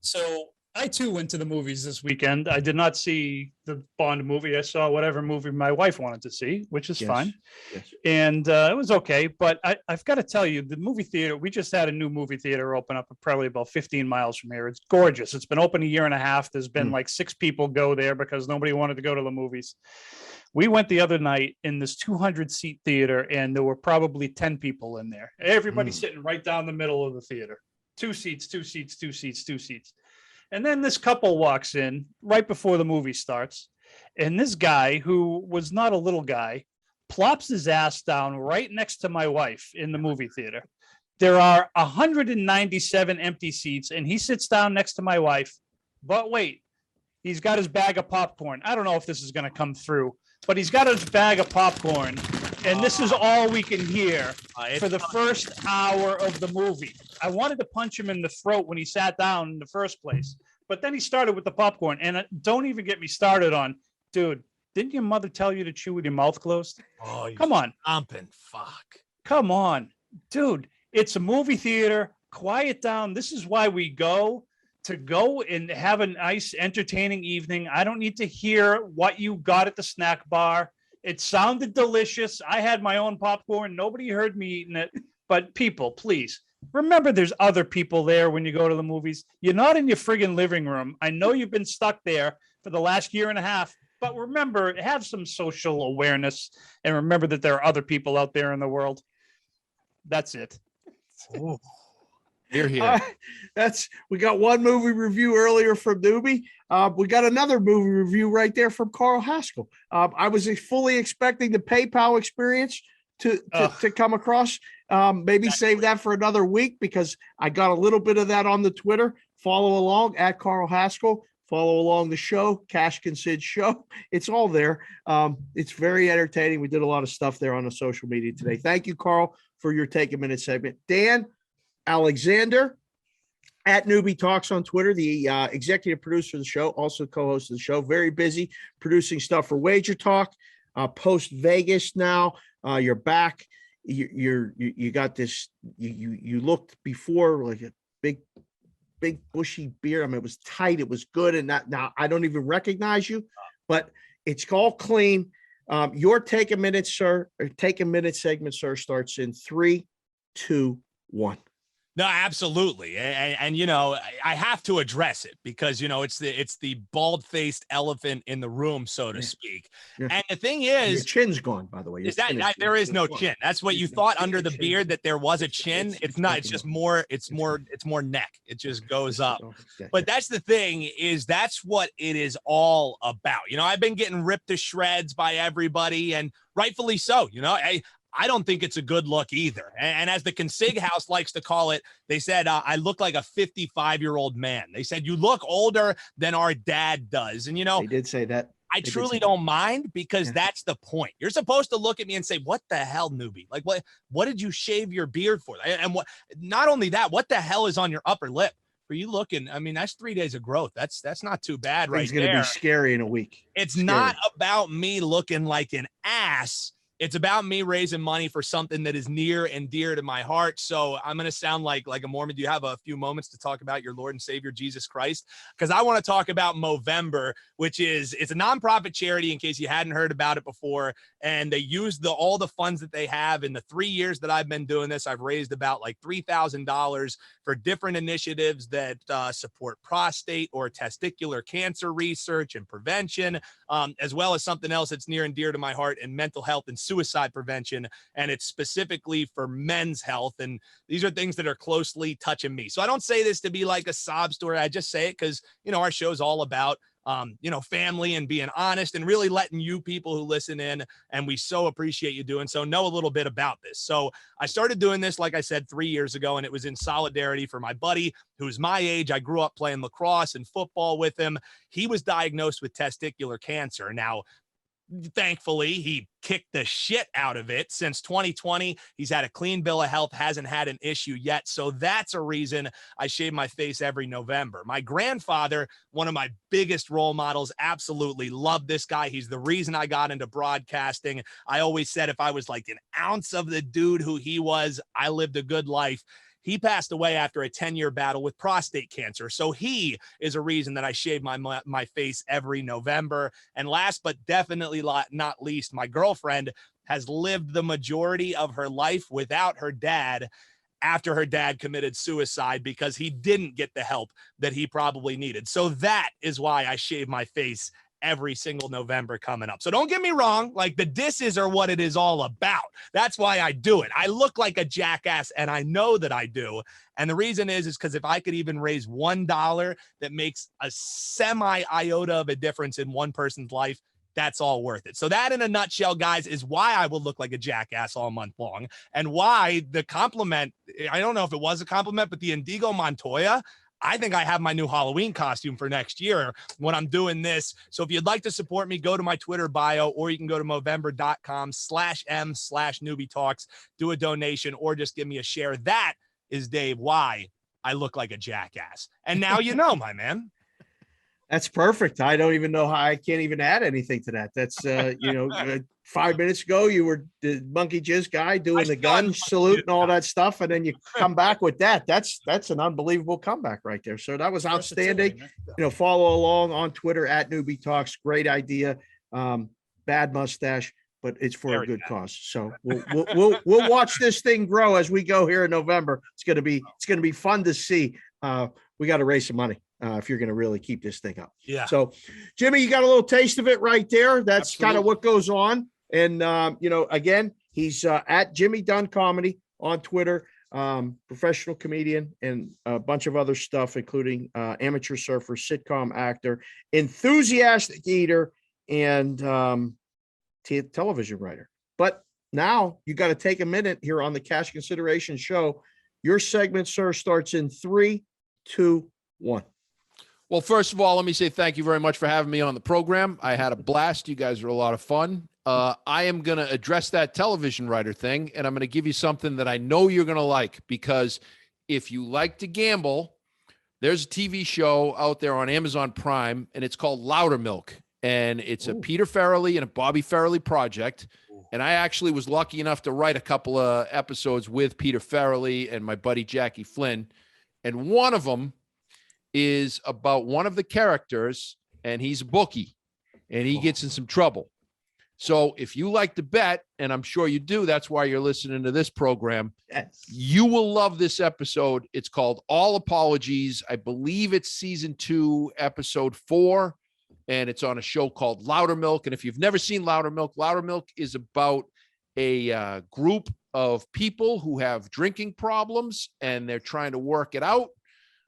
So I too went to the movies this weekend. I did not see the Bond movie. I saw whatever movie my wife wanted to see, which is fine. Yes. And it was okay. But I've got to tell you, the movie theater, we just had a new movie theater open up probably about 15 miles from here. It's gorgeous. It's been open a year and a half. There's been like 6 people go there because nobody wanted to go to the movies. We went the other night in this 200-seat theater, and there were probably 10 people in there. Everybody sitting right down the middle of the theater. 2 seats, 2 seats, 2 seats, 2 seats. And then this couple walks in right before the movie starts. And this guy, who was not a little guy, plops his ass down right next to my wife in the movie theater. There are 197 empty seats, and he sits down next to my wife. But wait, he's got his bag of popcorn. I don't know if this is going to come through, but he's got his bag of popcorn And this is all we can hear for the first hour of the movie. I wanted to punch him in the throat when he sat down in the first place, but then he started with the popcorn. And don't even get me started on, dude, didn't your mother tell you to chew with your mouth closed? Oh, come on. Fuck. Come on, dude. It's a movie theater. Quiet down. This is why we go and have a nice, entertaining evening. I don't need to hear what you got at the snack bar. It sounded delicious. I had my own popcorn. Nobody heard me eating it. But people, please, remember there's other people there when you go to the movies. You're not in your friggin' living room. I know you've been stuck there for the last year and a half. But remember, have some social awareness. And remember that there are other people out there in the world. That's it. Ooh. You're here. We got one movie review earlier from Newbie. We got another movie review right there from Carl Hascall. I was fully expecting the PayPal experience to come across. Maybe save that for another week because I got a little bit of that on the Twitter. Follow along at Carl Hascall. Follow along the show, Cash Consid Show. It's all there. It's very entertaining. We did a lot of stuff there on the social media today. Thank you, Carl, for your Take a Minute segment. Dan Alexander at Newbie Talks on Twitter, the executive producer of the show, also co-host of the show, very busy producing stuff for Wager Talk. Post Vegas now, you're back. You got this. You looked before like a big bushy beard. I mean, it was tight. It was good. And now I don't even recognize you, but it's all clean. Your Take a Minute, sir, or Take a Minute segment, sir, starts in 3, 2, 1. No, absolutely. And you know, I have to address it because, you know, it's the bald-faced elephant in the room, so to speak. Yeah. And the thing is, your chin's gone, by the way. There is no chin. That's what you thought under the beard, that there was a chin. It's not. It's just more, it's more neck. It just goes up. But that's the thing, is that's what it is all about. You know, I've been getting ripped to shreds by everybody, and rightfully so. You know, I don't think it's a good look either. And as the Consig House likes to call it, they said, I look like a 55-year-old man. They said, you look older than our dad does. And, you know, they did say that. I truly don't mind, because that's the point. You're supposed to look at me and say, what the hell, Newbie? Like, what did you shave your beard for? And what, not only that, what the hell is on your upper lip? For you looking, I mean, that's 3 days of growth. That's not too bad, right? It's going to be scary in a week. It's not about me looking like an ass. It's about me raising money for something that is near and dear to my heart. So I'm going to sound like a Mormon. Do you have a few moments to talk about your Lord and Savior, Jesus Christ? Because I want to talk about Movember, which it's a nonprofit charity, in case you hadn't heard about it before. And they use all the funds that they have. In the 3 years that I've been doing this, I've raised about like $3,000 for different initiatives that support prostate or testicular cancer research and prevention, as well as something else that's near and dear to my heart, and mental health and suicide prevention. And it's specifically for men's health. And these are things that are closely touching me. So I don't say this to be like a sob story. I just say it because, you know, our show's all about you know, family and being honest and really letting you people who listen in. And we so appreciate you doing so, know a little bit about this. So I started doing this, like I said, 3 years ago, and it was in solidarity for my buddy who's my age. I grew up playing lacrosse and football with him. He was diagnosed with testicular cancer. Now, thankfully, he kicked the shit out of it. Since 2020, he's had a clean bill of health, hasn't had an issue yet. So that's a reason I shave my face every November. My grandfather, one of my biggest role models, absolutely loved this guy. He's the reason I got into broadcasting. I always said if I was like an ounce of the dude who he was, I lived a good life. He passed away after a 10-year battle with prostate cancer. So he is a reason that I shave my face every November. And last but definitely not least, my girlfriend has lived the majority of her life without her dad after her dad committed suicide because he didn't get the help that he probably needed. So that is why I shave my face every single November coming up. So don't get me wrong, like the disses are what it is all about. That's why I do it. I look like a jackass, and I know that I do. And the reason is because if I could even raise $1 that makes a semi-iota of a difference in one person's life, that's all worth it. So that in a nutshell, guys, is why I will look like a jackass all month long, and why the compliment, I don't know if it was a compliment, but the Indigo Montoya, I think I have my new Halloween costume for next year when I'm doing this. So if you'd like to support me, go to my Twitter bio, or you can go to Movember.com/m/newbie talks, do a donation, or just give me a share. That is, Dave, why I look like a jackass. And now you know, my man. That's perfect. I don't even know how I can't even add anything to that. That's 5 minutes ago, you were the monkey jizz guy doing the gun salute and all that stuff. And then you come back with that. That's an unbelievable comeback right there. So that was outstanding. Follow along on Twitter at Newbie Talks. Great idea. Bad mustache, but it's for a good cause. So we'll watch this thing grow as we go here in November. It's going to be fun to see. We got to raise some money. If you're going to really keep this thing up. Yeah. So, Jimmy, you got a little taste of it right there. That's kind of what goes on. And, again, he's at Jimmy Dunn Comedy on Twitter, professional comedian, and a bunch of other stuff, including amateur surfer, sitcom actor, enthusiastic eater, and television writer. But now you got to take a minute here on the Cash Consideration Show. Your segment, sir, starts in 3, 2, 1. Well, first of all, let me say thank you very much for having me on the program. I had a blast. You guys are a lot of fun. I am going to address that television writer thing, and I'm going to give you something that I know you're going to like, because if you like to gamble, there's a TV show out there on Amazon Prime, and it's called Loudermilk, and it's a Peter Farrelly and a Bobby Farrelly project. And I actually was lucky enough to write a couple of episodes with Peter Farrelly and my buddy Jackie Flynn, and one of them is about one of the characters, and he's a bookie, and he gets in some trouble. So if you like to bet, and I'm sure you do, that's why you're listening to this program. Yes. You will love this episode. It's called All Apologies. I believe it's season 2, episode 4, and it's on a show called Loudermilk. And if you've never seen Loudermilk is about a group of people who have drinking problems, and they're trying to work it out.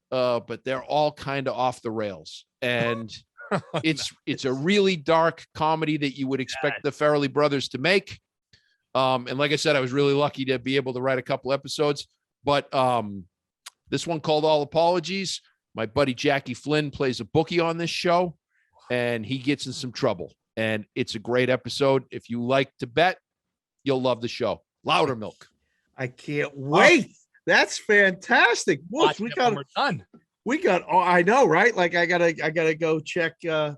But they're all kind of off the rails, and it's a really dark comedy that you would expect the Farrelly brothers to make. And like I said, I was really lucky to be able to write a couple episodes, but this one called All Apologies. My buddy Jackie Flynn plays a bookie on this show, and he gets in some trouble, and it's a great episode. If you like to bet, you'll love the show. Loudermilk. I can't wait. That's fantastic. Whoops, we got, I know, right? Like I gotta go check,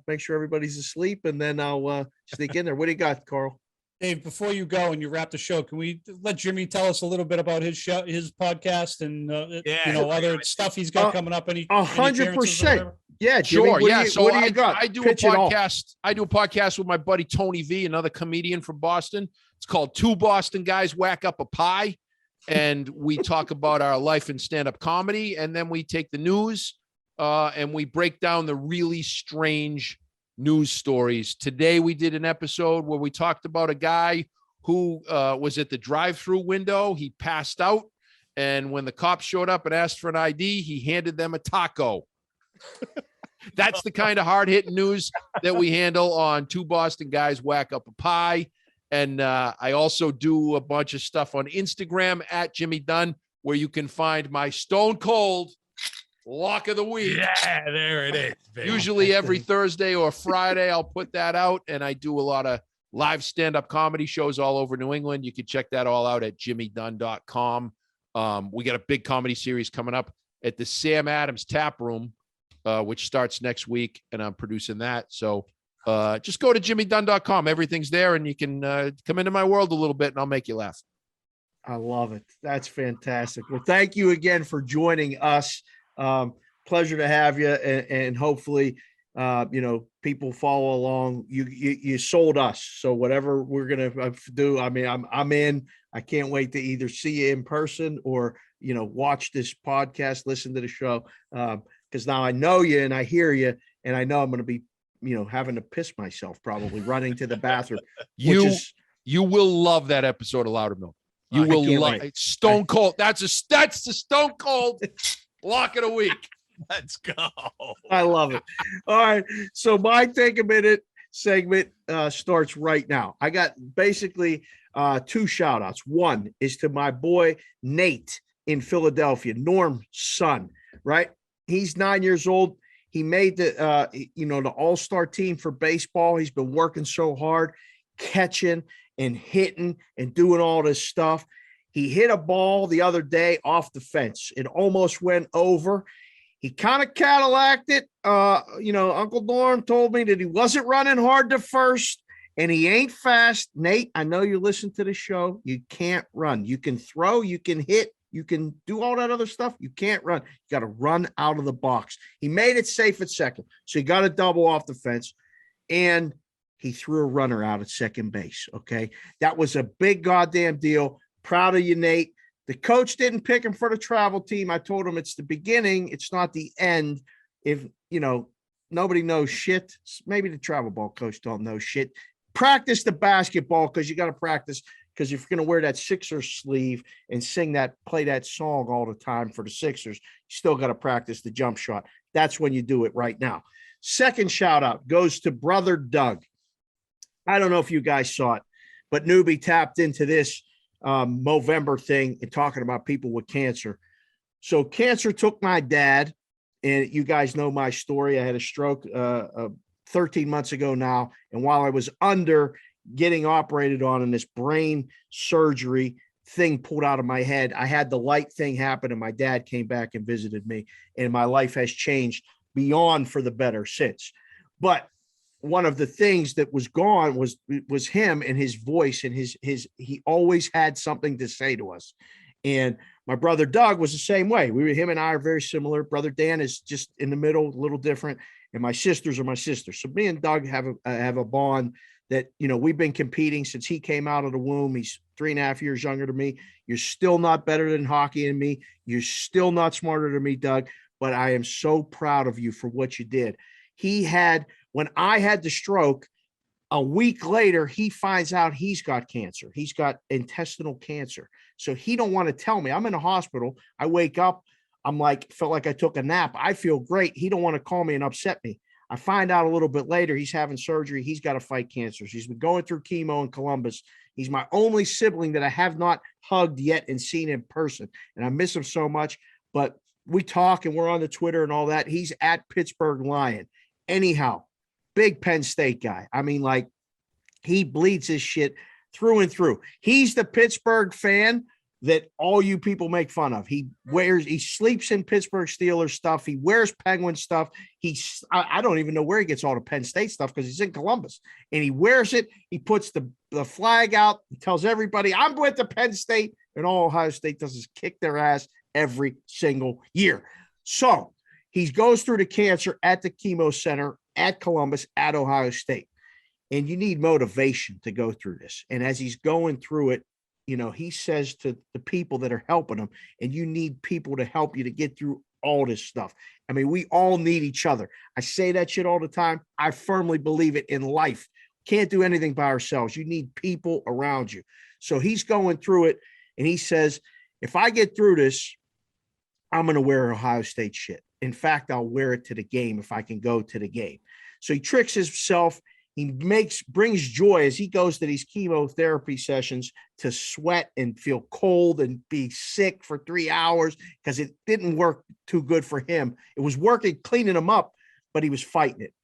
make sure everybody's asleep, and then I'll sneak in there. What do you got, Carl? Dave, before you go and you wrap the show, can we let Jimmy tell us a little bit about his show, his podcast, and other stuff he's got coming up? 100%. Yeah, Jimmy, sure. Yeah. So what do you got? I do a podcast. I do a podcast with my buddy Tony V, another comedian from Boston. It's called Two Boston Guys Whack Up a Pie. And we talk about our life in stand-up comedy, and then we take the news and we break down the really strange news stories. Today we did an episode where we talked about a guy who was at the drive-through window. He passed out, and when the cops showed up and asked for an ID, he handed them a taco. That's the kind of hard-hitting news that we handle on Two Boston Guys Whack Up a Pie. And I also do a bunch of stuff on Instagram at Jimmy Dunn, where you can find my Stone Cold Lock of the Week. Yeah, there it is. Baby. Usually every Thursday or Friday, I'll put that out. And I do a lot of live stand-up comedy shows all over New England. You can check that all out at jimmydunn.com. We got a big comedy series coming up at the Sam Adams Tap Room, which starts next week, and I'm producing that. So just go to jimmydunn.com. Everything's there, and you can come into my world a little bit, and I'll make you laugh. I love it. That's fantastic. Well, thank you again for joining us. Pleasure to have you, and hopefully, people follow along. You sold us, so whatever we're gonna do, I mean, I'm in. I can't wait to either see you in person or watch this podcast, listen to the show, because now I know you and I hear you, and I know I'm going to be having to piss myself, probably running to the bathroom. You will love that episode of Loudermilk. You will love it. Stone Cold. That's the Stone Cold Lock of the Week. Let's go. I love it. All right. So my Take a Minute segment starts right now. I got basically 2 shout outs. One is to my boy Nate in Philadelphia, Norm's son, right? He's 9 years old. He made the all-star team for baseball. He's been working so hard, catching and hitting and doing all this stuff. He hit a ball the other day off the fence. It almost went over. He kind of Cadillac'd it. Uncle Norm told me that he wasn't running hard to first, and he ain't fast. Nate, I know you listen to the show. You can't run. You can throw, you can hit, you can do all that other stuff. You can't run. You got to run out of the box. He made it safe at second, so he got a double off the fence, and he threw a runner out at second base, okay? That was a big goddamn deal. Proud of you, Nate. The coach didn't pick him for the travel team. I told him it's the beginning. It's not the end. If, nobody knows shit, maybe the travel ball coach don't know shit. Practice the basketball because you got to practice, because if you're going to wear that Sixers sleeve and play that song all the time for the Sixers, you still got to practice the jump shot. That's when you do it right now. Second shout out goes to brother Doug. I don't know if you guys saw it, but Newbie tapped into this Movember thing and talking about people with cancer. So cancer took my dad, and you guys know my story. I had a stroke 13 months ago now. And while I was getting operated on and this brain surgery thing pulled out of my head, I had the light thing happen, and my dad came back and visited me, and my life has changed beyond for the better since. But one of the things that was gone was him and his voice, and he always had something to say to us. And my brother Doug was the same way. Him and I are very similar. Brother Dan is just in the middle, a little different. And my sisters are my sisters. So me and Doug have a bond that, we've been competing since he came out of the womb. He's 3.5 years younger than me. You're still not better than hockey and me. You're still not smarter than me, Doug, but I am so proud of you for what you did. When I had the stroke, a week later, he finds out he's got cancer. He's got intestinal cancer. So he don't want to tell me. I'm in a hospital. I wake up. I'm felt like I took a nap. I feel great. He don't want to call me and upset me. I find out a little bit later he's having surgery. He's got to fight cancer. He's been going through chemo in Columbus. He's my only sibling that I have not hugged yet and seen in person. And I miss him so much. But we talk and we're on the Twitter and all that. He's at Pittsburgh Lion. Anyhow, big Penn State guy. I mean, he bleeds his shit through and through. He's the Pittsburgh fan that all you people make fun of. He sleeps in Pittsburgh Steelers stuff. He wears Penguin stuff. I don't even know where he gets all the Penn State stuff because he's in Columbus, and he wears it. He puts the flag out. He tells everybody, I'm with the Penn State, and all Ohio State does is kick their ass every single year. So he goes through the cancer at the chemo center at Columbus, at Ohio State. And you need motivation to go through this. And as he's going through it, he says to the people that are helping him, and you need people to help you to get through all this stuff. I mean, we all need each other. I say that shit all the time. I firmly believe it in life. Can't do anything by ourselves. You need people around you. So he's going through it, and he says, if I get through this, I'm going to wear Ohio State shit. In fact, I'll wear it to the game if I can go to the game. So he tricks himself. He brings joy as he goes to these chemotherapy sessions to sweat and feel cold and be sick for 3 hours because it didn't work too good for him. It was working, cleaning him up, but he was fighting it.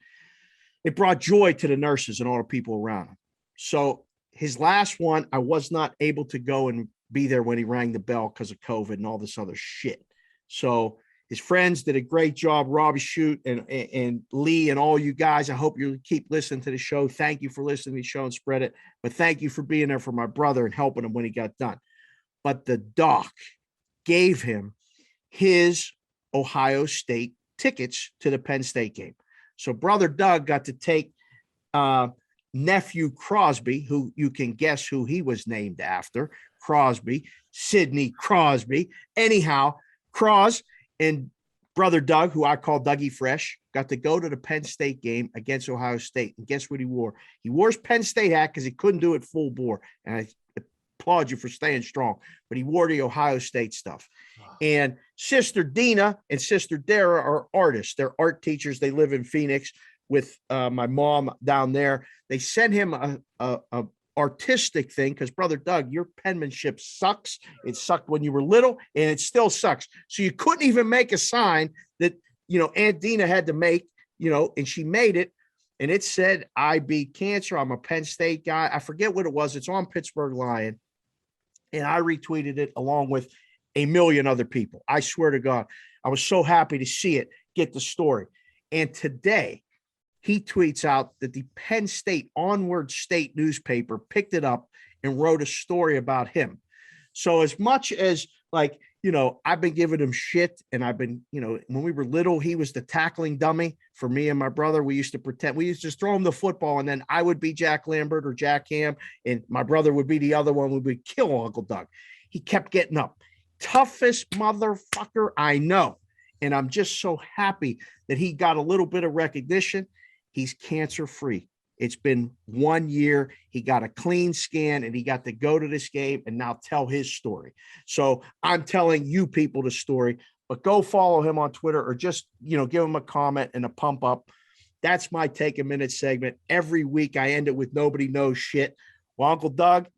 It brought joy to the nurses and all the people around him. So his last one, I was not able to go and be there when he rang the bell because of COVID and all this other shit. So his friends did a great job, Robbie Shute and Lee and all you guys. I hope you keep listening to the show. Thank you for listening to the show and spread it. But thank you for being there for my brother and helping him when he got done. But the doc gave him his Ohio State tickets to the Penn State game. So brother Doug got to take nephew Crosby, who you can guess who he was named after, Crosby, Sidney Crosby. Anyhow, Cros and brother Doug, who I call Dougie Fresh, got to go to the Penn State game against Ohio State. And guess what he wore? He wore his Penn State hat because he couldn't do it full bore. And I applaud you for staying strong. But he wore the Ohio State stuff. And Sister Dina and Sister Dara are artists. They're art teachers. They live in Phoenix with my mom down there. They sent him a artistic thing because brother Doug, your penmanship sucks. It sucked when you were little and it still sucks. So you couldn't even make a sign that Aunt Dina had to make, and she made it. And it said, I beat cancer. I'm a Penn State guy. I forget what it was. It's on Pittsburgh Lion. And I retweeted it along with a million other people. I swear to God, I was so happy to see it, get the story. And today he tweets out that the Penn State Onward State newspaper picked it up and wrote a story about him. So as much as I've been giving him shit, and I've been, when we were little, he was the tackling dummy for me and my brother. We used to pretend, we used to just throw him the football, and then I would be Jack Lambert or Jack Ham, and my brother would be the other one. We would kill Uncle Doug. He kept getting up. Toughest motherfucker I know. And I'm just so happy that he got a little bit of recognition. He's cancer-free. It's been 1 year. He got a clean scan, and he got to go to this game and now tell his story. So I'm telling you people the story, but go follow him on Twitter or just, give him a comment and a pump up. That's my Take a Minute segment. Every week I end it with nobody knows shit. Well, Uncle Doug,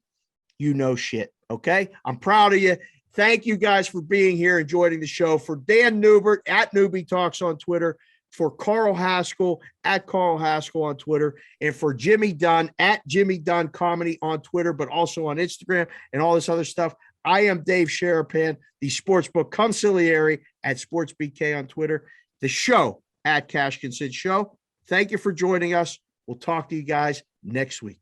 you know shit. Okay. I'm proud of you. Thank you guys for being here and joining the show. For Dan Newbert at Newbie Talks on Twitter, for Carl Hascall at Carl Hascall on Twitter, and for Jimmy Dunn at Jimmy Dunn Comedy on Twitter, but also on Instagram and all this other stuff. I am Dave Sharapan, the Sportsbook Consigliere at SportsBK on Twitter, the show at Cash Consid Show. Thank you for joining us. We'll talk to you guys next week.